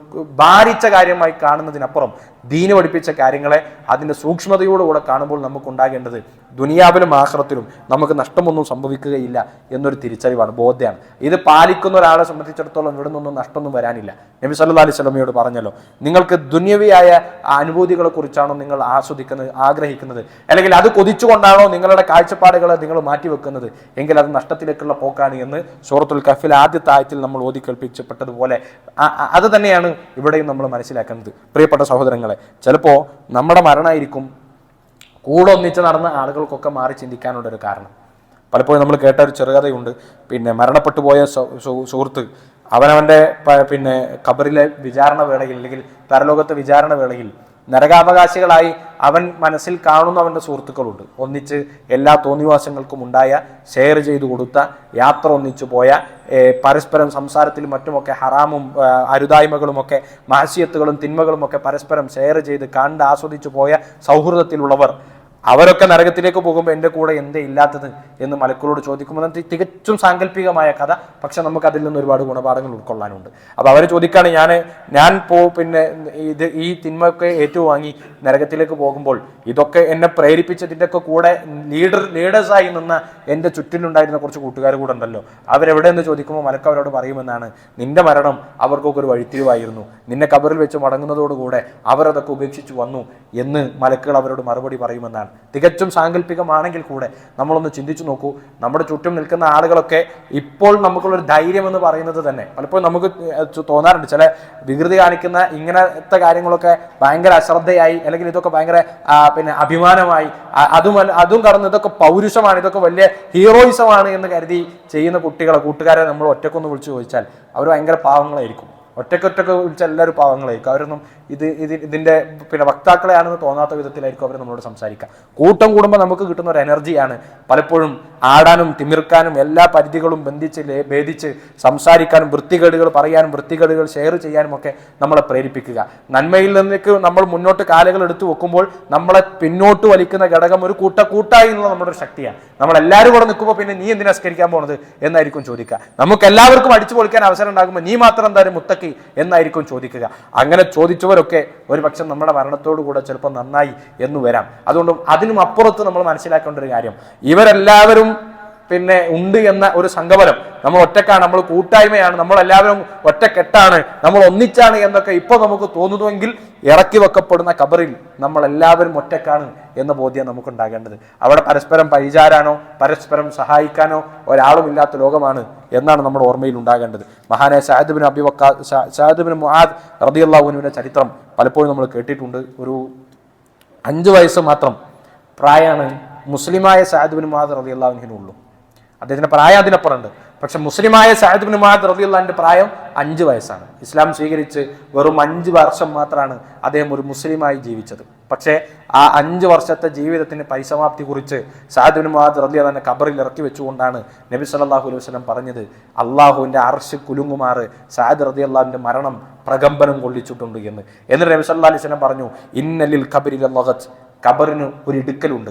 ഭാരിച്ച കാര്യമായി കാണുന്നതിനപ്പുറം ദീന് പഠിപ്പിച്ച കാര്യങ്ങളെ അതിൻ്റെ സൂക്ഷ്മതയോടുകൂടെ കാണുമ്പോൾ നമുക്കുണ്ടാകേണ്ടത് ദുനിയാവിലും ആഖിറത്തിലും നമുക്ക് നഷ്ടമൊന്നും സംഭവിക്കുകയില്ല എന്നൊരു തിരിച്ചറിവാണ്, ബോധ്യമാണ്. ഇത് പാലിക്കുന്ന ഒരാളെ സംബന്ധിച്ചിടത്തോളം ഇവിടെ നിന്നൊന്നും നഷ്ടമൊന്നും വരാനില്ല. നബി സല്ലല്ലാഹു അലൈഹി വസല്ലമയോട് പറഞ്ഞല്ലോ, നിങ്ങൾക്ക് ദുന്യവിയായ അനുഭൂതികളെ കുറിച്ചാണോ നിങ്ങൾ ആസ്വദിക്കുന്നത്, ആഗ്രഹിക്കുന്നത്, അല്ലെങ്കിൽ അത് കൊതിച്ചുകൊണ്ടാണോ നിങ്ങളുടെ കാഴ്ചപ്പാടുകളെ നിങ്ങൾ മാറ്റിവെക്കുന്നത്, എങ്കിൽ അത് നഷ്ടത്തിലേക്കുള്ള പോക്കാണ് എന്ന് സൂറത്തുൽ കഹ്ഫിൽ ആദ്യത്തെ ആയത്തിൽ നമ്മൾ ഓതി കേൾപ്പിച്ചപ്പെട്ടതുപോലെ അത് തന്നെയാണ് ഇവിടെയും നമ്മൾ മനസ്സിലാക്കുന്നത്. പ്രിയപ്പെട്ട സഹോദരങ്ങളെ, ചിലപ്പോൾ നമ്മുടെ മരണമായിരിക്കും കൂടെ ഒന്നിച്ച് നടന്ന ആളുകൾക്കൊക്കെ മാറി ചിന്തിക്കാനുള്ളൊരു കാരണം. പലപ്പോഴും നമ്മൾ കേട്ട ഒരു ചെറുകഥയുണ്ട്. പിന്നെ മരണപ്പെട്ടു പോയ സുഹൃത്ത് അവനവൻ്റെ പിന്നെ ഖബറിലെ വിചാരണ വേളയിൽ അല്ലെങ്കിൽ പരലോകത്തെ വിചാരണ വേളയിൽ നരകാവകാശികളായി അവൻ മനസ്സിൽ കാണുന്ന അവൻ്റെ സുഹൃത്തുക്കളുണ്ട്. ഒന്നിച്ച് എല്ലാ തോന്നിവാസങ്ങൾക്കും ഉണ്ടായ, ഷെയർ ചെയ്തു കൊടുത്ത, യാത്ര ഒന്നിച്ചു പോയ, പരസ്പരം സംസാരത്തിലും മറ്റുമൊക്കെ ഹറാമും അരുതായ്മകളുമൊക്കെ മാസിയത്തുകളും തിന്മകളുമൊക്കെ പരസ്പരം ഷെയർ ചെയ്ത് കണ്ട് ആസ്വദിച്ചു പോയ സൗഹൃദത്തിലുള്ളവർ അവരൊക്കെ നരകത്തിലേക്ക് പോകുമ്പോൾ എൻ്റെ കൂടെ എന്തേ ഇല്ലാത്തത് എന്ന് മലക്കുകളോട് ചോദിക്കുമ്പോൾ തികച്ചും സാങ്കല്പികമായ കഥ, പക്ഷെ നമുക്ക് അതിൽ നിന്ന് ഒരുപാട് ഗുണപാഠങ്ങൾ ഉൾക്കൊള്ളാനുണ്ട്. അപ്പോൾ അവർ ചോദിക്കുകയാണ്, ഞാൻ പിന്നെ ഈ തിന്മയൊക്കെ ഏറ്റുവാങ്ങി നരകത്തിലേക്ക് പോകുമ്പോൾ ഇതൊക്കെ എന്നെ പ്രേരിപ്പിച്ചതിൻ്റെയൊക്കെ കൂടെ ലീഡേഴ്സായി നിന്ന എൻ്റെ ചുറ്റിലുണ്ടായിരുന്ന കുറച്ച് കൂട്ടുകാർ കൂടെ ഉണ്ടല്ലോ, അവരെവിടെയെന്ന് ചോദിക്കുമ്പോൾ മലക്ക് അവരോട് പറയുമെന്നാണ്, നിന്റെ മരണം അവർക്കൊക്കെ ഒരു വഴിത്തിരിവായിരുന്നു, നിന്നെ ഖബറിൽ വെച്ച് മടങ്ങുന്നതോടുകൂടെ അവരതൊക്കെ ഉപേക്ഷിച്ചു വന്നു എന്ന് മലക്കുകൾ അവരോട് മറുപടി പറയുമെന്നാണ്. തികച്ചും സാങ്കല്പികമാണെങ്കിൽ കൂടെ നമ്മളൊന്ന് ചിന്തിച്ചു നോക്കൂ. നമ്മുടെ ചുറ്റും നിൽക്കുന്ന ആളുകളൊക്കെ ഇപ്പോൾ നമുക്കുള്ളൊരു ധൈര്യം എന്ന് പറയുന്നത് തന്നെ പലപ്പോഴും നമുക്ക് തോന്നാറുണ്ട്, ചില വികൃതി കാണിക്കുന്ന ഇങ്ങനത്തെ കാര്യങ്ങളൊക്കെ ഭയങ്കര അശ്രദ്ധയായി, അല്ലെങ്കിൽ ഇതൊക്കെ ഭയങ്കര പിന്നെ അഭിമാനമായി, അതും കടന്ന് ഇതൊക്കെ പൗരുഷമാണ്, ഇതൊക്കെ വലിയ ഹീറോയിസമാണ് എന്ന് കരുതി ചെയ്യുന്ന കൂട്ടുകാരെ നമ്മൾ ഒറ്റക്കൊന്ന് വിളിച്ചു ചോദിച്ചാൽ അവർ ഭയങ്കര പാവങ്ങളായിരിക്കും. ഒറ്റക്കൊറ്റക്ക് വിളിച്ചാൽ എല്ലാവരും പാവങ്ങളായിരിക്കും. അവരൊന്നും ഇതിൻ്റെ പിന്നെ വക്താക്കളെയാണെന്ന് തോന്നാത്ത വിധത്തിലായിരിക്കും അവർ നമ്മളോട് സംസാരിക്കുക. കൂട്ടം കൂടുമ്പോൾ നമുക്ക് കിട്ടുന്ന ഒരു എനർജിയാണ് പലപ്പോഴും ആടാനും തിമിർക്കാനും എല്ലാ പരിധികളും ഭേദിച്ച് സംസാരിക്കാനും വൃത്തികേടുകൾ പറയാനും വൃത്തികേടുകൾ ഷെയർ ചെയ്യാനും ഒക്കെ നമ്മളെ പ്രേരിപ്പിക്കുക. നന്മയിൽ നിന്നേക്ക് നമ്മൾ മുന്നോട്ട് കാലുകൾ എടുത്തു വെക്കുമ്പോൾ നമ്മളെ പിന്നോട്ട് വലിക്കുന്ന ഘടകം ഒരു കൂട്ടായി എന്നുള്ള നമ്മുടെ ഒരു ശക്തിയാണ്. നമ്മളെല്ലാവരും കൂടെ നിൽക്കുമ്പോൾ പിന്നെ നീ എന്തിനാ സ്കരിക്കാൻ പോകുന്നത് എന്നായിരിക്കും ചോദിക്കുക. നമുക്ക് എല്ലാവർക്കും അടിച്ചു പൊളിക്കാൻ അവസരം ഉണ്ടാകുമ്പോൾ നീ മാത്രം എന്തായാലും മുത്തക്കി എന്നായിരിക്കും ചോദിക്കുക. അങ്ങനെ ചോദിച്ചവരൊക്കെ ഒരു പക്ഷെ നമ്മുടെ മരണത്തോടു കൂടെ ചിലപ്പോൾ നന്നായി എന്ന് വരാം. അതുകൊണ്ട് അതിനും അപ്പുറത്ത് നമ്മൾ മനസ്സിലാക്കേണ്ട ഒരു കാര്യം, ഇവരെല്ലാവരും പിന്നെ ഉണ്ട് എന്ന ഒരു സംഗമനം, നമ്മൾ ഒറ്റക്കാണ്, നമ്മൾ കൂട്ടായ്മയാണ്, നമ്മളെല്ലാവരും ഒറ്റക്കെട്ടാണ്, നമ്മൾ ഒന്നിച്ചാണ് എന്നൊക്കെ ഇപ്പോൾ നമുക്ക് തോന്നുന്നുവെങ്കിൽ ഇറക്കി വെക്കപ്പെടുന്ന ഖബറിൽ നമ്മളെല്ലാവരും ഒറ്റക്കാണ് എന്ന ബോധ്യം നമുക്കുണ്ടാകേണ്ടത്. അവിടെ പരസ്പരം പരിചാരാനോ പരസ്പരം സഹായിക്കാനോ ഒരാളും ഇല്ലാത്ത ലോകമാണ് എന്നാണ് നമ്മുടെ ഓർമ്മയിൽ ഉണ്ടാകേണ്ടത്. മഹാനായ സഅദ് ബിൻ മുആദ് റളിയല്ലാഹു അൻഹുവിന്റെ ചരിത്രം പലപ്പോഴും നമ്മൾ കേട്ടിട്ടുണ്ട്. ഒരു 5 വയസ്സ് മാത്രം പ്രായമാണ് മുസ്ലിമായ സഅദ് ബിൻ മുആദ് റളിയല്ലാഹു അൻഹുവിനുള്ളൂ. അദ്ദേഹത്തിന്റെ പ്രായം അതിനപ്പുറമുണ്ട്. പക്ഷെ മുസ്ലിമായ സഅദ് ബിൻ മുആദ് റളിയല്ലാഹു അൻഹുവിന്റെ പ്രായം 5 വയസ്സാണ്. ഇസ്ലാം സ്വീകരിച്ച് വെറും 5 വർഷം മാത്രമാണ് അദ്ദേഹം ഒരു മുസ്ലിമായി ജീവിച്ചത്. പക്ഷേ ആ 5 വർഷത്തെ ജീവിതത്തിന് പരിസമാപ്തി കുറിച്ച് സഅദ് ബിൻ മുആദ് റളിയല്ലാഹു അൻഹു ഖബറിൽ ഇറക്കി വെച്ചുകൊണ്ടാണ് നബി സല്ലല്ലാഹു അലൈഹി വസല്ലം പറഞ്ഞത്, അള്ളാഹുവിന്റെ അർശ് കുലുങ്ങുമാറ് സഅദ് റളിയല്ലാഹുവിന്റെ മരണം പ്രകമ്പനം കൊള്ളിച്ചിട്ടുണ്ട് എന്ന്. എന്നിട്ട് നബി സല്ലല്ലാഹു അലൈഹി വസല്ലം പറഞ്ഞു, ഇന്നലിൽ ഖബരി ലഗത്ത്, ഖബറിന് ഒരു ഇടുക്കലുണ്ട്.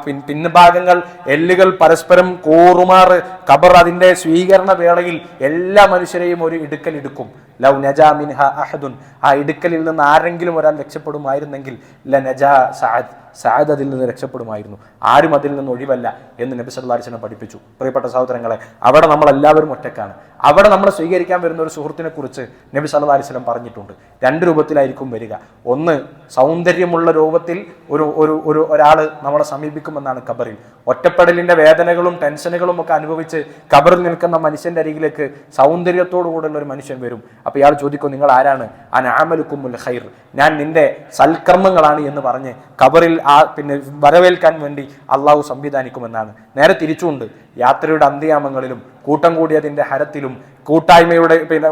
പിൻഭാഗങ്ങൾ എല്ലുകൾ പരസ്പരം കോറുമാറ് ഖബർ അതിന്റെ സ്വീകരണ വേളയിൽ എല്ലാ മനുഷ്യരെയും ഒരു ഇടുക്കൽ എടുക്കും. ലൗ നജാ മിൻഹ അഹദുൻ, ആ ഇടുക്കലിൽ നിന്ന് ആരെങ്കിലും ഒരാൾ രക്ഷപ്പെടുമായിരുന്നെങ്കിൽ ലനജാ സഅദ്, സഅദ് അതിൽ നിന്ന് രക്ഷപ്പെടുമായിരുന്നു. ആരും അതിൽ നിന്ന് ഒഴിവല്ല എന്ന് നബി സല്ലല്ലാഹു അലൈഹി വസല്ലം പഠിപ്പിച്ചു. പ്രിയപ്പെട്ട സഹോദരങ്ങളെ, അവിടെ നമ്മളെല്ലാവരും ഒറ്റക്കാണ്. അവിടെ നമ്മളെ സ്വീകരിക്കാൻ വരുന്ന ഒരു സുഹൃത്തിനെ കുറിച്ച് നബി സല്ലല്ലാഹു അലൈഹി വസല്ലം പറഞ്ഞിട്ടുണ്ട്. രണ്ട് രൂപത്തിലായിരിക്കും വരിക. ഒന്ന്, സൗന്ദര്യമുള്ള രൂപത്തിൽ ഒരാൾ നമ്മളെ സമീപിക്കുമെന്നാണ് ഖബറിൽ. ഒറ്റപ്പെടലിന്റെ വേദനകളും ടെൻഷനുകളും ഒക്കെ അനുഭവിച്ച് ഖബറിൽ നിൽക്കുന്ന മനുഷ്യന്റെ അരികിലേക്ക് സൗന്ദര്യത്തോടു കൂടെയുള്ള ഒരു മനുഷ്യൻ വരും. അപ്പോൾ ഇയാൾ ചോദിക്കും, നിങ്ങൾ ആരാണ്? അന അമലുക്കുമുൽ ഖൈർ, ഞാൻ നിന്റെ സൽക്കർമ്മങ്ങളാണ് എന്ന് പറഞ്ഞ് ഖബറിൽ പിന്നെ വരവേൽക്കാൻ വേണ്ടി അള്ളാഹു സംവിധാനിക്കുമെന്നാണ്. നേരെ തിരിച്ചുകൊണ്ട് യാത്രയുടെ അന്ത്യയാമങ്ങളിലും കൂട്ടം കൂടിയതിന്റെ ഹരത്തിലും കൂട്ടായ്മയുടെ പിന്നെ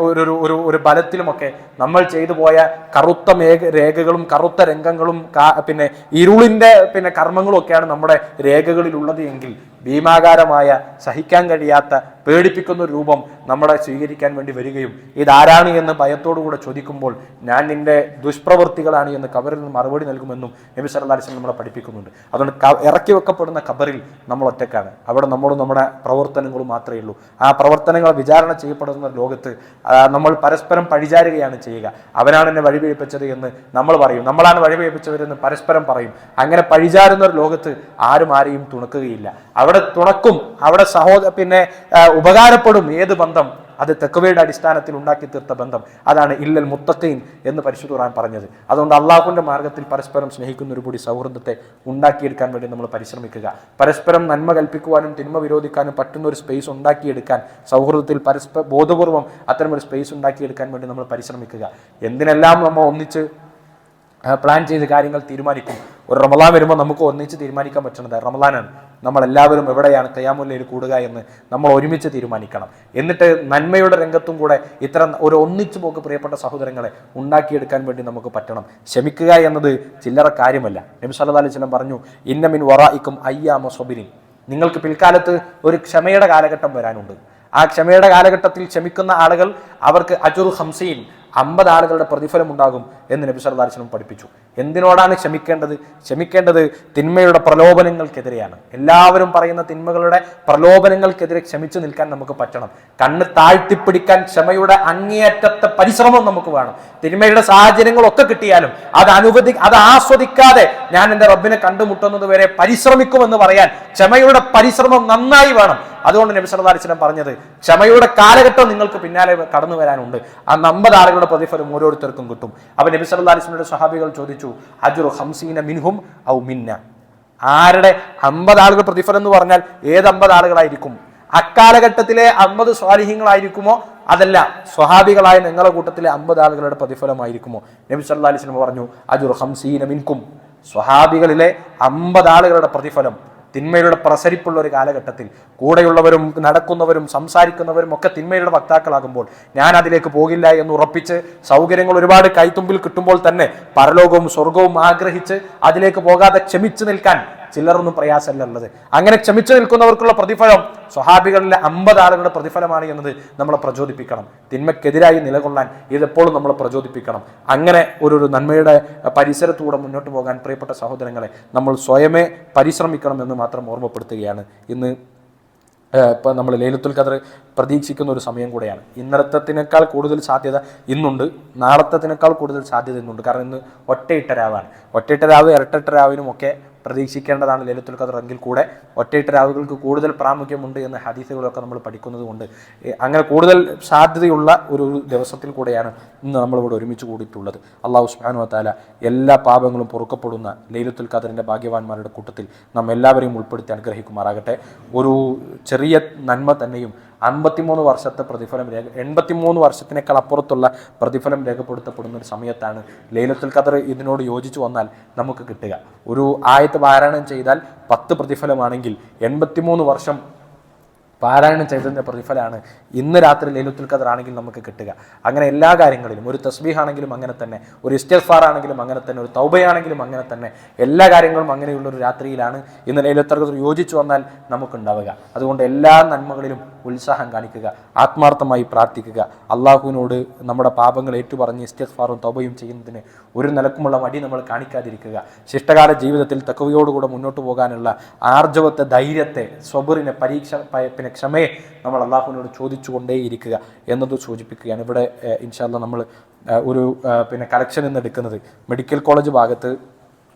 ഒരു ബലത്തിലുമൊക്കെ നമ്മൾ ചെയ്തു പോയ കറുത്ത രേഖകളും കറുത്ത രംഗങ്ങളും പിന്നെ ഇരുളിന്റെ പിന്നെ കർമ്മങ്ങളും ഒക്കെയാണ് നമ്മുടെ രേഖകളിലുള്ളത് എങ്കിൽ ഭീമാകാരമായ സഹിക്കാൻ കഴിയാത്ത പേടിപ്പിക്കുന്ന ഒരു രൂപം നമ്മളെ സ്വീകരിക്കാൻ വേണ്ടി വരികയും ഇതാരാണ് എന്ന് ഭയത്തോടുകൂടെ ചോദിക്കുമ്പോൾ ഞാൻ നിന്റെ ദുഷ്പ്രവൃത്തികളാണ് എന്ന് ഖബറിൽ നിന്ന് മറുപടി നൽകുമെന്നും നബി സല്ലല്ലാഹു അലൈഹി വസല്ലം നമ്മളെ പഠിപ്പിക്കുന്നുണ്ട്. അതുകൊണ്ട് ഇറക്കി വെക്കപ്പെടുന്ന ഖബറിൽ നമ്മൾ ഒറ്റക്കാണ്. അവിടെ നമ്മളും നമ്മുടെ പ്രവർത്തനങ്ങളും മാത്രമേ ഉള്ളൂ. ആ പ്രവർത്തനങ്ങൾ വിചാരണ ചെയ്യപ്പെടുന്ന ലോകത്ത് നമ്മൾ പരസ്പരം പഴിചാരുകയാണ് ചെയ്യുക. അവനാണ് എന്നെ വഴിപിഴപ്പിച്ചത് എന്ന് നമ്മൾ പറയും, നമ്മളാണ് വഴിപിഴപ്പിച്ചവരെന്ന് പരസ്പരം പറയും. അങ്ങനെ പഴിചാരുന്ന ഒരു ലോകത്ത് ആരും ആരെയും തുണക്കുകയില്ല. അവിടെ തുണക്കും, അവിടെ പിന്നെ ഉപകാരപ്പെടും ഏത് ബന്ധം? അത് തഖ്വയുടെ അടിസ്ഥാനത്തിൽ ഉണ്ടാക്കി തീർത്ത ബന്ധം. അതാണ് ഇല്ലൽ മുത്തഖീൻ എന്ന് പരിശുദ്ധ ഖുർആൻ പറഞ്ഞത്. അതുകൊണ്ട് അള്ളാഹുവിന്റെ മാർഗത്തിൽ പരസ്പരം സ്നേഹിക്കുന്ന ഒരു കൂടി സൗഹൃദത്തെ ഉണ്ടാക്കിയെടുക്കാൻ വേണ്ടി നമ്മൾ പരിശ്രമിക്കുക. പരസ്പരം നന്മ കൽപ്പിക്കുവാനും തിന്മ വിരോധിക്കാനും പറ്റുന്ന ഒരു സ്പേസ് ഉണ്ടാക്കിയെടുക്കാൻ, സൗഹൃദത്തിൽ ബോധപൂർവം അത്തരമൊരു സ്പേസ് ഉണ്ടാക്കിയെടുക്കാൻ വേണ്ടി നമ്മൾ പരിശ്രമിക്കുക. എന്തിനെല്ലാം നമ്മൾ ഒന്നിച്ച് പ്ലാൻ ചെയ്ത് കാര്യങ്ങൾ തീരുമാനിക്കും. ഒരു റമളാൻ വരുമ്പോൾ നമുക്ക് ഒന്നിച്ച് തീരുമാനിക്കാൻ പറ്റുന്നത് റമളാനാണ്. നമ്മളെല്ലാവരും എവിടെയാണ് ഖിയാമുൽ ലൈൽ കൂടുക എന്ന് നമ്മൾ ഒരുമിച്ച് തീരുമാനിക്കണം. എന്നിട്ട് നന്മയുടെ രംഗത്തും കൂടെ ഇത്തരം ഒരു ഒന്നിച്ചു പോക്ക് പ്രിയപ്പെട്ട സഹോദരങ്ങളെ ഉണ്ടാക്കിയെടുക്കാൻ വേണ്ടി നമുക്ക് പറ്റണം. ക്ഷമിക്കുക എന്നത് ചില്ലറ കാര്യമല്ല. നബി സല്ലല്ലാഹു അലൈഹി വസല്ലം പറഞ്ഞു, ഇന്ന മിൻ വറാഇക്കും അയ്യാമ സ്വബിരിൻ, നിങ്ങൾക്ക് പിൽക്കാലത്ത് ഒരു ക്ഷമയുടെ കാലഘട്ടം വരാനുണ്ട്. ആ ക്ഷമയുടെ കാലഘട്ടത്തിൽ ക്ഷമിക്കുന്ന ആളുകൾ അവർക്ക് അജുർ 50 ആളുകളുടെ പ്രതിഫലം ഉണ്ടാകും എന്ന് നബി സല്ലല്ലാഹു അലൈഹി വസല്ലം പഠിപ്പിച്ചു. എന്തിനോടാണ് ക്ഷമിക്കേണ്ടത്? ക്ഷമിക്കേണ്ടത് തിന്മയുടെ പ്രലോഭനങ്ങൾക്കെതിരെയാണ്. എല്ലാവരും പറയുന്ന തിന്മകളുടെ പ്രലോഭനങ്ങൾക്കെതിരെ ക്ഷമിച്ചു നിൽക്കാൻ നമുക്ക് പറ്റണം. കണ്ണ് താഴ്ത്തിപ്പിടിക്കാൻ ക്ഷമയുടെ അങ്ങേയറ്റത്തെ പരിശ്രമം നമുക്ക് വേണം. തിന്മയുടെ സാഹചര്യങ്ങളൊക്കെ കിട്ടിയാലും അത് ആസ്വദിക്കാതെ ഞാൻ എൻ്റെ റബ്ബിനെ കണ്ടുമുട്ടുന്നത് വരെ പരിശ്രമിക്കുമെന്ന് പറയാൻ ക്ഷമയുടെ പരിശ്രമം നന്നായി വേണം. അതുകൊണ്ട് നബി സല്ലല്ലാഹു അലൈഹി വസല്ലം പറഞ്ഞത്, ക്ഷമയുടെ കാലഘട്ടം നിങ്ങൾക്ക് പിന്നാലെ കടന്നു വരാനുണ്ട്. ആ 50 ആളുകളുടെ പ്രതിഫലം ഓരോരുത്തർക്കും കിട്ടും. അപ്പൊ നബി സല്ലല്ലാഹു അലൈഹി വസല്ലമയുടെ സ്വഹാബികൾ ചോദിച്ചു, അജ്റു 50 മിൻഹും ഔ മിന്ന, ആരുടെ 50 ആളുകൾ പ്രതിഫലം എന്ന് പറഞ്ഞാൽ ഏത് 50 ആളുകളായിരിക്കും? അക്കാലഘട്ടത്തിലെ 50 സ്വാലിഹീങ്ങളായിരിക്കുമോ? അതല്ല, സ്വഹാബികളായ നിങ്ങളുടെ കൂട്ടത്തിലെ 50 ആളുകളുടെ പ്രതിഫലമായിരിക്കുമോ? നബി സല്ലല്ലാഹു അലൈഹി വസല്ലം പറഞ്ഞു, അജ്റു 50 മിൻകും, സ്വഹാബികളിലെ 50 ആളുകളുടെ പ്രതിഫലം. തിന്മയുടെ പ്രസരിപ്പുള്ള ഒരു കാലഘട്ടത്തിൽ കൂടെയുള്ളവരും നടക്കുന്നവരും സംസാരിക്കുന്നവരും ഒക്കെ തിന്മയുടെ വക്താക്കളാകുമ്പോൾ ഞാൻ അതിലേക്ക് പോകില്ല എന്ന് ഉറപ്പിച്ച് സൗകര്യങ്ങൾ ഒരുപാട് കൈത്തുമ്പിൽ കിട്ടുമ്പോൾ തന്നെ പരലോകവും സ്വർഗവും ആഗ്രഹിച്ച് അതിലേക്ക് പോകാതെ ക്ഷമിച്ചു നിൽക്കാൻ ചിലറൊന്നും പ്രയാസമല്ലുള്ളത്. അങ്ങനെ ക്ഷമിച്ചു നിൽക്കുന്നവർക്കുള്ള പ്രതിഫലം സ്വഹാബികളിലെ 50 ആളുകളുടെ പ്രതിഫലമാണ് എന്നത് നമ്മളെ പ്രചോദിപ്പിക്കണം. തിന്മയ്ക്കെതിരായി നിലകൊള്ളാൻ ഇതെപ്പോഴും നമ്മളെ പ്രചോദിപ്പിക്കണം. അങ്ങനെ ഒരു നന്മയുടെ പരിസരത്തൂടെ മുന്നോട്ട് പോകാൻ പ്രിയപ്പെട്ട സഹോദരങ്ങളെ നമ്മൾ സ്വയമേ പരിശ്രമിക്കണം എന്ന് മാത്രം ഓർമ്മപ്പെടുത്തുകയാണ്. ഇന്ന് ഇപ്പം നമ്മൾ ലൈലത്തുൽ ഖദർ പ്രതീക്ഷിക്കുന്ന ഒരു സമയം കൂടെയാണ്. ഇന്നലത്തേക്കാൾ കൂടുതൽ സാധ്യത ഇന്നുണ്ട്, നാളത്തേക്കാൾ കൂടുതൽ സാധ്യത ഇന്നുണ്ട്. കാരണം ഇന്ന് ഒറ്റയിട്ട രാവാണ്. ഒറ്റയിട്ട രാവ് ഇരട്ട രാവിനുമൊക്കെ പ്രതീക്ഷിക്കേണ്ടതാണ് ലൈലത്തുൽ ഖദർ. എങ്കിൽ കൂടെ ഒറ്റയിട്ട രാവുകൾക്ക് കൂടുതൽ പ്രാമുഖ്യമുണ്ട് എന്ന് ഹദീസുകളൊക്കെ നമ്മൾ പഠിക്കുന്നത് കൊണ്ട് അങ്ങനെ കൂടുതൽ സാധ്യതയുള്ള ഒരു ദിവസത്തിൽ കൂടെയാണ് ഇന്ന് നമ്മളിവിടെ ഒരുമിച്ച് കൂടിയിട്ടുള്ളത്. അള്ളാഹു സുബ്ഹാനഹു വ തആല എല്ലാ പാപങ്ങളും പൊറുക്കപ്പെടുന്ന ലൈലത്തുൽ ഖദറിൻ്റെ ഭാഗ്യവാന്മാരുടെ കൂട്ടത്തിൽ നാം എല്ലാവരെയും ഉൾപ്പെടുത്തി അനുഗ്രഹിക്കുമാറാകട്ടെ. ഒരു ചെറിയ നന്മ തന്നെയും 53 വർഷത്തെ പ്രതിഫലം 83 വർഷത്തിനേക്കാൾ അപ്പുറത്തുള്ള പ്രതിഫലം രേഖപ്പെടുത്തപ്പെടുന്ന ഒരു സമയത്താണ് ലൈലത്തുൽ ഖദർ ഇതിനോട് യോജിച്ചു വന്നാൽ നമുക്ക് കിട്ടുക. ഒരു ആയത്ത് പാരായണം ചെയ്താൽ 10 പ്രതിഫലമാണെങ്കിൽ 83 വർഷം പാരായണം ചെയ്തതിൻ്റെ പ്രതിഫലമാണ് ഇന്ന് രാത്രി ലൈലത്തുൽ ഖദർ ആണെങ്കിൽ നമുക്ക് കിട്ടുക. അങ്ങനെ എല്ലാ കാര്യങ്ങളിലും, ഒരു തസ്ബീഹ് ആണെങ്കിലും അങ്ങനെ തന്നെ, ഒരു ഇസ്തിഗ്ഫാർ ആണെങ്കിലും അങ്ങനെ തന്നെ, ഒരു തൗബയാണെങ്കിലും അങ്ങനെ തന്നെ, എല്ലാ കാര്യങ്ങളും അങ്ങനെയുള്ളൊരു രാത്രിയിലാണ് ഇന്ന് ലൈലത്തുൽ ഖദർ യോജിച്ചു വന്നാൽ നമുക്കുണ്ടാവുക. അതുകൊണ്ട് എല്ലാ നന്മകളിലും ഉത്സാഹം കാണിക്കുക, ആത്മാർത്ഥമായി പ്രാർത്ഥിക്കുക, അള്ളാഹുവിനോട് നമ്മുടെ പാപങ്ങൾ ഏറ്റുപറഞ്ഞ് ഇസ്തിഗ്ഫാറും തൗബയും ചെയ്യുന്നതിന് ഒരു നിലക്കുമുള്ള മടി നമ്മൾ കാണിക്കാതിരിക്കുക. ശിഷ്ടകാല ജീവിതത്തിൽ തഖ്വയോടുകൂടെ മുന്നോട്ട് പോകാനുള്ള ആർജവത്തെ, ധൈര്യത്തെ, സ്വബറിനെ, പിന്നെ ക്ഷമയെ നമ്മൾ അള്ളാഹുവിനോട് ചോദിച്ചുകൊണ്ടേയിരിക്കുക എന്നത് സൂചിപ്പിക്കുകയാണ്. ഇവിടെ ഇൻഷാ അല്ലാഹ് നമ്മൾ ഒരു പിന്നെ കളക്ഷൻ എന്ന് എടുക്കുന്നത് മെഡിക്കൽ കോളേജ് ഭാഗത്ത്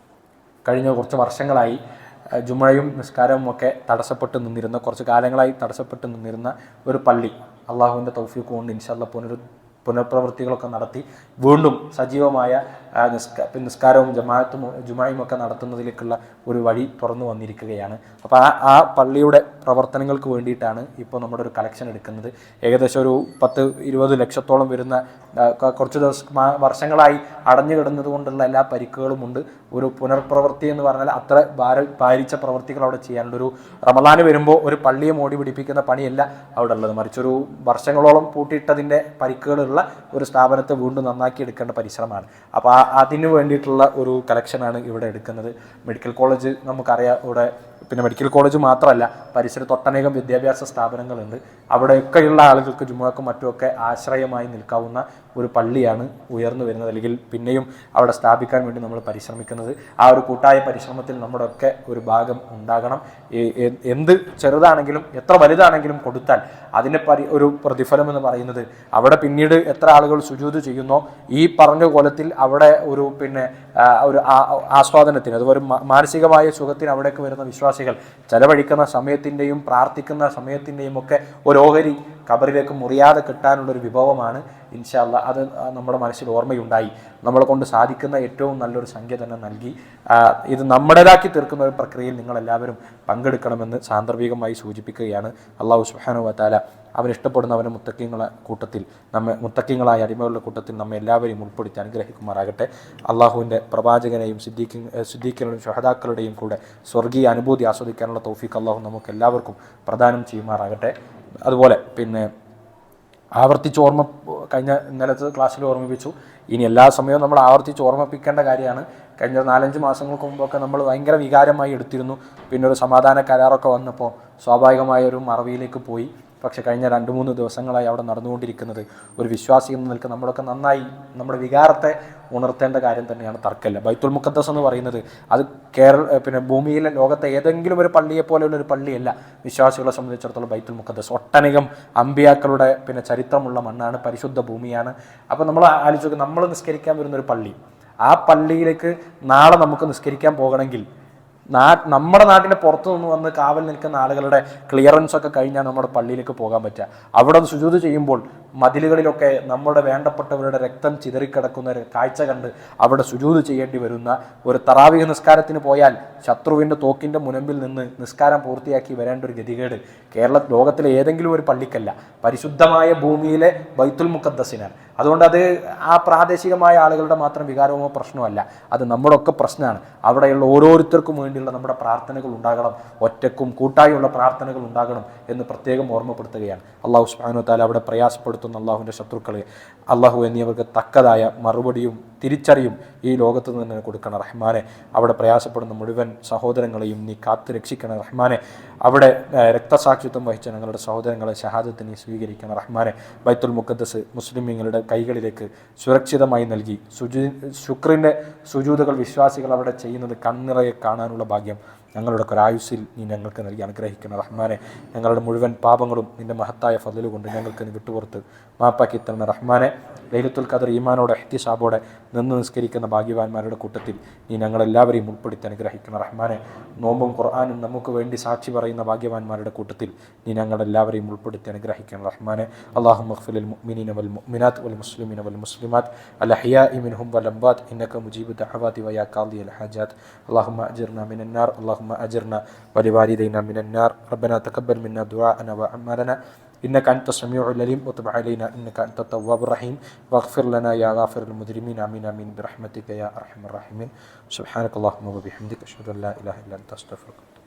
കഴിഞ്ഞ കുറച്ച് വർഷങ്ങളായി ജുമയും നിസ്കാരവും ഒക്കെ തടസ്സപ്പെട്ട് നിന്നിരുന്ന, കുറച്ച് കാലങ്ങളായി തടസ്സപ്പെട്ട് നിന്നിരുന്ന ഒരു പള്ളി അള്ളാഹുവിൻ്റെ തൗഫീഖ് കൊണ്ട് ഇൻഷാ അല്ലാഹ് പുനഃപ്രവൃത്തികളൊക്കെ നടത്തി വീണ്ടും സജീവമായ നിസ്കാരവും ജുമായും ഒക്കെ നടത്തുന്നതിലേക്കുള്ള ഒരു വഴി തുറന്നു വന്നിരിക്കുകയാണ്. അപ്പോൾ ആ പള്ളിയുടെ പ്രവർത്തനങ്ങൾക്ക് വേണ്ടിയിട്ടാണ് ഇപ്പോൾ നമ്മുടെ ഒരു കളക്ഷൻ എടുക്കുന്നത്. ഏകദേശം ഒരു 10-20 ലക്ഷത്തോളം വരുന്ന, കുറച്ച് വർഷങ്ങളായി അടഞ്ഞു കിടന്നത് കൊണ്ടുള്ള എല്ലാ പരിക്കുകളുമുണ്ട്. ഒരു പുനർപ്രവൃത്തി എന്ന് പറഞ്ഞാൽ അത്ര ഭാരിച്ച പ്രവൃത്തികൾ അവിടെ ചെയ്യാനുണ്ട്. ഒരു റമളാന് വരുമ്പോൾ ഒരു പള്ളിയെ മോടി പിടിപ്പിക്കുന്ന പണിയല്ല അവിടെ ഉള്ളത്, മറിച്ചൊരു വർഷങ്ങളോളം പൂട്ടിയിട്ടതിൻ്റെ പരിക്കുകളുള്ള ഒരു സ്ഥാപനത്തെ വീണ്ടും നന്നാക്കി എടുക്കേണ്ട പരിശ്രമമാണ്. അപ്പോൾ അതിന് വേണ്ടിയിട്ടുള്ള ഒരു കളക്ഷനാണ് ഇവിടെ എടുക്കുന്നത്. മെഡിക്കൽ കോളേജ് നമുക്കറിയാം, ഇവിടെ പിന്നെ മെഡിക്കൽ കോളേജ് മാത്രമല്ല പരിസരത്ത് ഒട്ടനേകം വിദ്യാഭ്യാസ സ്ഥാപനങ്ങളുണ്ട്. അവിടെയൊക്കെയുള്ള ആളുകൾക്ക് ജുമുഅക്കും മറ്റുമൊക്കെ ആശ്രയമായി നിൽക്കാവുന്ന ഒരു പള്ളിയാണ് ഉയർന്നു വരുന്നത്, അല്ലെങ്കിൽ പിന്നെയും അവിടെ സ്ഥാപിക്കാൻ വേണ്ടി നമ്മൾ പരിശ്രമിക്കുന്നത്. ആ ഒരു കൂട്ടായ പരിശ്രമത്തിൽ നമ്മുടെ ഒക്കെ ഒരു ഭാഗം ഉണ്ടാകണം. എന്ത് ചെറുതാണെങ്കിലും എത്ര വലുതാണെങ്കിലും കൊടുത്താൽ അതിൻ്റെ ഒരു പ്രതിഫലം എന്ന് പറയുന്നത്, അവിടെ പിന്നീട് എത്ര ആളുകൾ സുജൂദ് ചെയ്യുന്നോ ഈ പറഞ്ഞ കോലത്തിൽ അവിടെ ഒരു പിന്നെ ഒരു ആസ്വാദനത്തിന്, അതുപോലെ മാനസികമായ സുഖത്തിന് അവിടേക്ക് വരുന്ന വിശ്വാസികൾ ചെലവഴിക്കുന്ന സമയത്തിൻ്റെയും പ്രാർത്ഥിക്കുന്ന സമയത്തിൻ്റെയും ഒക്കെ ഒരു ഓഹരി ഖബറിലേക്ക് മുറിയാതെ കിട്ടാനുള്ളൊരു വിഭവമാണ്. ഇൻഷാ അല്ലാഹ് അത് നമ്മുടെ മനസ്സിൽ ഓർമ്മയുണ്ടായി നമ്മളെ കൊണ്ട് സാധിക്കുന്ന ഏറ്റവും നല്ലൊരു സംഖ്യ തന്നെ നൽകി ഇത് നമ്മുടേതാക്കി തീർക്കുന്ന ഒരു പ്രക്രിയയിൽ നിങ്ങളെല്ലാവരും പങ്കെടുക്കണമെന്ന് സാന്ദർഭികമായി സൂചിപ്പിക്കുകയാണ്. അള്ളാഹു സുബ്ഹാനഹു വ തആല അവൻ ഇഷ്ടപ്പെടുന്നവൻ്റെ മുത്തക്കിങ്ങളായ അടിമകളുടെ കൂട്ടത്തിൽ നമ്മെ എല്ലാവരെയും ഉൾപ്പെടുത്തി അനുഗ്രഹിക്കുമാറാകട്ടെ. അള്ളാഹുവിൻ്റെ പ്രവാചകനെയും സിദ്ദീഖികളുടെയും ശുഹദാക്കളുടെയും കൂടെ സ്വർഗീയ അനുഭൂതി ആസ്വദിക്കാനുള്ള തൗഫീഖ് അള്ളാഹു നമുക്ക് എല്ലാവർക്കും പ്രദാനം ചെയ്യുമാറാകട്ടെ. അതുപോലെ പിന്നെ കഴിഞ്ഞ ഇന്നലത്തെ ക്ലാസ്സിൽ ഓർമ്മിപ്പിച്ചു, ഇനി എല്ലാ സമയവും നമ്മൾ ആവർത്തിച്ച് ഓർമ്മിപ്പിക്കേണ്ട കാര്യമാണ്. കഴിഞ്ഞ 4-5 മാസങ്ങൾക്ക് മുമ്പൊക്കെ നമ്മൾ ഭയങ്കര വികാരമായി എടുത്തിരുന്നു. പിന്നെ ഒരു സമാധാന കരാറൊക്കെ വന്നപ്പോൾ സ്വാഭാവികമായ ഒരു മറവിയിലേക്ക് പോയി. പക്ഷേ കഴിഞ്ഞ 2-3 ദിവസങ്ങളായി അവിടെ നടന്നുകൊണ്ടിരിക്കുന്നത് ഒരു വിശ്വാസി എന്ന നിലക്ക് നമ്മളൊക്കെ നന്നായി നമ്മുടെ വികാരത്തെ ഉണർത്തേണ്ട കാര്യം തന്നെയാണ്, തർക്കമില്ല. ബൈത്തുൽ മുഖദ്ദസ് എന്ന് പറയുന്നത് അത് പിന്നെ ഭൂമിയിലെ ലോകത്തെ ഏതെങ്കിലും ഒരു പള്ളിയെ പോലെയുള്ള ഒരു പള്ളിയല്ല. വിശ്വാസികളെ സംബന്ധിച്ചിടത്തോളം ബൈത്തുൽ മുഖദ്ദസ് ഒട്ടനേകം അമ്പിയാക്കളുടെ പിന്നെ ചരിത്രമുള്ള മണ്ണാണ്, പരിശുദ്ധ ഭൂമിയാണ്. അപ്പോൾ നമ്മൾ ആലോചിച്ച് നമ്മൾ നിസ്കരിക്കാൻ വരുന്നൊരു പള്ളി, ആ പള്ളിയിലേക്ക് നാളെ നമുക്ക് നിസ്കരിക്കാൻ പോകണമെങ്കിൽ നമ്മുടെ നാട്ടിൻ്റെ പുറത്തു നിന്ന് വന്ന് കാവൽ നിൽക്കുന്ന ആളുകളുടെ ക്ലിയറൻസ് ഒക്കെ കഴിഞ്ഞാൽ നമ്മുടെ പള്ളിയിലേക്ക് പോകാൻ പറ്റുക. അവിടെ സുജൂദ് ചെയ്യുമ്പോൾ മതിലുകളിലൊക്കെ നമ്മുടെ വേണ്ടപ്പെട്ടവരുടെ രക്തം ചിതറിക്കിടക്കുന്ന ഒരു കാഴ്ച കണ്ട് അവിടെ സുജൂദ് ചെയ്യേണ്ടി വരുന്ന ഒരു തറാവീഹ് നിസ്കാരത്തിന് പോയാൽ ശത്രുവിൻ്റെ തോക്കിൻ്റെ മുനമ്പിൽ നിന്ന് നിസ്കാരം പൂർത്തിയാക്കി വരേണ്ട ഒരു ഗതികേട് ലോകത്തിലെ ഏതെങ്കിലും ഒരു പള്ളിക്കല്ല, പരിശുദ്ധമായ ഭൂമിയിലെ ബൈത്തുൽ മുഖദ്ദസിനാണ്. അതുകൊണ്ട് അത് ആ പ്രാദേശികമായ ആളുകളുടെ മാത്രം വികാരമോ പ്രശ്നമല്ല, അത് നമ്മുടെ ഒക്കെ പ്രശ്നമാണ്. അവിടെയുള്ള ഓരോരുത്തർക്കും വേണ്ടിയുള്ള നമ്മുടെ പ്രാർത്ഥനകൾ ഉണ്ടാകണം, ഒറ്റക്കും കൂട്ടായുള്ള പ്രാർത്ഥനകൾ ഉണ്ടാകണം എന്ന് പ്രത്യേകം ഓർമ്മപ്പെടുത്തുകയാണ്. അള്ളാഹു സുബ്ഹാനഹു വ തആല അവിടെ പ്രയാസപ്പെടുത്തുന്ന അള്ളാഹുവിൻ്റെ ശത്രുക്കളെ അള്ളാഹു എന്നിവർക്ക് തക്കതായ മറുപടിയും തിരിച്ചറിയും ഈ ലോകത്ത് നിന്ന് കൊടുക്കണം റഹ്മാനെ. അവിടെ പ്രയാസപ്പെടുന്ന മുഴുവൻ സഹോദരങ്ങളെയും നീ കാത്തു രക്ഷിക്കണം റഹ്മാനെ. അവിടെ രക്തസാക്ഷിത്വം വഹിച്ച ഞങ്ങളുടെ സഹോദരങ്ങളെ ഷഹാദത്ത് നീ സ്വീകരിക്കണം റഹ്മാനെ. ബൈത്തുൽ മുഖദ്ദസ് മുസ്ലിമീങ്ങളുടെ കൈകളിലേക്ക് സുരക്ഷിതമായി നൽകി ശുക്രിൻ്റെ സുജൂദുകൾ വിശ്വാസികൾ അവിടെ ചെയ്യുന്നത് കണ്ണിറയെ കാണാനുള്ള ഭാഗ്യം ഞങ്ങളുടെ ഒരായുസ്സിൽ നീ ഞങ്ങൾക്ക് നൽകി അനുഗ്രഹിക്കണം റഹ്മാനെ. ഞങ്ങളുടെ മുഴുവൻ പാപങ്ങളും നിൻ്റെ മഹത്തായ ഫദ്ല് കൊണ്ട് ഞങ്ങൾക്ക് നീ വിട്ടുപുറത്ത് മാപ്പാക്കി തരണ റഹ്മാനെ. ലൈലത്തുൽ ഖദർ ഈമാനോടെ ഇഹ്തിസാബോടെ നിന്ന് നിസ്കരിക്കുന്ന ഭാഗ്യവാന്മാരുടെ കൂട്ടത്തിൽ നീ ഞങ്ങളെല്ലാവരെയും ഉൾപ്പെടുത്തി അനുഗ്രഹിക്കണം റഹ്മാനെ. നോമ്പും ഖുർആനും നമുക്ക് വേണ്ടി സാക്ഷി പറയുന്ന ഭാഗ്യവാന്മാരുടെ കൂട്ടത്തിൽ നീ ഞങ്ങളെല്ലാവരെയും ഉൾപ്പെടുത്തി അനുഗ്രഹിക്കണം റഹ്മാനെ. അല്ലാഹുമ്മ ഗ്ഫിർ ലിൽ മുഅ്മിനീന വൽ മുഅ്മിനാത്ത് വൽ മുസ്ലിമീന വൽ മുസ്ലിമാത്ത് അൽ അഹ്യാഇ മിൻഹും വൽ അംവാത്ത് ഇന്നക മുജീബു ദഅവാതി വയാ ഖാദിയൽ ഹാജാത്ത്. അല്ലാഹുമ്മ അജിർനാ മിനൻ നാർ اللهم أجرنا ولوالدينا من النار. ربنا تقبل منا دعاءنا وأعمالنا إنك أنت السميع العليم وتب علينا إنك أنت التواب الرحيم واغفر لنا يا غافر المجرمين آمين آمين برحمتك يا أرحم الراحمين. سبحانك اللهم وبحمدك أشهد أن لا إله إلا أنت أستغفرك.